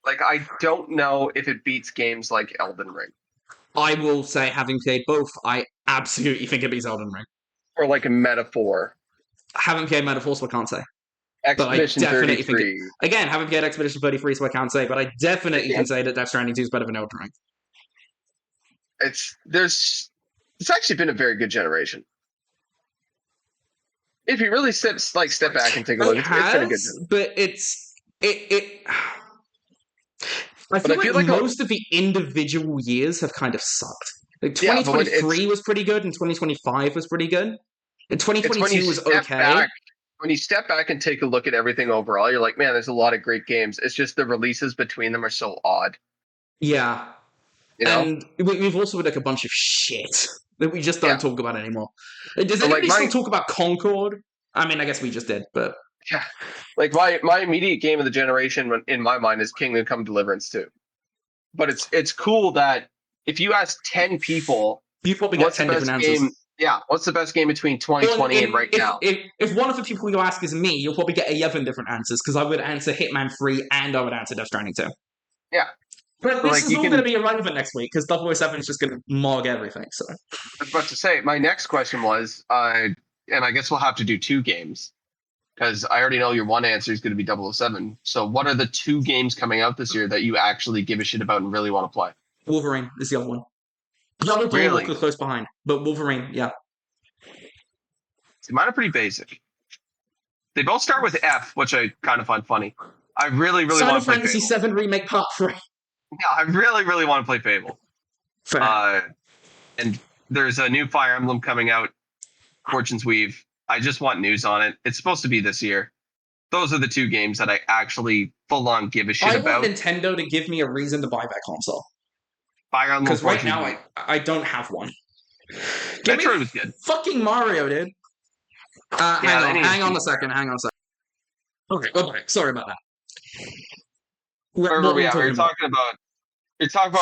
Like, I don't know if it beats games like Elden Ring. I will say, having played both, I absolutely think it beats Elden Ring. Or like a Metaphor. I haven't played Metaphor, so I can't say. Expedition 33. Again, haven't played Expedition 33, so I can't say, but I definitely can say that Death Stranding 2 is better than Elden Ring. It's actually been a very good generation. If you really step back and take a look, it's been a good generation. But I feel like most of the individual years have kind of sucked. Like 2023 was pretty good, and 2025 was pretty good, and 2022 was okay. When you step back and take a look at everything overall, you're like, man, there's a lot of great games. It's just the releases between them are so odd. Yeah. And we've also had like a bunch of shit that we just don't talk about anymore. Does anybody still talk about Concord? I mean, I guess we just did, but yeah. Like my immediate game of the generation in my mind is Kingdom Come Deliverance 2. But it's cool that if you ask 10 people, you probably get 10 different answers. Yeah, what's the best game between 2020 and right now? If one of the people you ask is me, you'll probably get 11 different answers because I would answer Hitman 3 and I would answer Death Stranding 2. Yeah. But this is all going to be irrelevant next week because 007 is just going to mog everything. So I was about to say, my next question was, and I guess we'll have to do 2 games because I already know your one answer is going to be 007. So what are the 2 games coming out this year that you actually give a shit about and really want to play? Wolverine is the other one. The other two are close behind, but Wolverine, yeah. See, mine are pretty basic. They both start with F, which I kind of find funny. I really want to play Final Fantasy VII Remake Part 3. Yeah, I really want to play Fable. Fair. And there's a new Fire Emblem coming out, Fortune's Weave. I just want news on it. It's supposed to be this year. Those are the 2 games that I actually full-on give a shit about. I want Nintendo to give me a reason to buy that console. Fire Emblem. Because right now I don't have one. Metroid was good. Fucking Mario, dude. Hang on a second. Okay, sorry about that. Wherever we are, you're talking about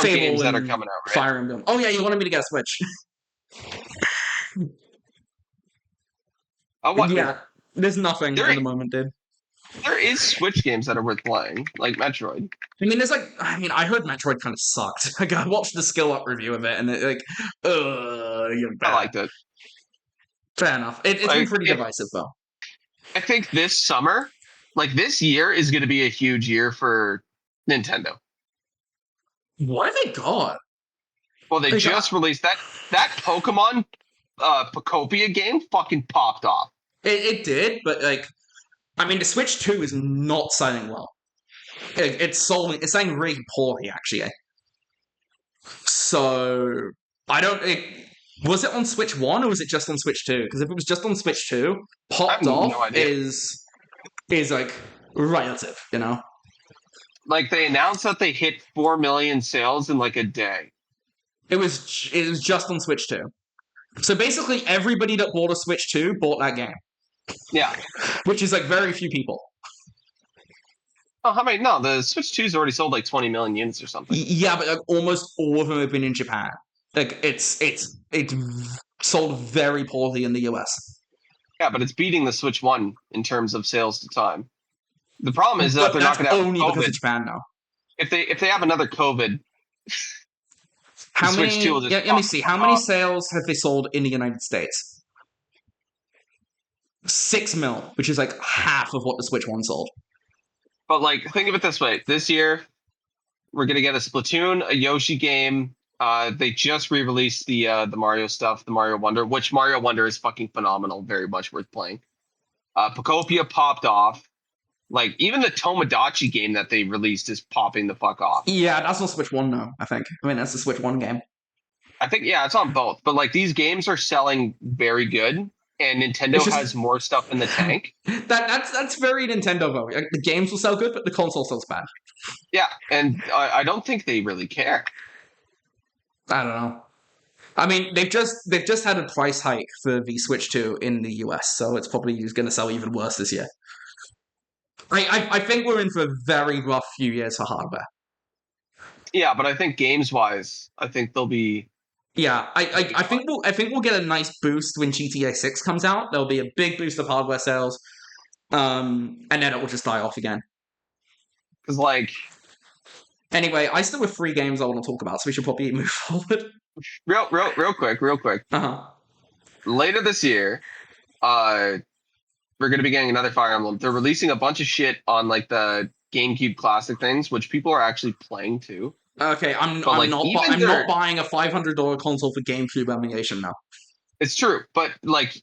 games that are coming out, right? Fire Emblem. Oh yeah, you wanted me to get a Switch. Yeah, there's nothing at the moment, dude. There is Switch games that are worth playing, like Metroid. I heard Metroid kind of sucked. Like, I watched the skill up review of it, and you're I bad. liked it. Fair enough. It's been Like pretty if divisive, though. I think this summer, like this year, is going to be a huge year for Nintendo. What have they got? Well, they Like, just released that Pokemon Pocopia game fucking popped off. it did, but like, the Switch 2 is not selling well. It's selling really poorly, actually. So I don't. Was it on Switch 1 or was it just on Switch 2? Because if it was just on Switch 2, I have popped off no idea. is like relative, you know? Like they announced that they hit 4 million sales in like a day. It was just on Switch 2. So basically everybody that bought a Switch 2 bought that game. Yeah. Which is like very few people. Oh, how many? No, the Switch 2's already sold like 20 million units or something. Yeah, but like almost all of them have been in Japan. Like it's sold very poorly in the US. Yeah, but it's beating the Switch 1 in terms of sales to time. The problem is that But they're not that's going to have only because COVID. of Japan now. If they have another COVID, the How Switch 2 many? will just Let me pop the see. fuck How many off. sales have they sold in the United States? 6 mil, which is like half of what the Switch One sold. But like, think of it this way: this year we're gonna get a Splatoon, a Yoshi game. They just re-released the Mario stuff, the Mario Wonder, which Mario Wonder is fucking phenomenal, very much worth playing. Pocopia popped off. Like even the Tomodachi game that they released is popping the fuck off. Yeah, that's on Switch One though. I think. That's the Switch One game. I think yeah, it's on both. But like these games are selling very good, and It's Nintendo has just more stuff in the tank. that's very Nintendo though. Like, the games will sell good, but the console sells bad. Yeah, and I don't think they really care. I don't know. They've just had a price hike for the Switch 2 in the US, so it's probably going to sell even worse this year. I think we're in for a very rough few years for hardware. Yeah, but I think games wise, I think they'll be Yeah, they'll be fine. I think we'll get a nice boost when GTA 6 comes out. There'll be a big boost of hardware sales, and then it will just die off again. Because like Anyway, I still have 3 games I want to talk about, so we should probably move forward. real quick. Uh-huh. Later this year, uh, we're gonna be getting another Fire Emblem. They're releasing a bunch of shit on like the GameCube Classic things, which people are actually playing too. Okay, But like even I'm not their buying a $500 console for GameCube emulation now. it's true, but like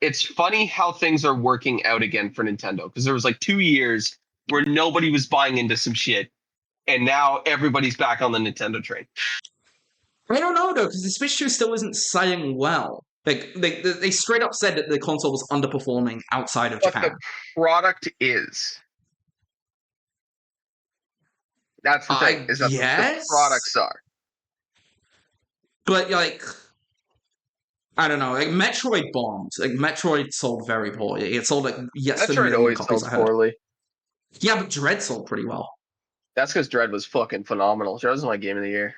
it's funny how things are working out again for Nintendo because there was like 2 years where nobody was buying into some shit, and now everybody's back on the Nintendo train. I don't know though, because the Switch 2 still isn't selling well. Like they straight up said that the console was underperforming outside of But the Japan. product is. That's the thing, I is that the guess, products are. but like I don't know. Like Metroid bombed. Like Metroid sold very poorly. It sold like yes, a Metroid million always copies. sells I heard. poorly. Yeah, but Dread sold pretty well. That's because Dread was fucking phenomenal. Dread was my game of the year.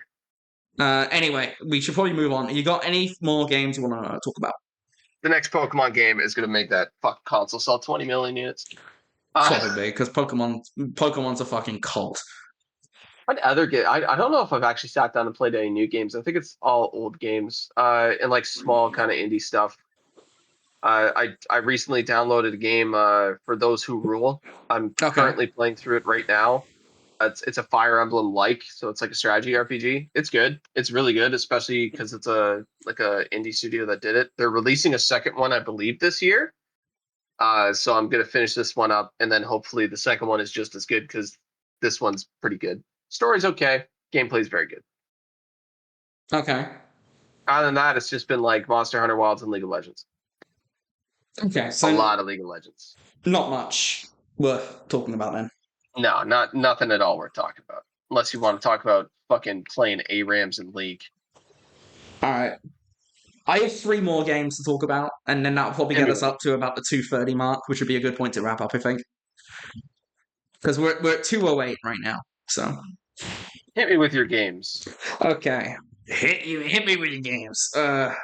Anyway, we should probably move on. You got any more games you want to talk about? The next Pokemon game is going to make that fuck console sell 20 million units. Probably because Pokemon's a fucking cult. What other game? I don't know if I've actually sat down and played any new games. I think it's all old games and like small kind of indie stuff. I recently downloaded a game for Those Who Rule. I'm Okay. currently playing through it right now. It's a Fire Emblem like, so it's like a strategy RPG. It's good. It's really good, especially because it's a indie studio that did it. They're releasing a second one, I believe, this year. So I'm gonna finish this one up, and then hopefully the second one is just as good because this one's pretty good. Story's okay. Gameplay's very good. Okay. Other than that, it's just been like Monster Hunter Wilds and League of Legends. Okay. A So lot of League of Legends. not much worth talking about then. No, not nothing at all worth talking about. Unless you want to talk about fucking playing ARAMs in League. All right. I have 3 more games to talk about, and then that'll probably Hit get me us with it. up to about the 230 mark, which would be a good point to wrap up, I think. Because we're at 208 right now. So Hit me with your games. okay. Hit me with your games. A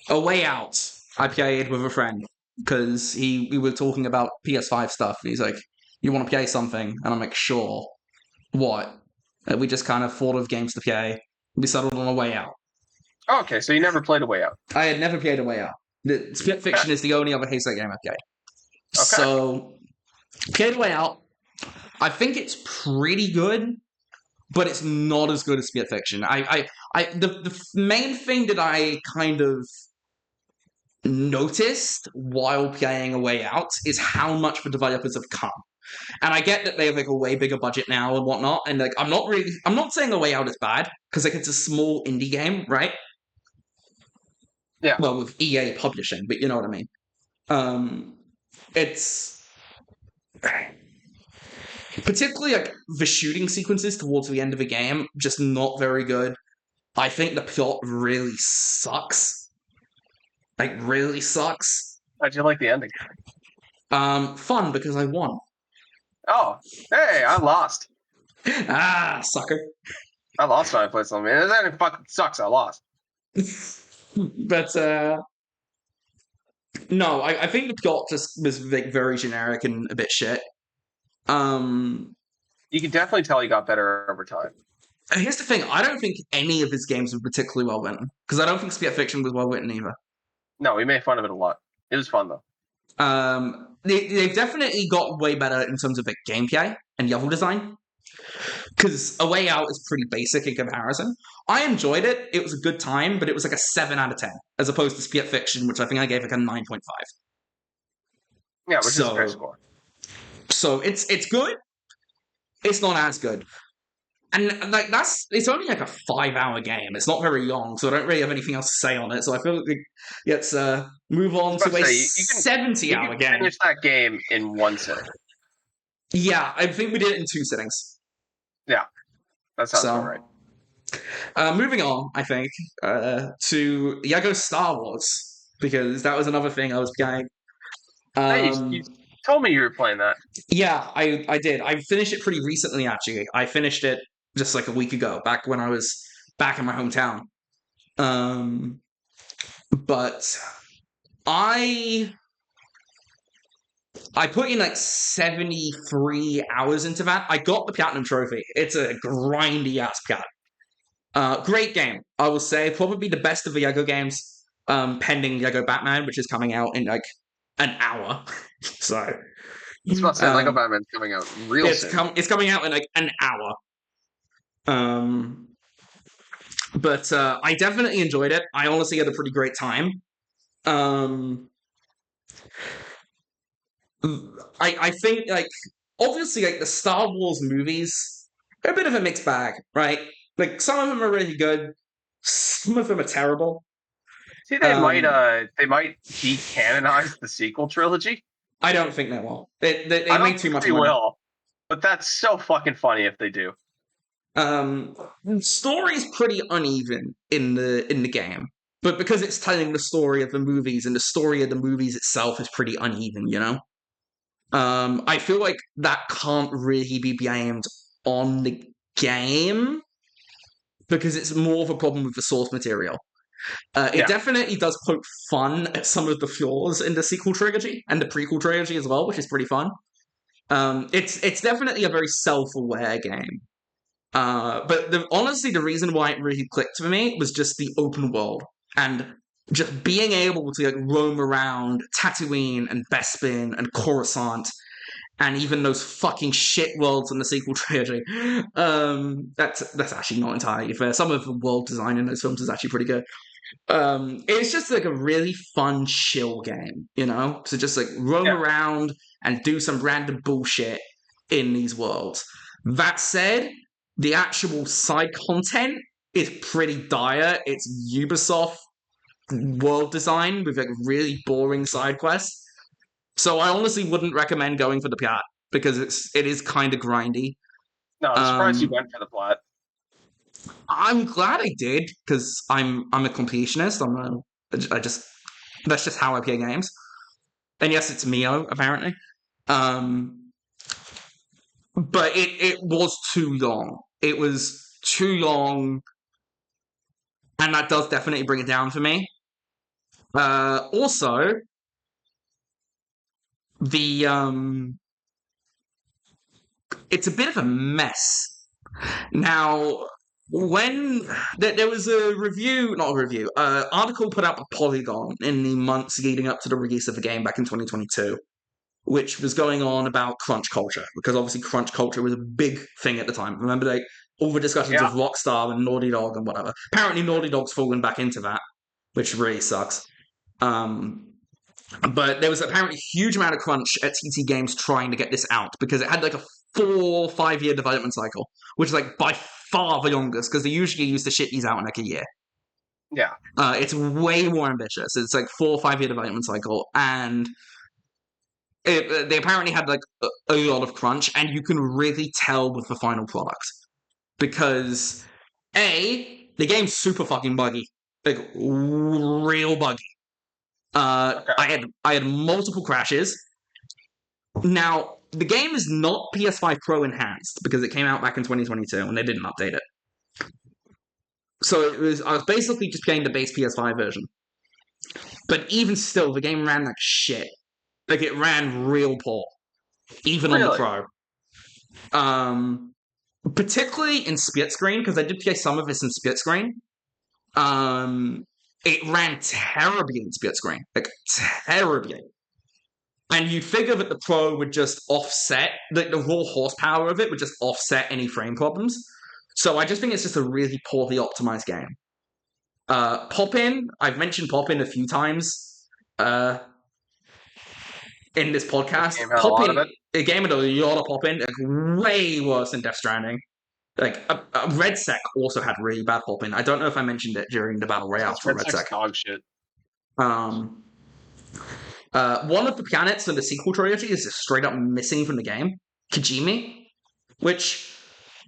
Way Out. I played with a friend. because we were talking about PS5 stuff. He's like, "You want to play something?" And I'm like, "Sure." What? We just kind of thought of games to play. We settled on A Way Out. Oh, okay, so you never played A Way Out. I had never played A Way Out. The Split Fiction is the only other Halo game I've played. Okay. So, played A Way Out. I think it's pretty good, but it's not as good as Split Fiction. The main thing that I kind of noticed while playing A Way Out is how much the developers have come. And I get that they have like a way bigger budget now and whatnot. And like, I'm not saying A Way Out is bad because like it's a small indie game, right? Yeah. Well, with EA publishing, but you know what I mean. It's particularly like the shooting sequences towards the end of the game just not very good. I think the plot really sucks. Like really sucks. How'd you like the ending? Fun because I won. Oh, hey, I lost. Sucker. I lost when I played something. And that fucking sucks. I lost. But no, I think the plot just was like very generic and a bit shit. You can definitely tell he got better over time. Here's the thing: I don't think any of his games were particularly well written because I don't think Split Fiction was well written either. No, we made fun of it a lot. It was fun though. They've definitely got way better in terms of like gameplay and level design. Because A Way Out is pretty basic in comparison. I enjoyed it. It was a good time, but it was like a 7 out of 10, as opposed to Split Fiction, which I think I gave like a 9.5. Yeah, which is a fair score. So it's good. It's not as good. And like it's only like a 5-hour game. It's not very long, so I don't really have anything else to say on it. So I feel like let's move on to a 70-hour game. Finish that game in one sitting. Yeah, I think we did it in 2 sittings. Yeah, that sounds about right. Moving on, I think, to Lego Star Wars, because that was another thing I was playing. Hey, you told me you were playing that. Yeah, I did. I finished it pretty recently, actually. I finished it just like a week ago, back when I was back in my hometown. But I put in like 73 hours into that. I got the Platinum Trophy. It's a grindy ass plat. Great game, I will say. Probably the best of the Lego games, pending Lego Batman, which is coming out in like an hour. So it's about to say Lego Batman's coming out real soon. It's coming out in like an hour. But I definitely enjoyed it. I honestly had a pretty great time. I think like obviously like the Star Wars movies are a bit of a mixed bag, right? Like some of them are really good, some of them are terrible. See, they might decanonize the sequel trilogy. I don't think they will. They make too much money. Will, but that's so fucking funny if they do. Story's pretty uneven in the game, but because it's telling the story of the movies and the story of the movies itself is pretty uneven, you know. I feel like that can't really be blamed on the game because it's more of a problem with the source material. It definitely does poke fun at some of the flaws in the sequel trilogy and the prequel trilogy as well, which is pretty fun. It's definitely a very self-aware game. But honestly, the reason why it really clicked for me was just the open world and just being able to like roam around Tatooine and Bespin and Coruscant and even those fucking shit worlds in the sequel trilogy. That's actually not entirely fair. Some of the world design in those films is actually pretty good. It's just like a really fun, chill game, you know? To just like roam around and do some random bullshit in these worlds. That said, the actual side content is pretty dire. It's Ubisoft world design with like really boring side quests. So I honestly wouldn't recommend going for the plot because it is kind of grindy. No, I'm surprised you went for the plot. I'm glad I did because I'm a completionist. That's just how I play games. And yes, it's Nioh apparently. But it was too long. It was too long, and that does definitely bring it down for me. Also, the it's a bit of a mess. Now, when there was a review, not a review, article put out by Polygon in the months leading up to the release of the game back in 2022, which was going on about crunch culture, because obviously crunch culture was a big thing at the time. Remember, all the discussions Yeah. of Rockstar and Naughty Dog and whatever. Apparently, Naughty Dog's fallen back into that, which really sucks. But there was apparently a huge amount of crunch at TT Games trying to get this out because it had like a 4-5 year development cycle, which is like by far the longest because they usually used to shit these out in like a year. Yeah. It's way more ambitious. It's like 4 or 5 year development cycle, and they apparently had like a lot of crunch, and you can really tell with the final product because the game's super fucking buggy, like real buggy. Okay. I had multiple crashes. Now, the game is not PS5 Pro enhanced because it came out back in 2022 and they didn't update it. So I was basically just playing the base PS5 version. But even still, the game ran like shit. Like it ran real poor, even on the Pro. Particularly in split screen because I did play some of this in split screen. It ran terribly in split screen, like terribly. And you figure that the Pro would just offset, the raw horsepower of it would just offset any frame problems. So I just think it's just a really poorly optimized game. Pop-In, I've mentioned Pop-In a few times in this podcast. Pop-In, a game with a lot of Pop-In, like way worse than Death Stranding. Like, Red Sec also had really bad Pop-In. I don't know if I mentioned it during the Battle Royale for Red Sec. Dog shit. One of the planets in the sequel trilogy is just straight up missing from the game, Kijimi, which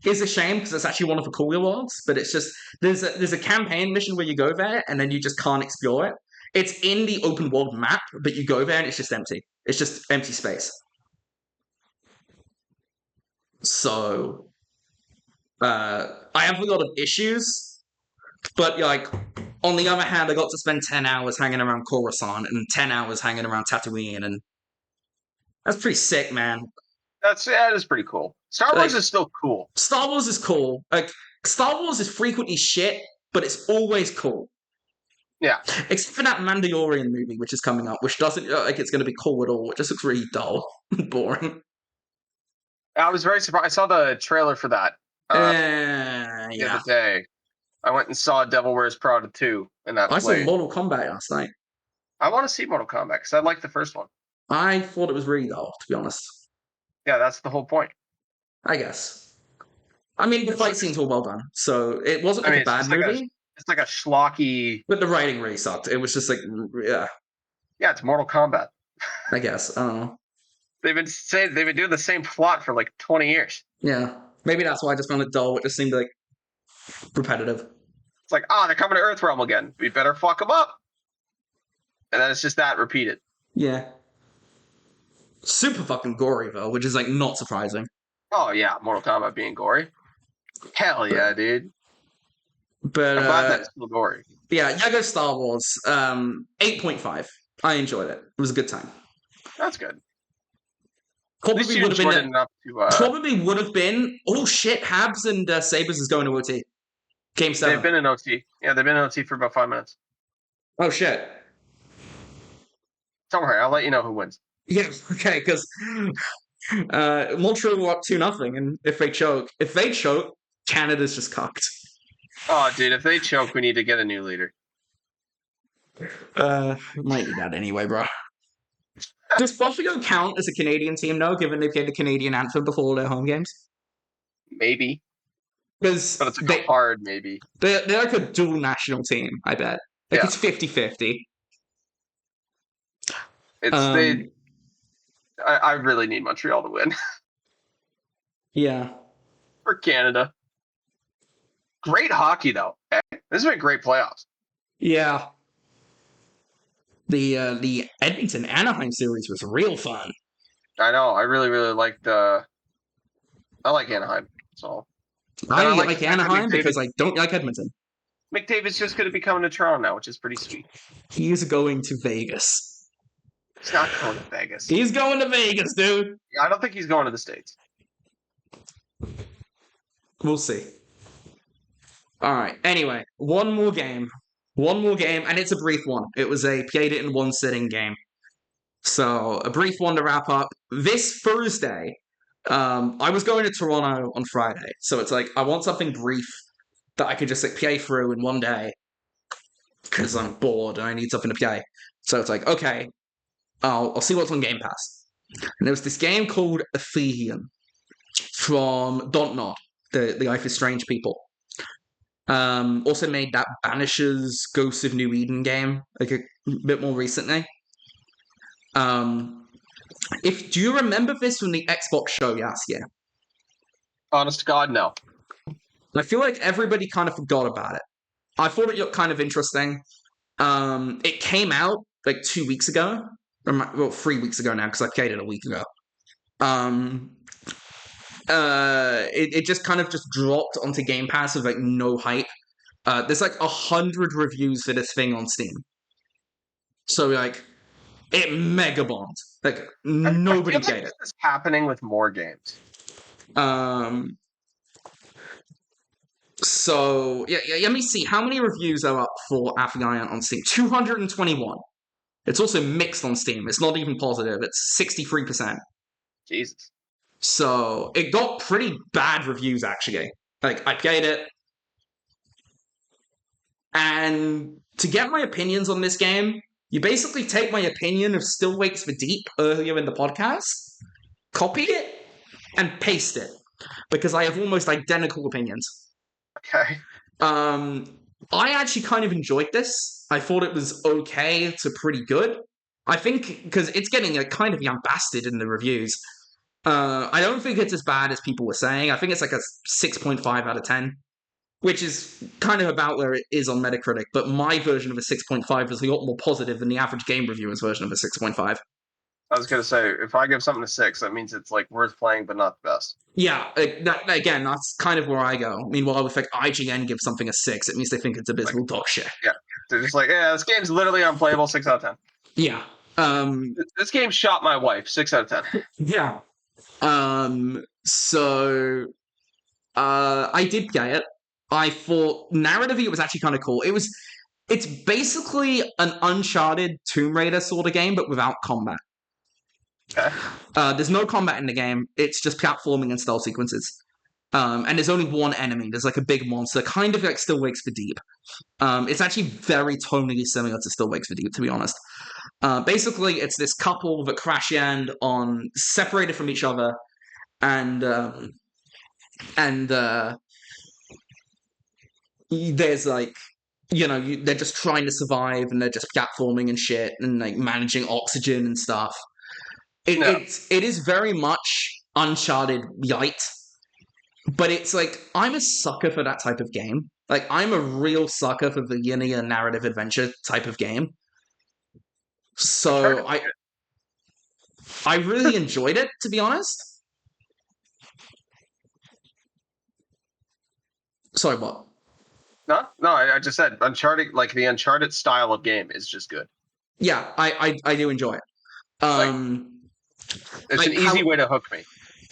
is a shame because it's actually one of the cooler worlds. But it's just there's a campaign mission where you go there and then you just can't explore it. It's in the open world map, but you go there and it's just empty. It's just empty space. So I have a lot of issues, but like on the other hand, I got to spend 10 hours hanging around Coruscant and 10 hours hanging around Tatooine, and that's pretty sick, man. That is pretty cool. Star Wars is still cool. Star Wars is cool. Like Star Wars is frequently shit, but it's always cool. Yeah. Except for that Mandalorian movie, which is coming up, which doesn't look like it's going to be cool at all. It just looks really dull and boring. I was very surprised. I saw the trailer for that the other day. I went and saw Devil Wears Prada 2, and that I saw Mortal Kombat last night. I want to see Mortal Kombat because I like the first one. I thought it was really dull, to be honest. Yeah, that's the whole point. I guess. I mean, the fight scenes were well done, so it wasn't a bad movie. It's like a schlocky. But the writing really sucked. It was just like, yeah. Yeah, it's Mortal Kombat. I guess. I don't know. They've been doing the same plot for like 20 years. Yeah. Maybe that's why I just found it dull. It just seemed like repetitive. It's like, they're coming to Earthrealm again. We better fuck them up. And then it's just that repeated. Yeah. Super fucking gory, though, which is like not surprising. Oh, yeah. Mortal Kombat being gory. Hell yeah, dude. But I'm glad that's still gory. Yeah, Lego Star Wars, 8.5. I enjoyed it. It was a good time. That's good. Probably would have been probably would have been. Oh shit! Habs and Sabers is going to OT. Game 7. They've been in OT. Yeah, they've been in OT for about 5 minutes. Oh shit! Don't worry, I'll let you know who wins. Yeah, okay, because Montreal were up 2-0, and if they choke, Canada's just cocked. Oh, dude, if they choke, we need to get a new leader. Might need that anyway, bro. Does Buffalo count as a Canadian team, though, given they played the Canadian anthem before their home games? Maybe. But it's like hard, maybe. They're like a dual national team, I bet. Like, it's 50-50. I really need Montreal to win. Yeah. For Canada. Great hockey, though. This has been great playoffs. Yeah. The Edmonton Anaheim series was real fun. I know. I really, really liked I like Anaheim. So I like Anaheim because I don't like Edmonton. McDavid's just going to be coming to Toronto now, which is pretty sweet. He is going to Vegas. He's not going to Vegas. He's going to Vegas, dude. I don't think he's going to the States. We'll see. All right. Anyway, one more game, and it's a brief one. It was a played it in one sitting game. So a brief one to wrap up. This Thursday, I was going to Toronto on Friday, so it's like I want something brief that I could just like play through in one day because I'm bored and I need something to play. So it's like, okay, I'll see what's on Game Pass. And there was this game called Aphelion from Dontnod, the Life is Strange people. Also made that Banisher's Ghosts of New Eden game like a bit more recently. Do you remember this from the Xbox show last year? Honest to God, no. I feel like everybody kind of forgot about it. I thought it looked kind of interesting. It came out like 2 weeks ago. Well, 3 weeks ago now because I played it a week ago. It just kind of just dropped onto Game Pass with like no hype. There's like 100 reviews for this thing on Steam. So like, it mega bombed. Like nobody played it. This is happening with more games. So yeah, let me see how many reviews are up for Aphelion on Steam. 221. It's also mixed on Steam. It's not even positive. It's 63%. Jesus. So it got pretty bad reviews actually. Like I played it, and to get my opinions on this game, you basically take my opinion of Still Wakes the Deep earlier in the podcast, copy it, and paste it because I have almost identical opinions. Okay. I actually kind of enjoyed this. I thought it was okay to pretty good. I think because it's getting kind of lambasted in the reviews. I don't think it's as bad as people were saying. I think it's like a 6.5 out of 10, which is kind of about where it is on Metacritic. But my version of a 6.5 is a lot more positive than the average game reviewer's version of a 6.5. I was going to say, if I give something a 6, that means it's like worth playing, but not the best. Yeah, again, that's kind of where I go. Meanwhile, if like IGN gives something a 6, it means they think it's abysmal dog shit. Yeah, they're just like, yeah, this game's literally unplayable, 6 out of 10. Yeah. This game shot my wife, 6 out of 10. Yeah. So I did play it. I thought narratively it was actually kind of cool. It's basically an Uncharted Tomb Raider sort of game, but without combat. Okay. There's no combat in the game. It's just platforming and stealth sequences. And there's only one enemy. There's like a big monster, kind of like Still Wakes the Deep. It's actually very tonally similar to Still Wakes the Deep, to be honest. Basically, it's this couple that crash land on separated from each other, and there's like, they're just trying to survive, and they're just platforming and shit, and like managing oxygen and stuff. It is very much Uncharted light, but it's like I'm a sucker for that type of game. Like I'm a real sucker for the linear narrative adventure type of game. So I really enjoyed it, to be honest. Sorry, what? No, I just said Uncharted, like the Uncharted style of game is just good. Yeah, I do enjoy it. It's an easy way to hook me.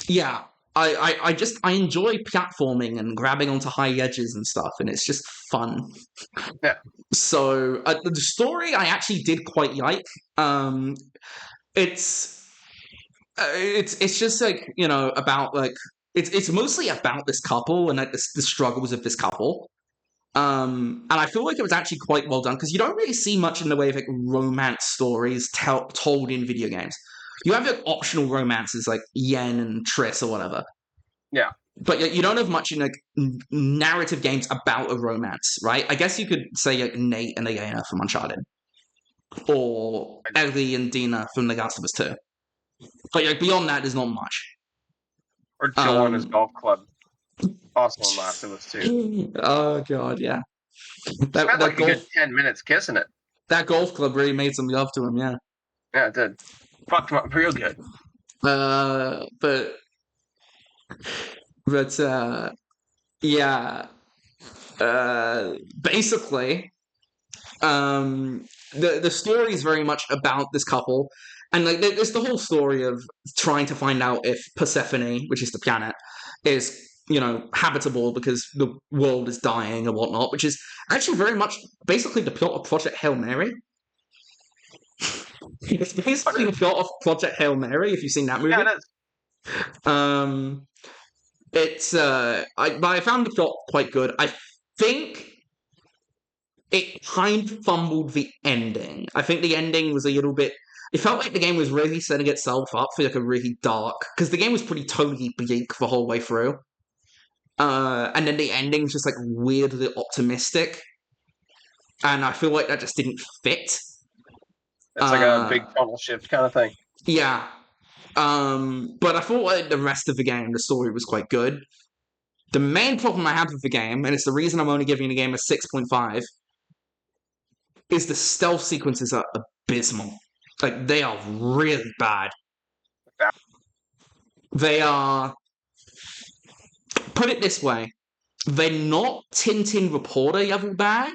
Yeah, I enjoy platforming and grabbing onto high edges and stuff, and it's just fun. Yeah. So the story I actually did quite like. It's just like about like it's mostly about this couple and like the struggles of this couple. And I feel like it was actually quite well done because you don't really see much in the way of like romance stories told in video games. You have like optional romances like Yen and Triss or whatever. Yeah. But you don't have much in like narrative games about a romance, right? I guess you could say like Nate and Elena from Uncharted, or Ellie and Dina from The Last of Us 2. But like beyond that, there's not much. Or Joel and his golf club. Also in Last of Us 2. Oh god, yeah. Spent like a good 10 minutes kissing it. That golf club really made some love to him, yeah. Yeah, it did. Fucked him up real good. Yeah. Basically, the story is very much about this couple, And like, there's the whole story of trying to find out if Persephone, which is the planet, is habitable because the world is dying and whatnot, which is actually very much basically the plot of Project Hail Mary. It's basically the plot of Project Hail Mary, if you've seen that movie. Yeah, it is. I found the plot quite good. I think it kind of fumbled the ending. I think the ending was a little bit. It felt like the game was really setting itself up for like a really dark, because the game was pretty totally bleak the whole way through. And then the ending's just like weirdly optimistic, and I feel like that just didn't fit. It's like a big tonal shift kind of thing. Yeah. But I thought like the rest of the game, the story was quite good. The main problem I have with the game, and it's the reason I'm only giving the game a 6.5, is the stealth sequences are abysmal. Like, they are really bad. They are... Put it this way. They're not Tintin Reporter level bad,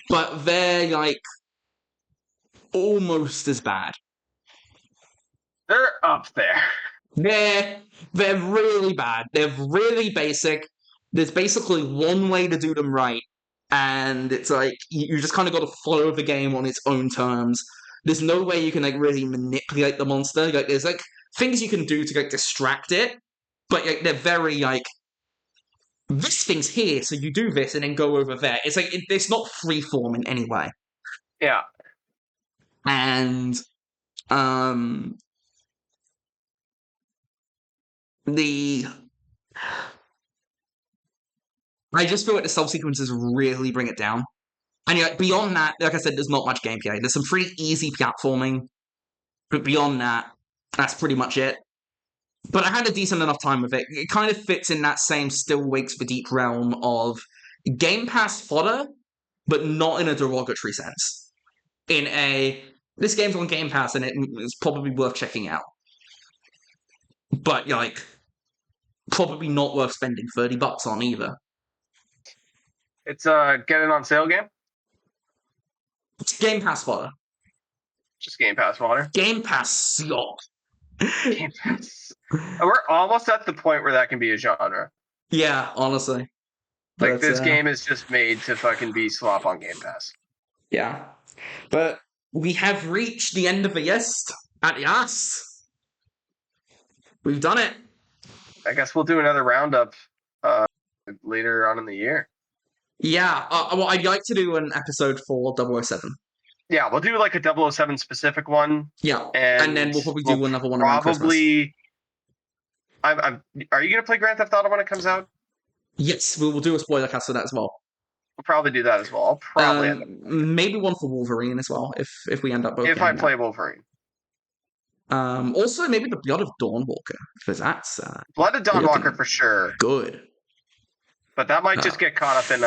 but they're, like, almost as bad. They're up there. They're really bad. They're really basic. There's basically one way to do them right, and it's like you just kind of got to follow the game on its own terms. There's no way you can like really manipulate the monster. Like there's like things you can do to like distract it, but like they're very like this thing's here, so you do this and then go over there. It's like it's not freeform in any way. Yeah. And I just feel like the stealth sequences really bring it down. And beyond that, like I said, there's not much gameplay. There's some pretty easy platforming, but beyond that, that's pretty much it. But I had a decent enough time with it. It kind of fits in that same Still Wakes for Deep realm of Game Pass fodder, but not in a derogatory sense. This game's on Game Pass and it's probably worth checking out. But, like, probably not worth spending $30 on either. It's a get it on sale game? It's Game Pass fodder. Just Game Pass fodder? Game Pass slop. Game Pass. We're almost at the point where that can be a genre. Yeah, honestly. Like, this game is just made to fucking be slop on Game Pass. Yeah. But we have reached the end of the list. At last. We've done it. I guess we'll do another roundup later on in the year. Yeah. Well, I'd like to do an episode for 007. Yeah, we'll do like a 007 specific one. Yeah. And then we'll probably do another one around Christmas. Are you going to play Grand Theft Auto when it comes out? Yes, we will do a spoiler cast for that as well. We'll probably do that as well. I'll probably end up maybe one for Wolverine as well, if we end up both. If I play Wolverine. Also, maybe the Blood of Dawnwalker, because that's Blood of Dawnwalker for sure. Good. But that might just get caught up in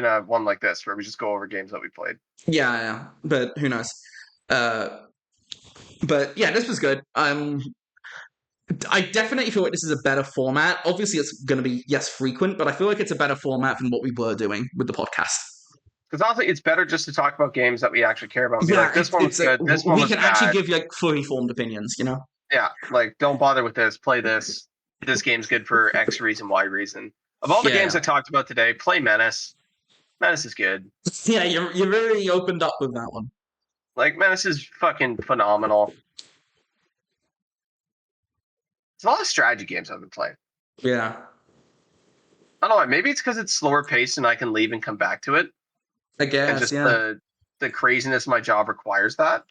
a one like this where we just go over games that we played. Yeah, but who knows? But yeah, this was good. I definitely feel like this is a better format. Obviously, it's going to be frequent, but I feel like it's a better format than what we were doing with the podcast. Because honestly, it's better just to talk about games that we actually care about. Yeah, like, this one was good. This one was bad. We can actually give you like fully formed opinions, you know? Yeah, like don't bother with this. Play this. This game's good for X reason, Y reason. Of all the games I talked about today, play Menace. Menace is good. Yeah, you really opened up with that one. Like, Menace is fucking phenomenal. There's a lot of strategy games I've been playing. Yeah. I don't know why. Maybe it's because it's slower paced and I can leave and come back to it. I guess, and just the craziness of my job requires that.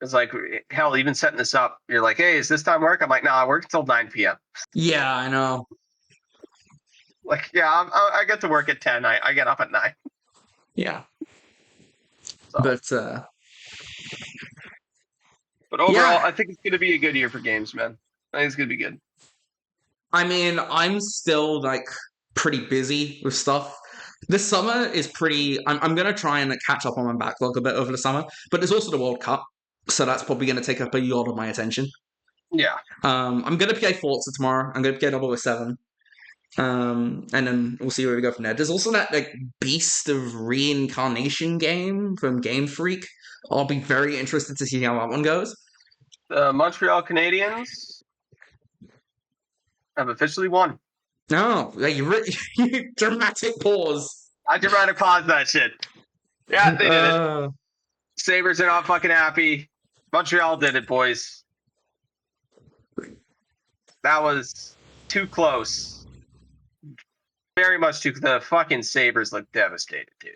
It's like, hell, even setting this up, you're like, hey, is this time work? I'm like, nah, I work until 9 p.m. Yeah, I know. Like, yeah, I get to work at 10. I get up at 9. Yeah. So. But overall, I think it's going to be a good year for games, man. I think it's going to be good. I mean, I'm still, like, pretty busy with stuff. This summer is pretty... I'm going to try and catch up on my backlog a bit over the summer, but there's also the World Cup, so that's probably going to take up a lot of my attention. Yeah. I'm going to play Forza tomorrow. I'm going to play 007. And then we'll see where we go from there. There's also that like Beast of Reincarnation game from Game Freak. I'll be very interested to see how that one goes. The Montreal Canadiens have officially won. No, you dramatic pause. I dramatic pause that shit. Yeah, they did it. Sabres are not fucking happy. Montreal did it, boys. That was too close. Very much too. The fucking Sabres look devastated, dude.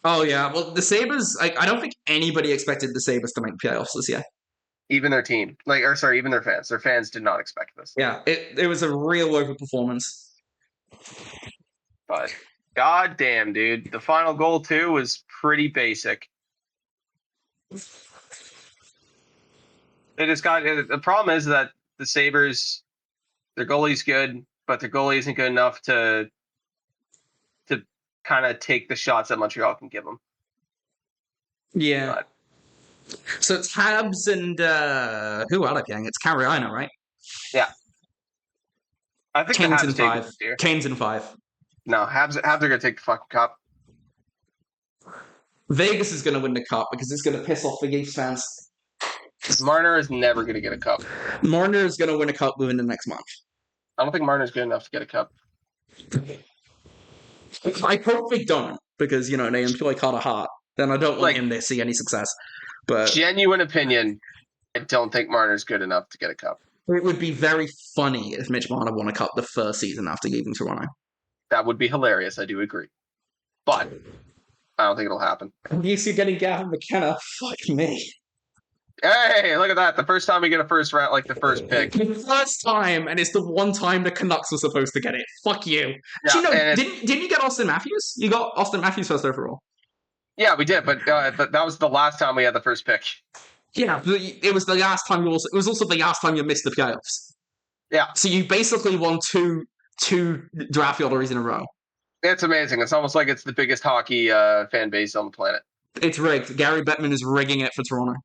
Oh yeah, well the Sabres. Like, I don't think anybody expected the Sabres to make playoffs this year. Even their team, even their fans. Their fans did not expect this. Yeah, it was a real overperformance. But goddamn, dude, the final goal too was pretty basic. They just got the problem is that the Sabres, their goalie's good, but their goalie isn't good enough to kind of take the shots that Montreal can give them. Yeah. But, so it's Habs and who are they playing? It's Carolina, right? Yeah. I think Canes the Habs in 5. Canes in 5. No, Habs are gonna take the fucking cup. Vegas is gonna win the cup because it's gonna piss off the Leafs fans. Marner is never gonna get a cup. Marner is gonna win a cup within the next month. I don't think Marner's good enough to get a cup. I hope they don't, because they employ Carter Hart. Then I don't want him to see any success. But genuine opinion, I don't think Marner's good enough to get a cup. It would be very funny if Mitch Marner won a cup the first season after leaving Toronto. That would be hilarious. I do agree, but I don't think it'll happen. You see, getting Gavin McKenna, fuck me. Hey, look at that! The first time we get a first round, like the first pick. The first time, and it's the one time the Canucks were supposed to get it. Fuck you. Yeah, didn't you get Austin Matthews? You got Austin Matthews first overall. Yeah, we did, but that was the last time we had the first pick. Yeah, it was the last time. It was also the last time you missed the playoffs. Yeah. So you basically won two draft lotteries in a row. It's amazing. It's almost like it's the biggest hockey fan base on the planet. It's rigged. Gary Bettman is rigging it for Toronto.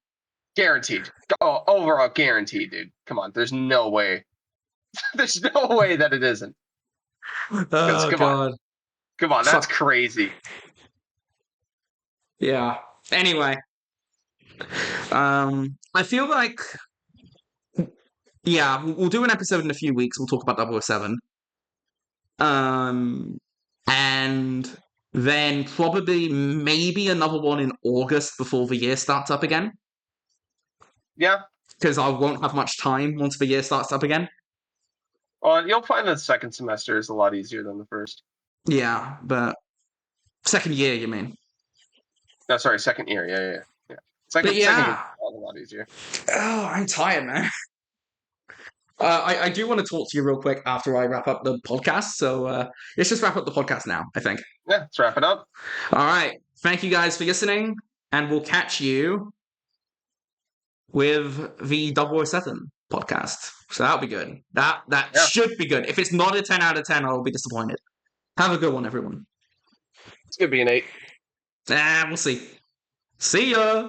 Guaranteed. Oh, overall guaranteed, dude. Come on. There's no way. There's no way that it isn't. Oh, God. Come on. That's crazy. Yeah. Anyway. I feel like... Yeah, we'll do an episode in a few weeks. We'll talk about 007. And then probably maybe another one in August before the year starts up again. Yeah. Because I won't have much time once the year starts up again. Well, you'll find the second semester is a lot easier than the first. Yeah, but second year, you mean? No, sorry, second year. Yeah. Second year is a lot easier. Oh, I'm tired, man. I do want to talk to you real quick after I wrap up the podcast. So let's just wrap up the podcast now, I think. Yeah, let's wrap it up. All right. Thank you guys for listening. And we'll catch you with the 007 podcast. So that'll be good. That should be good. If it's not a 10 out of 10, I'll be disappointed. Have a good one, everyone. It's going to be an 8. We'll see. See ya!